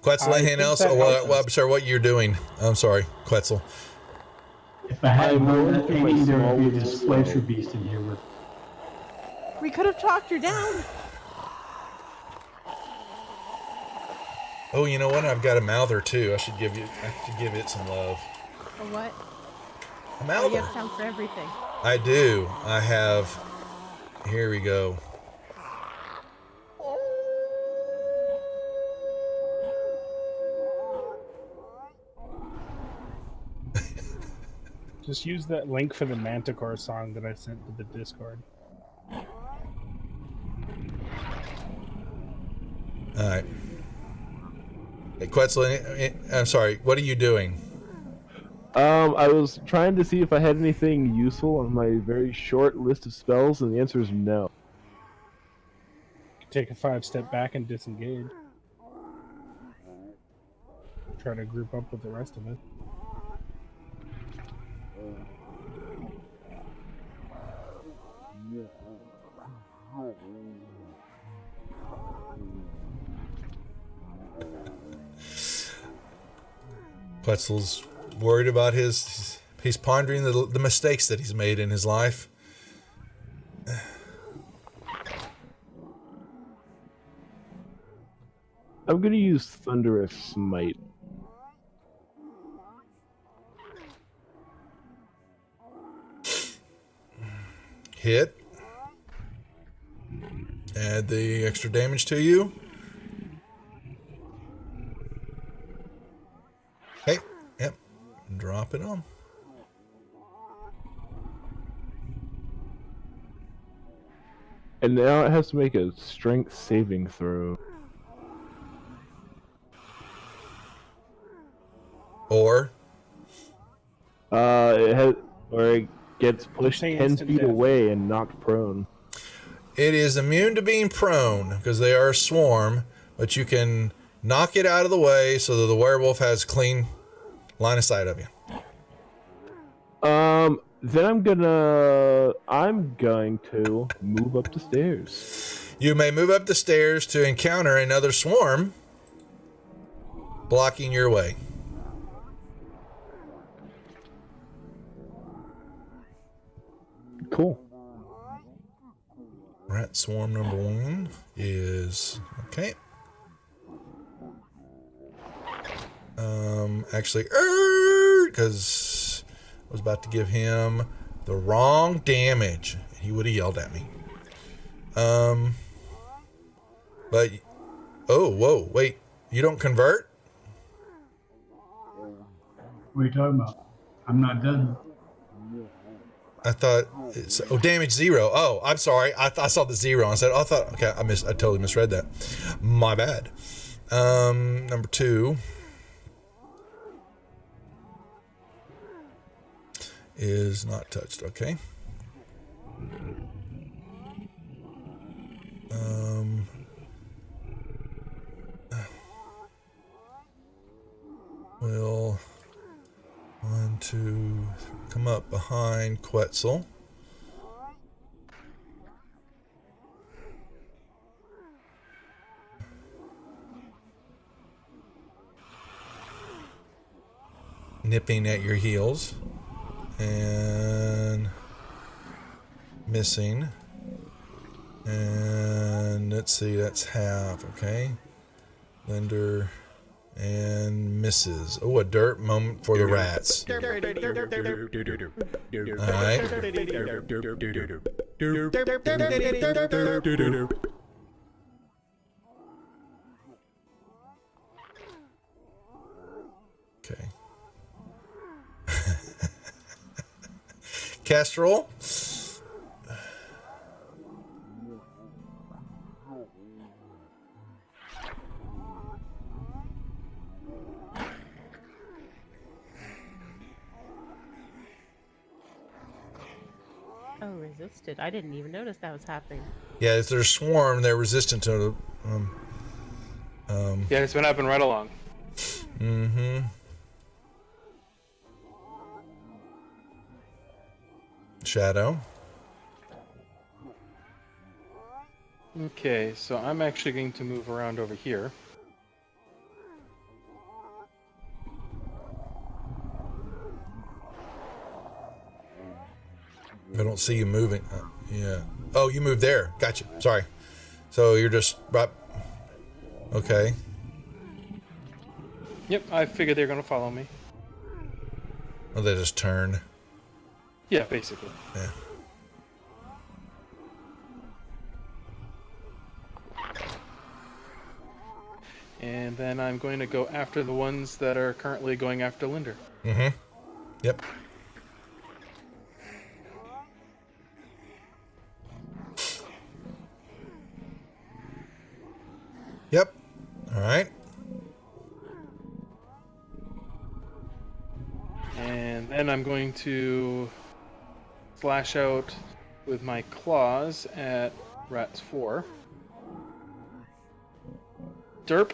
Quetzal, I anything think else? that I'm sorry, what you're doing. I'm sorry, Quetzal. If I hadn't I'm burned going that through my painting, there small would be a little displacer spell. beast in here with. We could have talked her down. Oh, you know what? I've got a mouther too. I should give it some love. Or what? A Oh, you mouther. have sound for everything. I do. I have. Here we go. Just use that link for the Manticore song that I sent to the Discord. All right. Hey, Quetzal, I'm sorry. What are you doing? I was trying to see if I had anything useful on my very short list of spells, and the answer is no. Take a 5-step back and disengage. Try to group up with the rest of it. Quetzal's worried about he's pondering the mistakes that he's made in his life. I'm gonna use Thunderous Smite. Hit. Add the extra damage to you. Okay. Yep. Drop it on. And now it has to make a strength saving throw. Or it gets pushed Say 10 instant feet death. away and knocked prone. it is immune to being prone because they are a swarm, but you can knock it out of the way so that the werewolf has clean line of sight of you. Then I'm going to move up the stairs. You may move up the stairs to encounter another swarm blocking your way. Cool. Rat swarm number 1 is okay. Actually, because I was about to give him the wrong damage. He would have yelled at me. But whoa, wait, you don't convert? What are you talking about? I'm not done. I thought it's damage 0. Oh, I'm sorry. I saw the 0 and said okay, I totally misread that. My bad. Number 2 is not touched. Okay. We'll 1, 2 come up behind Quetzal. Nipping at your heels and missing, and let's see, that's half. Okay, Lender and misses. Oh, a dirt moment for the rats. All right. Okay. Castrol. Oh, resisted. I didn't even notice that was happening. Yeah, if they're swarm, they're resistant to. Yeah, it's been happening right along. Mm-hmm. Shadow. Okay, so I'm actually going to move around over here. I don't see you moving. Yeah. Oh, you moved there. Gotcha. Sorry. So you're just right. Okay. Yep, I figured they're going to follow me. Oh, they just turn. Yeah, basically. Yeah. And then I'm going to go after the ones that are currently going after Linder. Mm-hmm. Yep. Yep. All right. And then I'm going to slash out with my claws at Rats 4. Derp.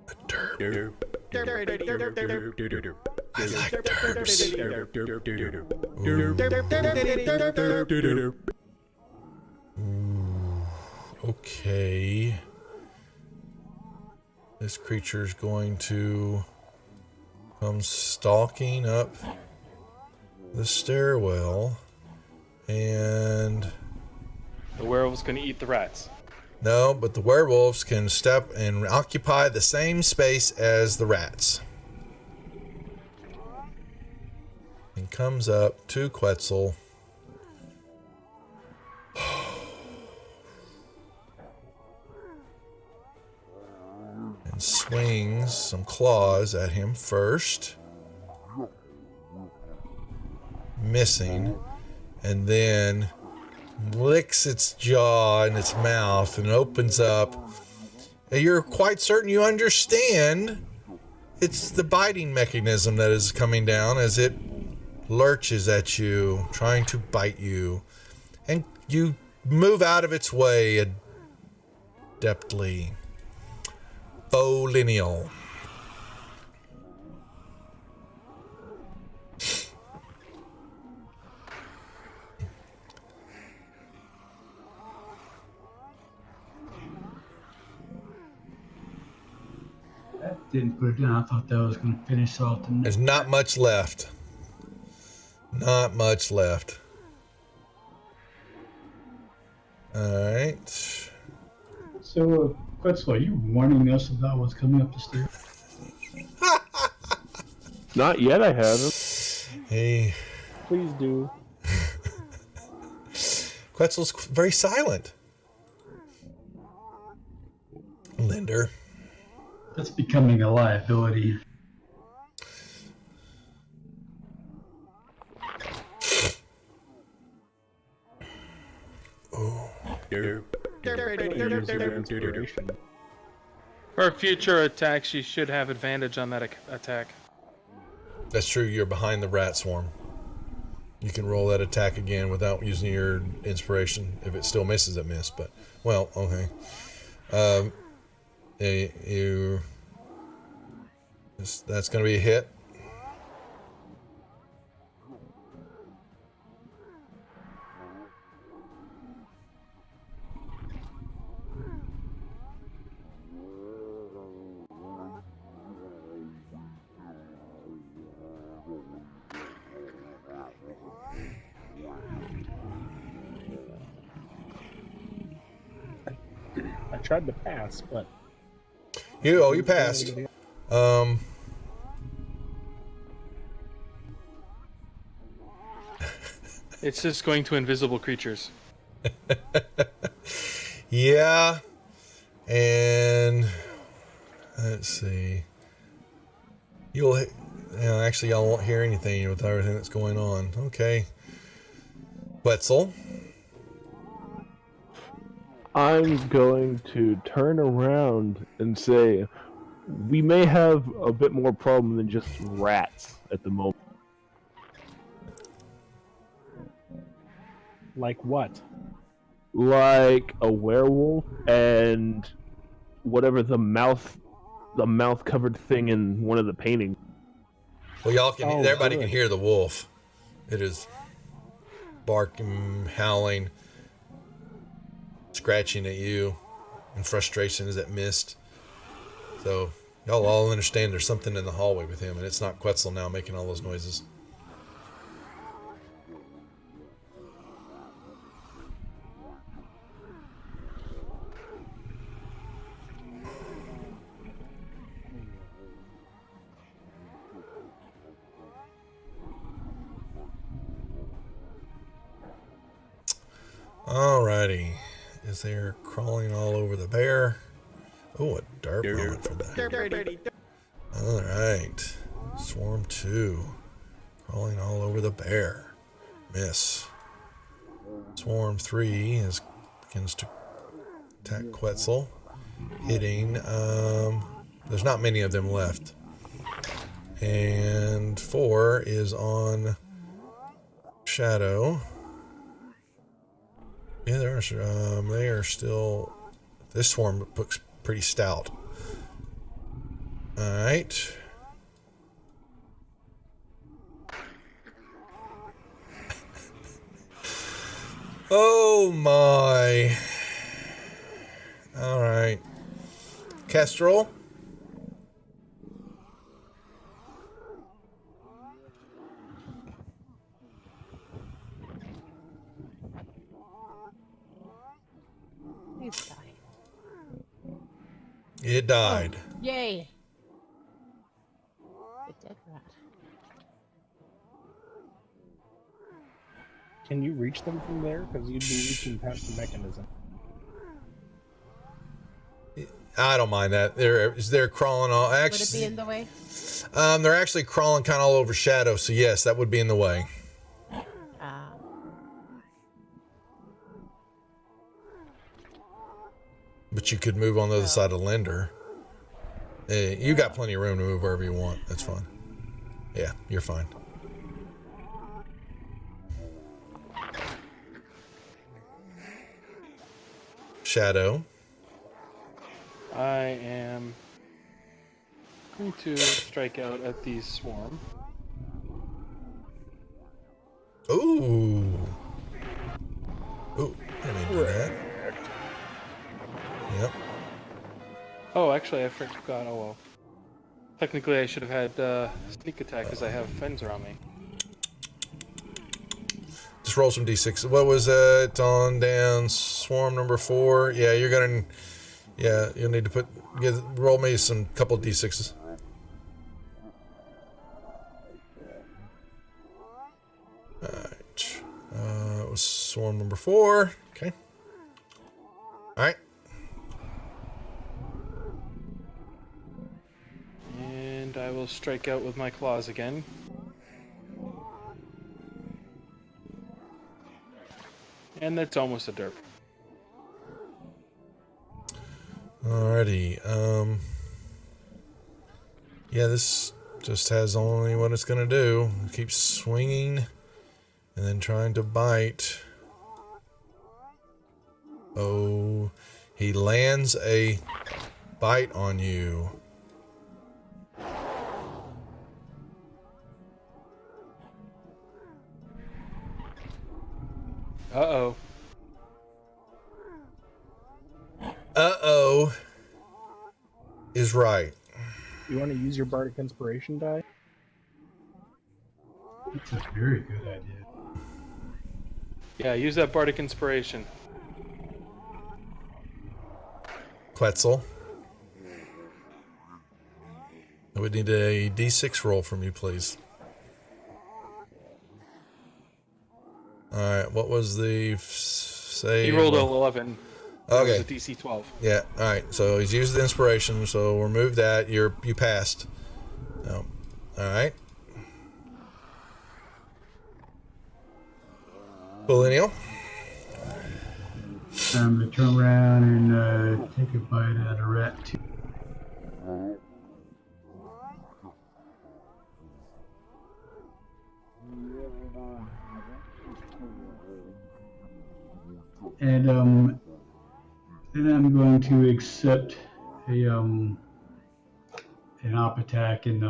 A derp. I like derps. Ooh. Okay. This creature's going to come stalking up the stairwell, and The werewolf's going to eat the rats. no, but the werewolves can step and occupy the same space as the rats. And comes up to Quetzal. And swings some claws at him first. Missing. And then licks its jaw in its mouth and opens up. And you're quite certain you understand it's the biting mechanism that is coming down as it lurches at you, trying to bite you. And you move out of its way adeptly. Faux lineal. That didn't put it down. I thought that was going to finish off the There's not much left. Not much left. Alright. So, Quetzal, are you warning us about what's coming up the stairs? Not yet, I haven't. Hey. Please do. Quetzal's very silent. Linder. That's becoming a liability. For future attacks, you should have advantage on that attack. That's true, you're behind the rat swarm. You can roll that attack again without using your inspiration. If it still misses, it missed, but, well, okay. That's going to be a hit. I tried to pass, but You passed. It's just going to invisible creatures. Yeah. And let's see. Actually, y'all won't hear anything with everything that's going on. Okay. Wetzel. I'm going to turn around and say, we may have a bit more problem than just rats at the moment. Like what? Like a werewolf and whatever the mouth covered thing in one of the paintings. Well, y'all can. Oh, Everybody good. can hear the wolf. It is barking, howling, scratching at you in frustration as it missed. So y'all all understand there's something in the hallway with him, and it's not Quetzal now making all those noises. Alrighty. Is there crawling all over the bear? Oh, a dart moment for that. Alright. Swarm 2. Crawling all over the bear. Miss. Swarm 3 begins to attack Quetzal. Hitting. There's not many of them left. And 4 is on Shadow. Yeah, they are still. This swarm looks pretty stout. All right. Oh my. All right. Kestrel. Please die. It died. Oh, yay. A dead rat. Can you reach them from there? Because you'd be reaching past the mechanism. I don't mind that. They're crawling all. Would it Actually, be in the way? they're actually crawling kind of all over Shadow. So yes, that would be in the way. But you could move on the other side of Lender. You got plenty of room to move wherever you want. That's fine. Yeah, you're fine. Shadow. I am going to strike out at the swarm. Ooh. Ooh, I didn't do that. Yep. Oh, actually, I forgot. Oh well. Technically, I should have had sneak attack because I have friends around me. Just roll some d6. What was it on down? Swarm number 4. Yeah, you're gonna. Yeah, you'll need to roll me some couple d6s. Alright. It was swarm number 4. Okay. Alright. And I will strike out with my claws again. And that's almost a derp. Alrighty. Yeah, this just has only what it's gonna do. Keep swinging and then trying to bite. Oh, he lands a bite on you. Uh-oh. Uh-oh is right. You want to use your Bardic Inspiration die? That's a very good idea. Yeah, use that Bardic Inspiration. Quetzal. I would need a d6 roll from you, please. Alright, what was the save? He rolled an 11. Okay. It was a DC 12. Yeah, alright, so he's used the inspiration, so remove that. You passed. Oh. Alright. Millennial. I'm going to turn around and take a bite out of rat 2. And then I'm going to accept an op attack and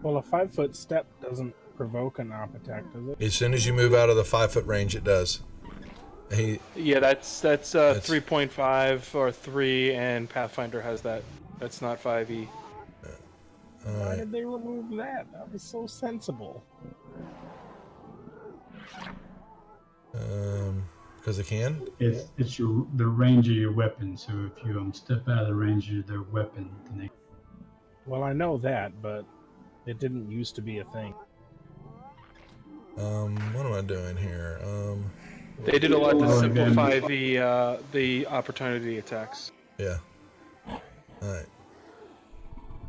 Well, a 5-foot step doesn't provoke an op attack, does it? As soon as you move out of the 5-foot range, it does. Yeah, that's 3.5 or 3, and Pathfinder has that. That's not 5e. Why did they remove that? That was so sensible. Because they can. it's the range of your weapon. So if you step out of the range of their weapon, then they. Well, I know that, but it didn't used to be a thing. What am I doing here? They did a lot to simplify the opportunity attacks. Yeah. Alright.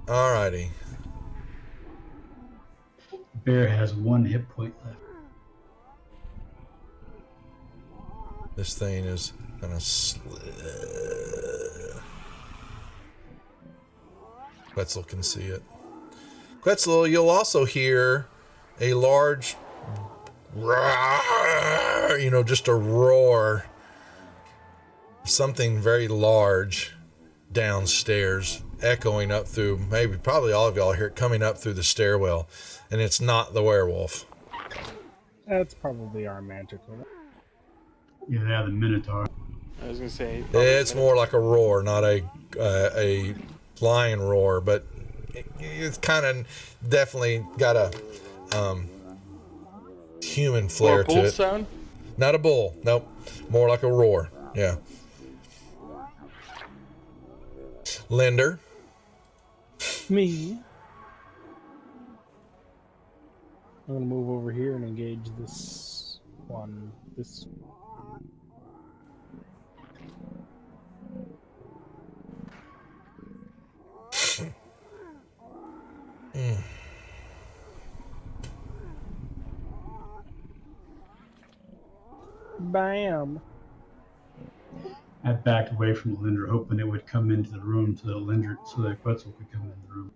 Alrighty. Bear has 1 hit point left. This thing is gonna Quetzal can see it. Quetzal, you'll also hear a large roar, just a roar. Something very large downstairs, echoing up through, probably all of y'all hear it coming up through the stairwell, and it's not the werewolf. That's probably our manticore. Yeah, they have the Minotaur. I was gonna say It's more like a roar, not a lion roar, but it's kind of definitely got a human flair to it. Sound? Not a bull, nope. More like a roar. Yeah. Linder. Me. I'm gonna move over here and engage this one. This. Bam. I backed away from the Linder, hoping it would come into the room so that Quetzal could come into the room.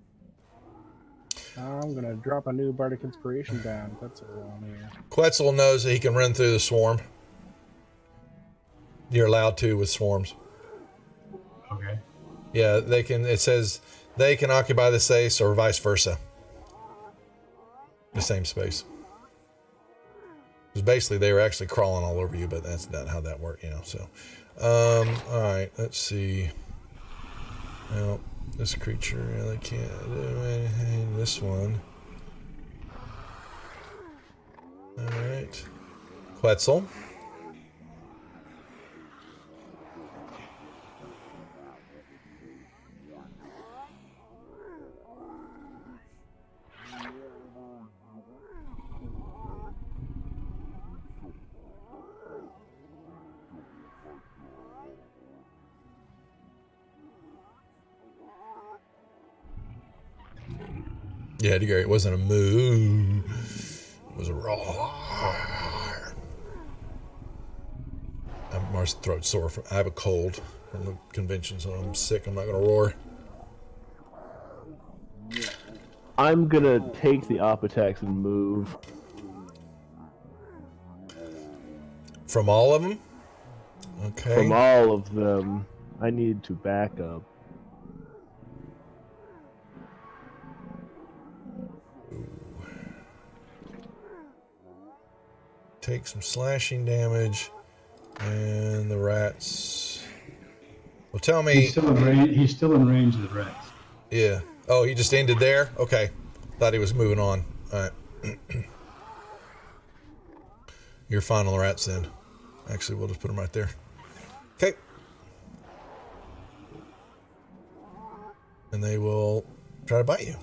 I'm gonna drop a new Bardic Inspiration down. That's around here. Quetzal knows that he can run through the swarm. You're allowed to with swarms. Okay. Yeah, they can. It says they can occupy the space or vice versa. The same space. Because basically they were actually crawling all over you, but that's not how that worked, So, all right. Let's see. Well, this creature really can't do anything. This one. All right. Quetzal. Yeah, Gary, it wasn't a moo. It was a roar. My throat's sore. I have a cold from the convention, so I'm sick. I'm not going to roar. I'm going to take the op attacks and move. From all of them? Okay. From all of them, I need to back up. Take some slashing damage, and the rats. Well, tell me. He's still in range of the rats. Yeah. Oh, he just ended there? Okay. Thought he was moving on. All right. You're fine on the rats then. Actually, we'll just put them right there. Okay. And they will try to bite you.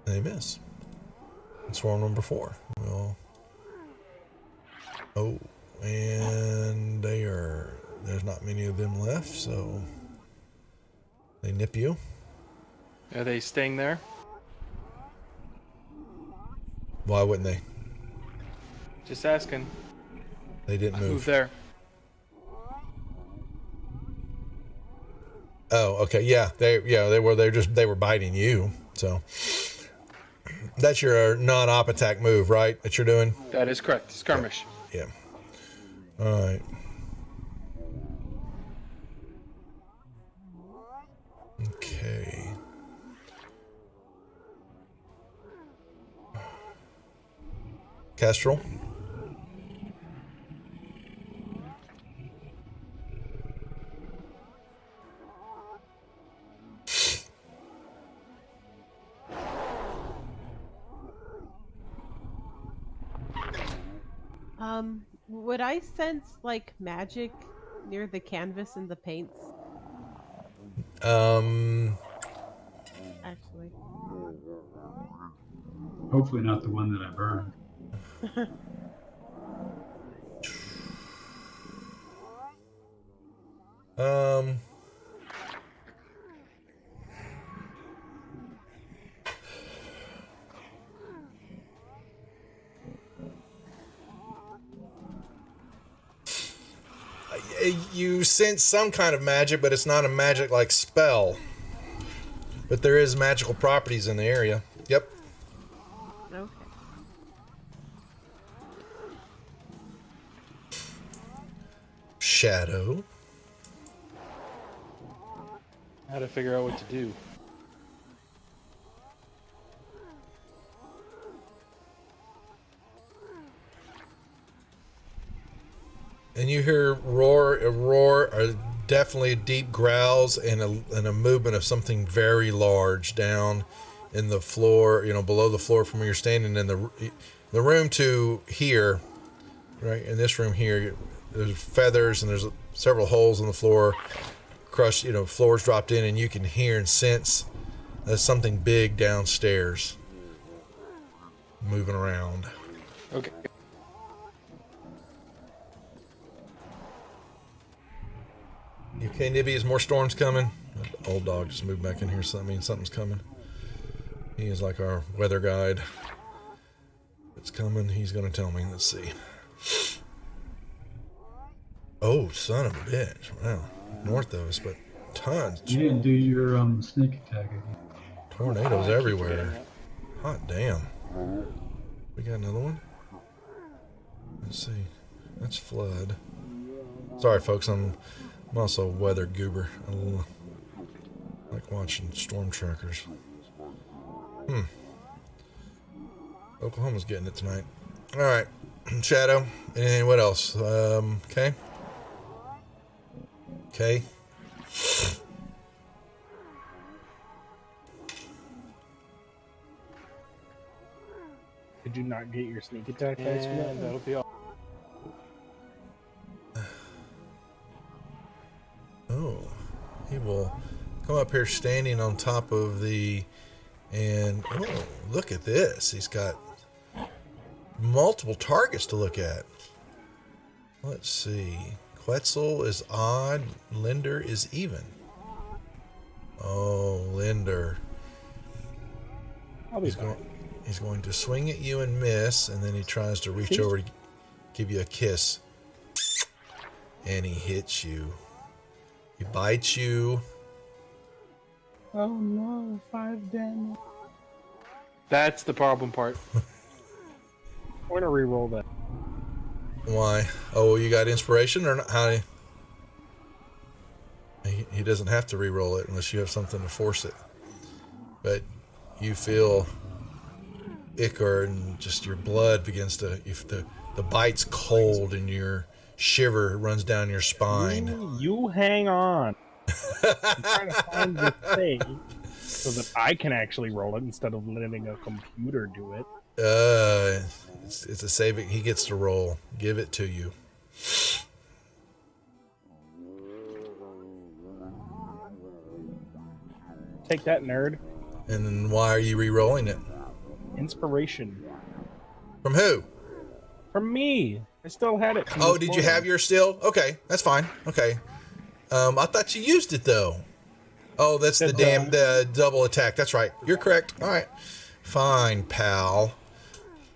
And they miss. And swarm number 4. Well. Oh, and there's not many of them left, so they nip you. Are they staying there? Why wouldn't they? Just asking. They didn't move. Move there. Oh, okay. Yeah, they were biting you. So That's your non-op attack move, right? That you're doing? That is correct. Skirmish. Yeah. All right. Okay. Kestrel. Would I sense like magic near the canvas and the paints? Actually. Hopefully not the one that I burned. You sense some kind of magic, but it's not a magic like spell. But there is magical properties in the area. Yep. Okay. Shadow. How to figure out what to do. And you hear a roar, or definitely deep growls, and a movement of something very large down in the floor, below the floor from where you're standing in the room to here, right? In this room here, there's feathers and there's several holes in the floor, crushed, floors dropped in, and you can hear and sense there's something big downstairs moving around. Okay. You okay, Nibby? Is more storms coming? The old dog just moved back in here, so that means something's coming. He is like our weather guide. It's coming. He's going to tell me. Let's see. Oh, son of a bitch. Wow. North of us, but tons. You didn't do your sneak attack again. Tornadoes everywhere. Hot damn. We got another one? Let's see. That's flood. Sorry, folks. I'm also a weather goober. I like watching storm trackers. Oklahoma's getting it tonight. All right. Shadow. And what else? Okay. Okay. Did you not get your sneak attack dice for that? And that'll be all. Oh, he will come up here standing on top of and oh, look at this. He's got multiple targets to look at. Let's see. Quetzal is odd. Linder is even. Oh, Linder. I'll be fine. He's going to swing at you and miss, and then he tries to reach over to give you a kiss. And he hits you. He bites you. Oh no, 5 damage. That's the problem part. I'm gonna re-roll that. Why? Oh, you got inspiration or not? How? He doesn't have to re-roll it unless you have something to force it. But you feel ichor and just your blood begins to. The bite's cold and your shiver runs down your spine. You hang on. I'm trying to find the thing so that I can actually roll it instead of letting a computer do it. It's a saving. He gets to roll. Give it to you. Take that, nerd. And then why are you re-rolling it? Inspiration. From who? From me. I still had it. from Oh, this did you morning. have yours still? Okay, that's fine. Okay. I thought you used it though. Oh, that's the double attack. That's right. You're correct. All right. Fine, pal.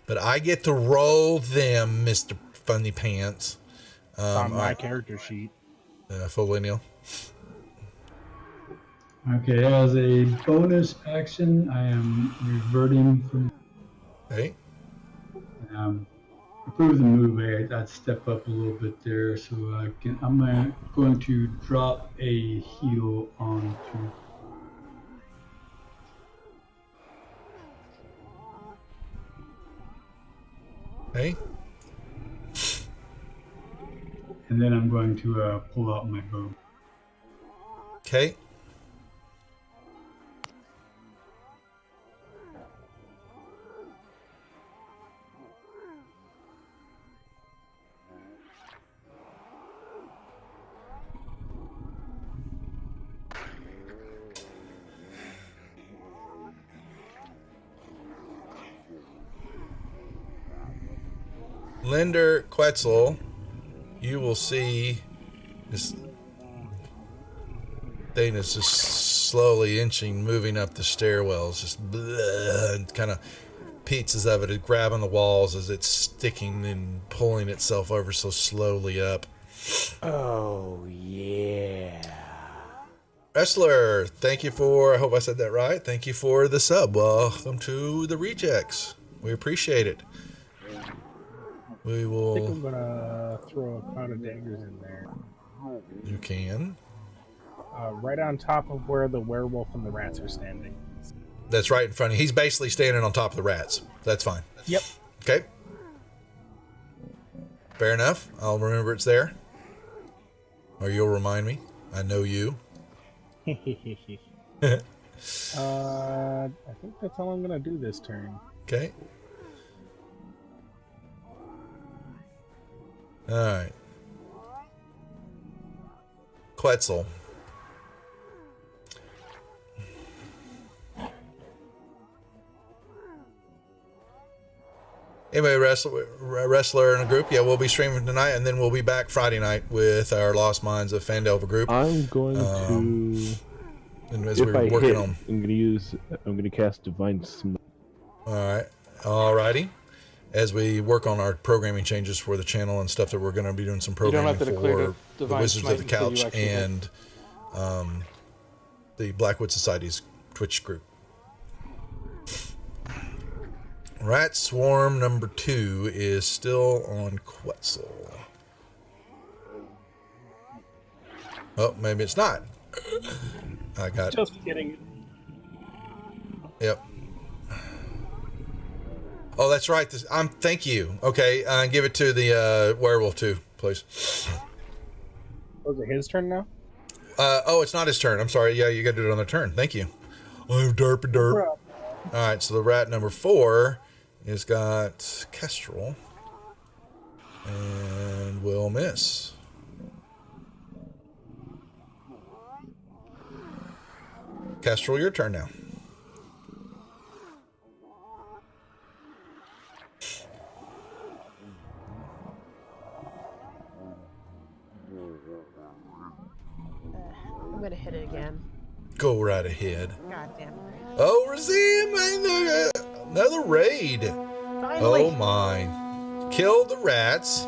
But I get to roll them, Mr. Funny Pants. on my character sheet. Fully Neil. Okay, as a bonus action, I am reverting from Okay. Improve the move. I'd step up a little bit there, so I'm going to drop a heal onto. Okay. And then I'm going to pull out my bow. Okay. Linder Quetzal, you will see this thing is just slowly inching, moving up the stairwells, just and kind of pieces of it are grabbing the walls as it's sticking and pulling itself over so slowly up. Oh, yeah. Wrestler, thank you for, I hope I said that right, thank you for the sub. Welcome to the Rejects. We appreciate it. We I think will... I'm gonna throw a cloud of daggers in there. You can. Right on top of where the werewolf and the rats are standing. That's right in front of you. He's basically standing on top of the rats. That's fine. Yep. Okay. Fair enough. I'll remember it's there. Or you'll remind me. I know you. I think that's all I'm gonna do this turn. Okay. All right. Quetzal. Anyway, wrestler in a group. Yeah, we'll be streaming tonight, and then we'll be back Friday night with our Lost Minds of Fandelver group. I'm going to. And as If we're I working hit, on. I'm going to cast Divine Smite. All right. All righty. As we work on our programming changes for the channel and stuff that we're going to be doing some programming for the Wizards of the Couch and the Blackwood Society's Twitch group. Rat Swarm number 2 is still on Quetzal. Oh, maybe it's not. I got. Just kidding. Yep. Oh, that's right. Thank you. Okay, give it to the werewolf too, please. Was it his turn now? Oh, it's not his turn. I'm sorry. Yeah, you got to do it on the turn. Thank you. Oh, derp. All right, so the rat number 4 has got Kestrel and will miss. Kestrel, your turn now. I'm gonna hit it again. Go right ahead. God damn it. Oh, Razim, another raid. Finally. Oh my. Killed the rats.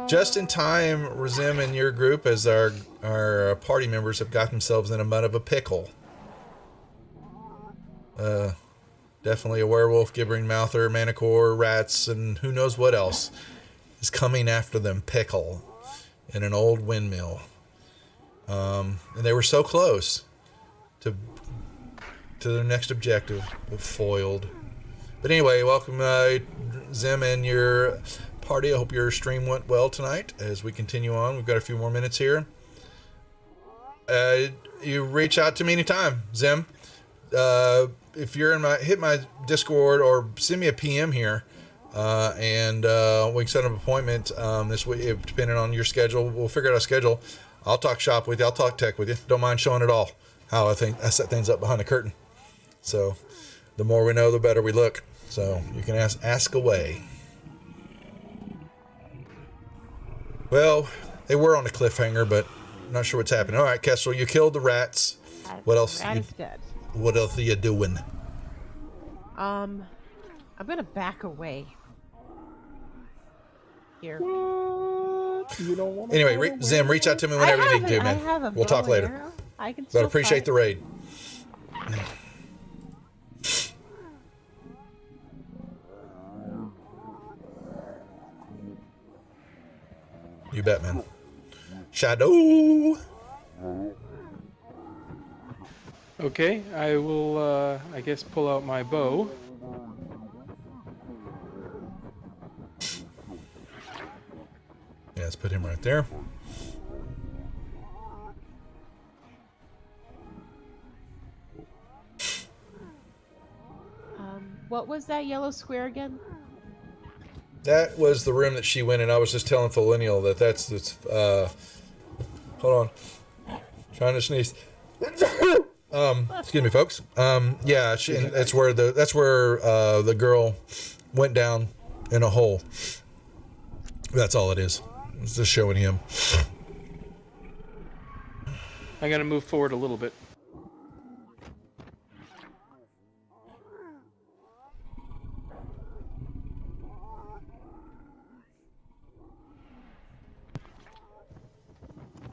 Just in time, Razim and your group, as our party members, have got themselves in a mud of a pickle. Definitely a werewolf, gibbering mouther, manicore, rats, and who knows what else is coming after them. Pickle in an old windmill. And they were so close to their next objective, but foiled. But anyway, welcome Zim and your party. I hope your stream went well tonight as we continue on. We've got a few more minutes here. You reach out to me anytime, Zim. If you're hit my Discord or send me a PM here, and we can set up an appointment this week, depending on your schedule. We'll figure out a schedule. I'll talk shop with you. I'll talk tech with you. Don't mind showing it all. How I set things up behind the curtain. So, the more we know, the better we look. So you can ask away. Well, they were on a cliffhanger, but I'm not sure what's happening. All right, Kessel, you killed the rats. What else? Rat is dead. What else are you doing? I'm gonna back away. Here. You don't want Anyway, Zim, reach out to me whenever you need to, man. We'll talk later. Arrow. I can But still appreciate fight. the raid. You bet, man. Shadow. Okay, I will, I guess, pull out my bow. Yeah, let's put him right there. What was that yellow square again? That was the room that she went in. I was just telling Philenial that that's hold on. Trying to sneeze. Excuse me, folks. Yeah, that's where the girl went down in a hole. That's all it is. It's just showing him. I'm gonna move forward a little bit.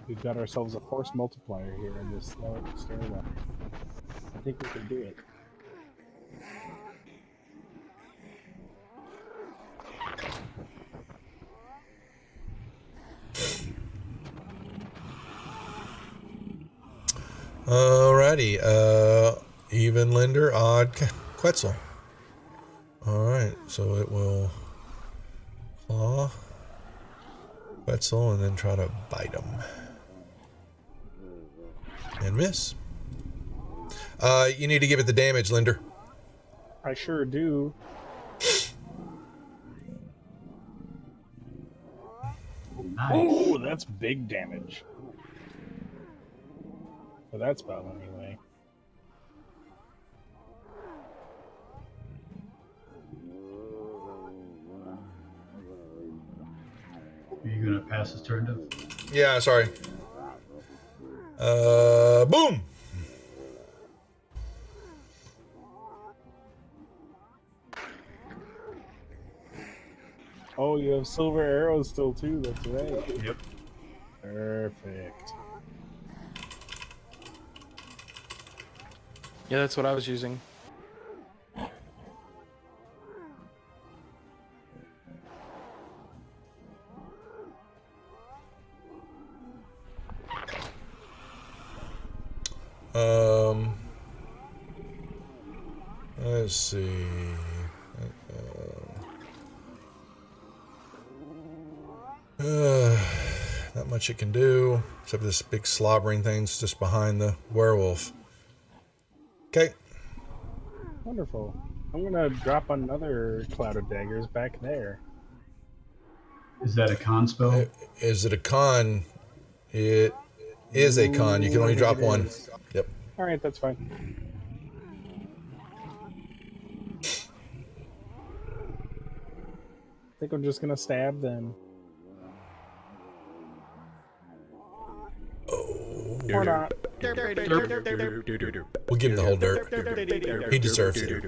We've got ourselves a force multiplier here in this stairwell. I think we can do it. Alrighty. Even Linder, odd Quetzal. Alright, so it will claw Quetzal and then try to bite him. And miss. You need to give it the damage, Linder. I sure do. Nice. Oh, that's big damage. For that spell, anyway. Are you gonna pass his turn to? Yeah, sorry. Boom! Oh, you have silver arrows still too, that's right. Yep. Perfect. Yeah, that's what I was using. Let's see. Not much it can do, except this big slobbering thing's just behind the werewolf. Okay. Wonderful. I'm gonna drop another cloud of daggers back there. Is that a con spell? Is it a con? It is a con. You can only drop one. Yep. Alright, that's fine. I think I'm just gonna stab then. Oh. Or not. We'll give him the whole dirt. He deserves it.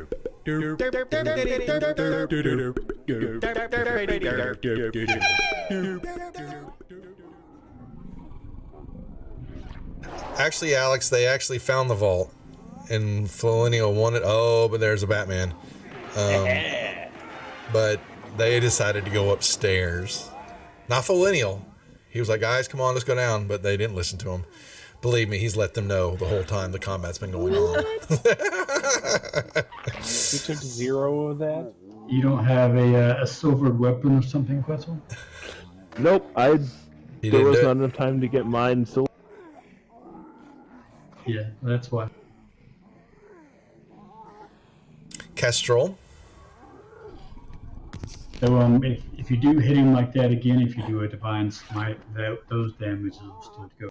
Actually, Alex, they actually found the vault. And Felinio wanted... Oh, but there's a Batman. But they decided to go upstairs. Not Felinio. He was like, guys, come on, let's go down. But they didn't listen to him. Believe me, he's let them know the whole time the combat's been going on. You took 0 of that? You don't have a silvered weapon or something, Quetzal? Nope, there was not enough time to get mine. So Yeah, that's why. Kestrel. So if you do hit him like that again, if you do a divine smite, those damages will still go.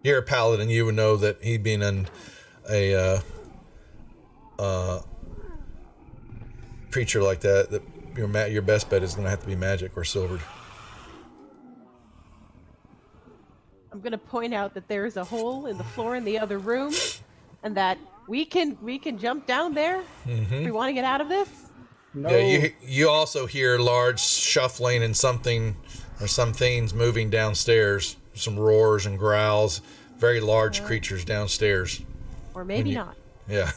You're a paladin, you would know that he being a creature like that your best bet is going to have to be magic or silvered. I'm gonna point out that there is a hole in the floor in the other room, and that we can jump down there if we want to get out of this. No. Yeah, you also hear large shuffling and something or some things moving downstairs. Some roars and growls. Very large creatures downstairs. Or maybe not. Yeah.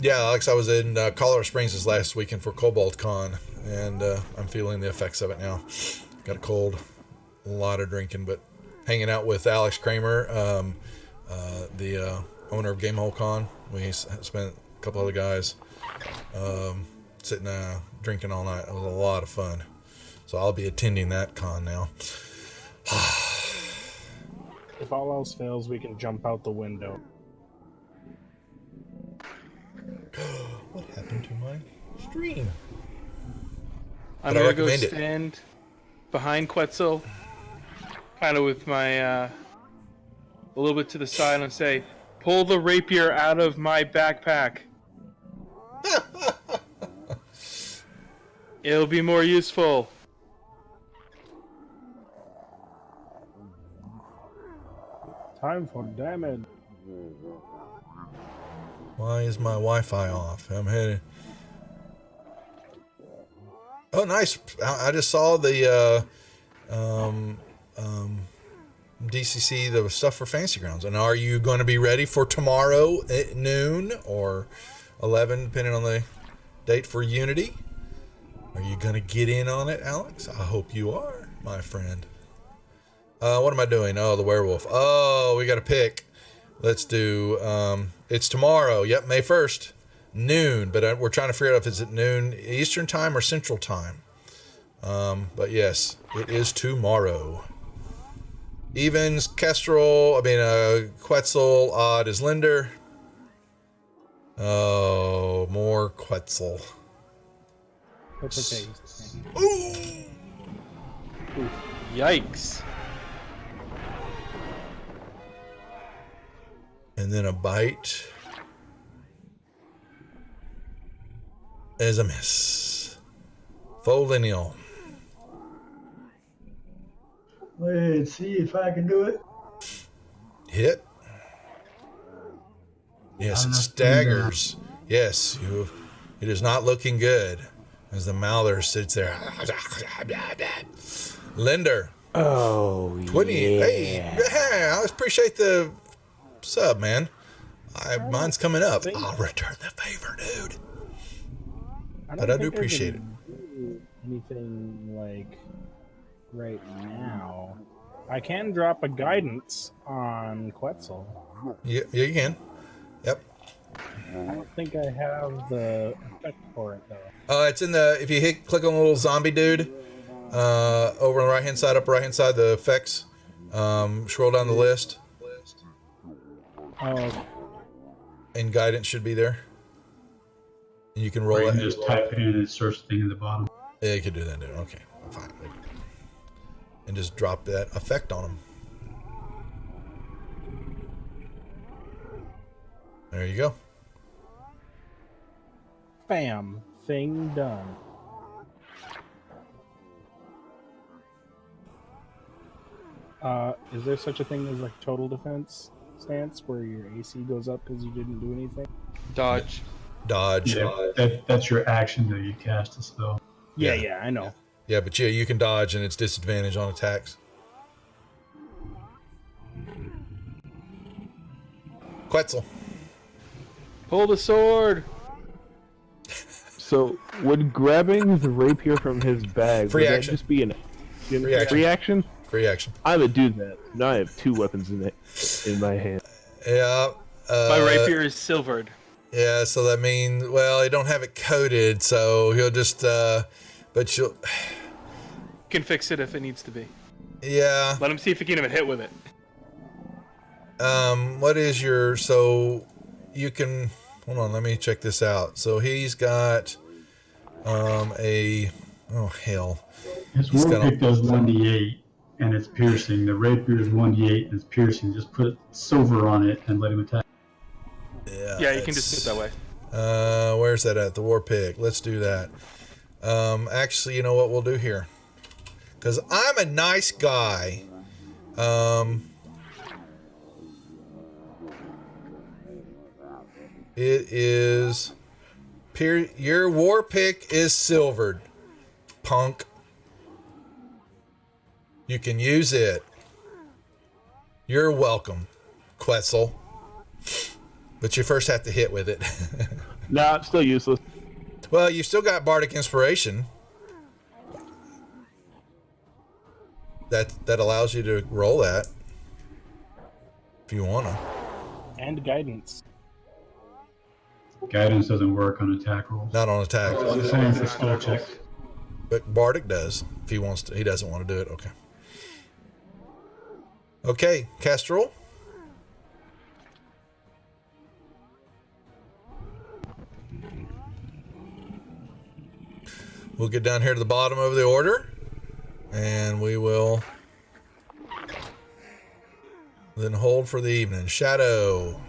Yeah, Alex, I was in Colorado Springs this last weekend for Cobalt Con, and I'm feeling the effects of it now. Got a cold, a lot of drinking, but hanging out with Alex Kramer, the owner of Gamehole Con. We spent a couple other guys sitting drinking all night. It was a lot of fun. So I'll be attending that con now. If all else fails, we can jump out the window. What happened to my stream? I'm But I gonna go recommend it. stand behind Quetzal, kind of with my a little bit to the side, and say, "Pull the rapier out of my backpack. It'll be more useful." Time for damage. Why is my Wi-Fi off? I'm headed. Oh, nice! I just saw the DCC, the stuff for Fantasy Grounds. And are you going to be ready for tomorrow at noon or 11, depending on the date for Unity? Are you going to get in on it, Alex? I hope you are, my friend. What am I doing? Oh, the werewolf. Oh, we got to pick. Let's do, it's tomorrow. Yep, May 1st, noon. But we're trying to figure out if it's at noon Eastern time or Central time. But yes, it is tomorrow. Evens, Kestrel, Quetzal, odd is Linder. Oh, more Quetzal. What's a taste? Oof. Yikes. And then a bite is a miss. Full lineal. Let's see if I can do it. Hit. Yes, it staggers. Yes, it is not looking good as the Mouther sits there. Linder. Oh, 20. yeah. Hey, I appreciate the sub, man. Mine's coming up. think- I'll return the favor, dude. don't But I do think appreciate can do anything like right now. I can drop a guidance on Quetzal. Yeah, you can. Yep. I don't think I have the effect for it though. It's in the, if you click on the little zombie dude, over on the right hand side, upper right hand side, the effects, scroll down the list, Oh, and guidance should be there. And you can roll Or you it. can just type it in and search thing at the bottom. Yeah, you can do that, dude. Okay, fine. And just drop that effect on them. There you go. bam! Thing done. Is there such a thing as like total defense stance where your AC goes up because you didn't do anything? Dodge. Dodge. Yeah, that's your action that you cast a spell. Yeah, I know. Yeah, but yeah, you can dodge and it's disadvantage on attacks. Quetzal. Pull the sword. So, would grabbing the rapier from his bag Free would action. that just be an Free action. free action? Free action. I would do that. Now I have two weapons in my hand. Yeah. My rapier is silvered. Yeah, so that means, well, he don't have it coated, so he'll just, but you'll, Can fix it if it needs to be. yeah. Let him see if he can even hit with it. What is your, so you can, hold on, let me check this out. So he's got, oh hell. His He's got warpick does 1d8 and it's piercing. The rapier is 1d8 and it's piercing. Just put silver on it and let him attack. Yeah, you can just do it that way. Where's that at? The war pig. Let's do that. Actually, you know what we'll do here? Because I'm a nice guy. It is... Your war pick is silvered, punk. You can use it. You're welcome, Quetzal. But you first have to hit with it. Nah, it's still useless. Well, you still got Bardic Inspiration. That allows you to roll that if you wanna. And guidance. Guidance doesn't work on attack rolls. Not on attack, It's the same for spell checks. but Bardic does. If he wants to, he doesn't want to do it. Okay. Okay, Castrol. We'll get down here to the bottom of the order, and we will then hold for the evening. Shadow.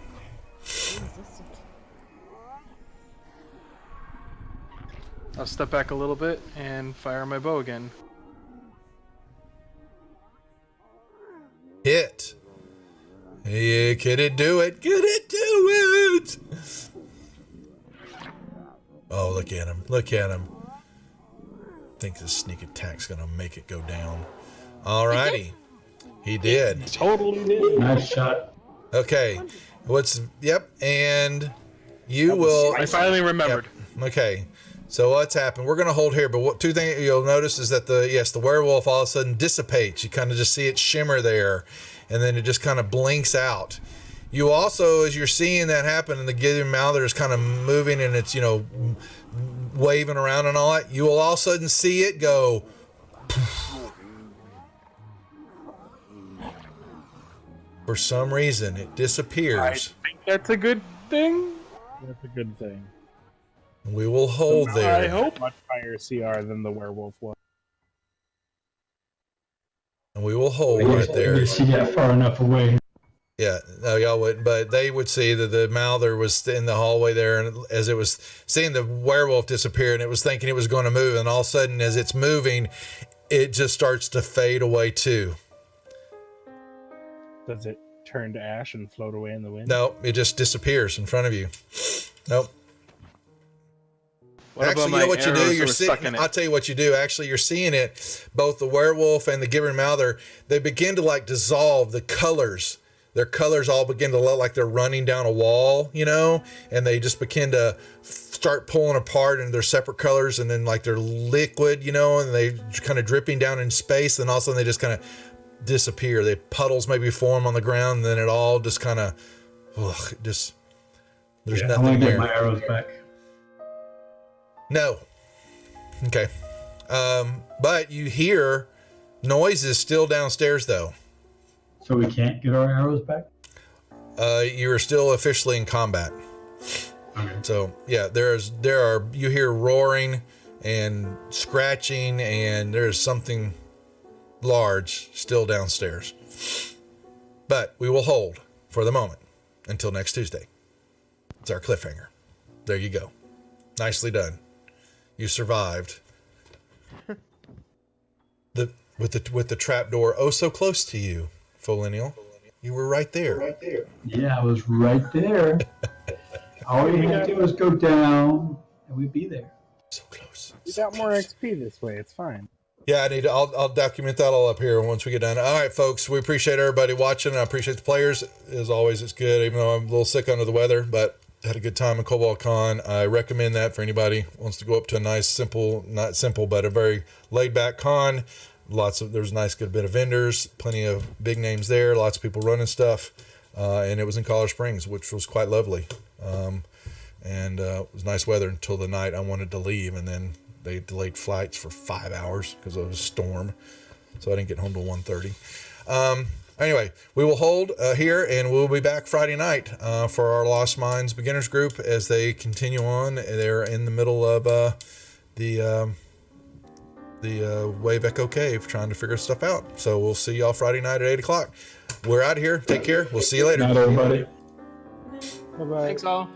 I'll step back a little bit and fire my bow again. Hit. Yeah, can it do it? Can it do it? Oh, look at him. Look at him. I think this sneak attack's going to make it go down. Alrighty. He did. Totally did. Nice shot. Okay. Yep. And you will. I finally remembered. Yep. Okay. So what's happened? We're going to hold here, but two things you'll notice is that the werewolf all of a sudden dissipates. You kind of just see it shimmer there, and then it just kind of blinks out. You also, as you're seeing that happen, and the Gideon Mouther is kind of moving and it's, waving around and all that, you will all of a sudden see it go. For some reason, it disappears. I think that's a good thing. That's a good thing. We will hold there. I hope. Much higher CR than the werewolf was. And we will hold right there. You see that far enough away. Yeah, no, y'all wouldn't, but they would see that the Mouther was in the hallway there, and as it was seeing the werewolf disappear, and it was thinking it was going to move, and all of a sudden, as it's moving, it just starts to fade away too. Does it turn to ash and float away in the wind? No, it just disappears in front of you. Nope. What Actually, about you know my what you do? arrows You're that were stuck sitting. in it? I'll tell you what you do. Actually, you're seeing it. Both the werewolf and the Gibbering Mouther, they begin to dissolve. The colors, their colors all begin to look like they're running down a wall, and they just begin to start pulling apart in their separate colors, and then they're liquid, and they kind of dripping down in space. Then all of a sudden they just kind of disappear. The puddles maybe form on the ground, and then it all just kind of, there's I nothing want to there. get my arrows back. No. Okay. But you hear noises still downstairs, though. So we can't get our arrows back? You are still officially in combat. Okay. So yeah, you hear roaring and scratching, and there's something large still downstairs. But we will hold for the moment until next Tuesday. It's our cliffhanger. There you go. Nicely done. You survived. With the trapdoor so close to you, Folinial. You were right there. Yeah, I was right there. All we had to do was go down, and we'd be there. So close. You got more XP this way. It's fine. Yeah, I'll document that all up here once we get done. All right, folks, we appreciate everybody watching. I appreciate the players. As always, it's good, even though I'm a little sick under the weather, but had a good time in Cobalt Con. I recommend that for anybody who wants to go up to a nice, simple, not simple, but a very laid-back con. There's a nice, good bit of vendors, plenty of big names there, lots of people running stuff, and it was in Colorado Springs, which was quite lovely. It was nice weather until the night I wanted to leave, and then they delayed flights for 5 hours because of a storm, so I didn't get home till 1:30. Anyway, we will hold here, and we'll be back Friday night for our Lost Minds beginners group as they continue on. They're in the middle of the Wave Echo Cave trying to figure stuff out. So we'll see y'all Friday night at 8 o'clock. We're out of here. Take care. We'll see you later. Not everybody. Bye-bye. Thanks all.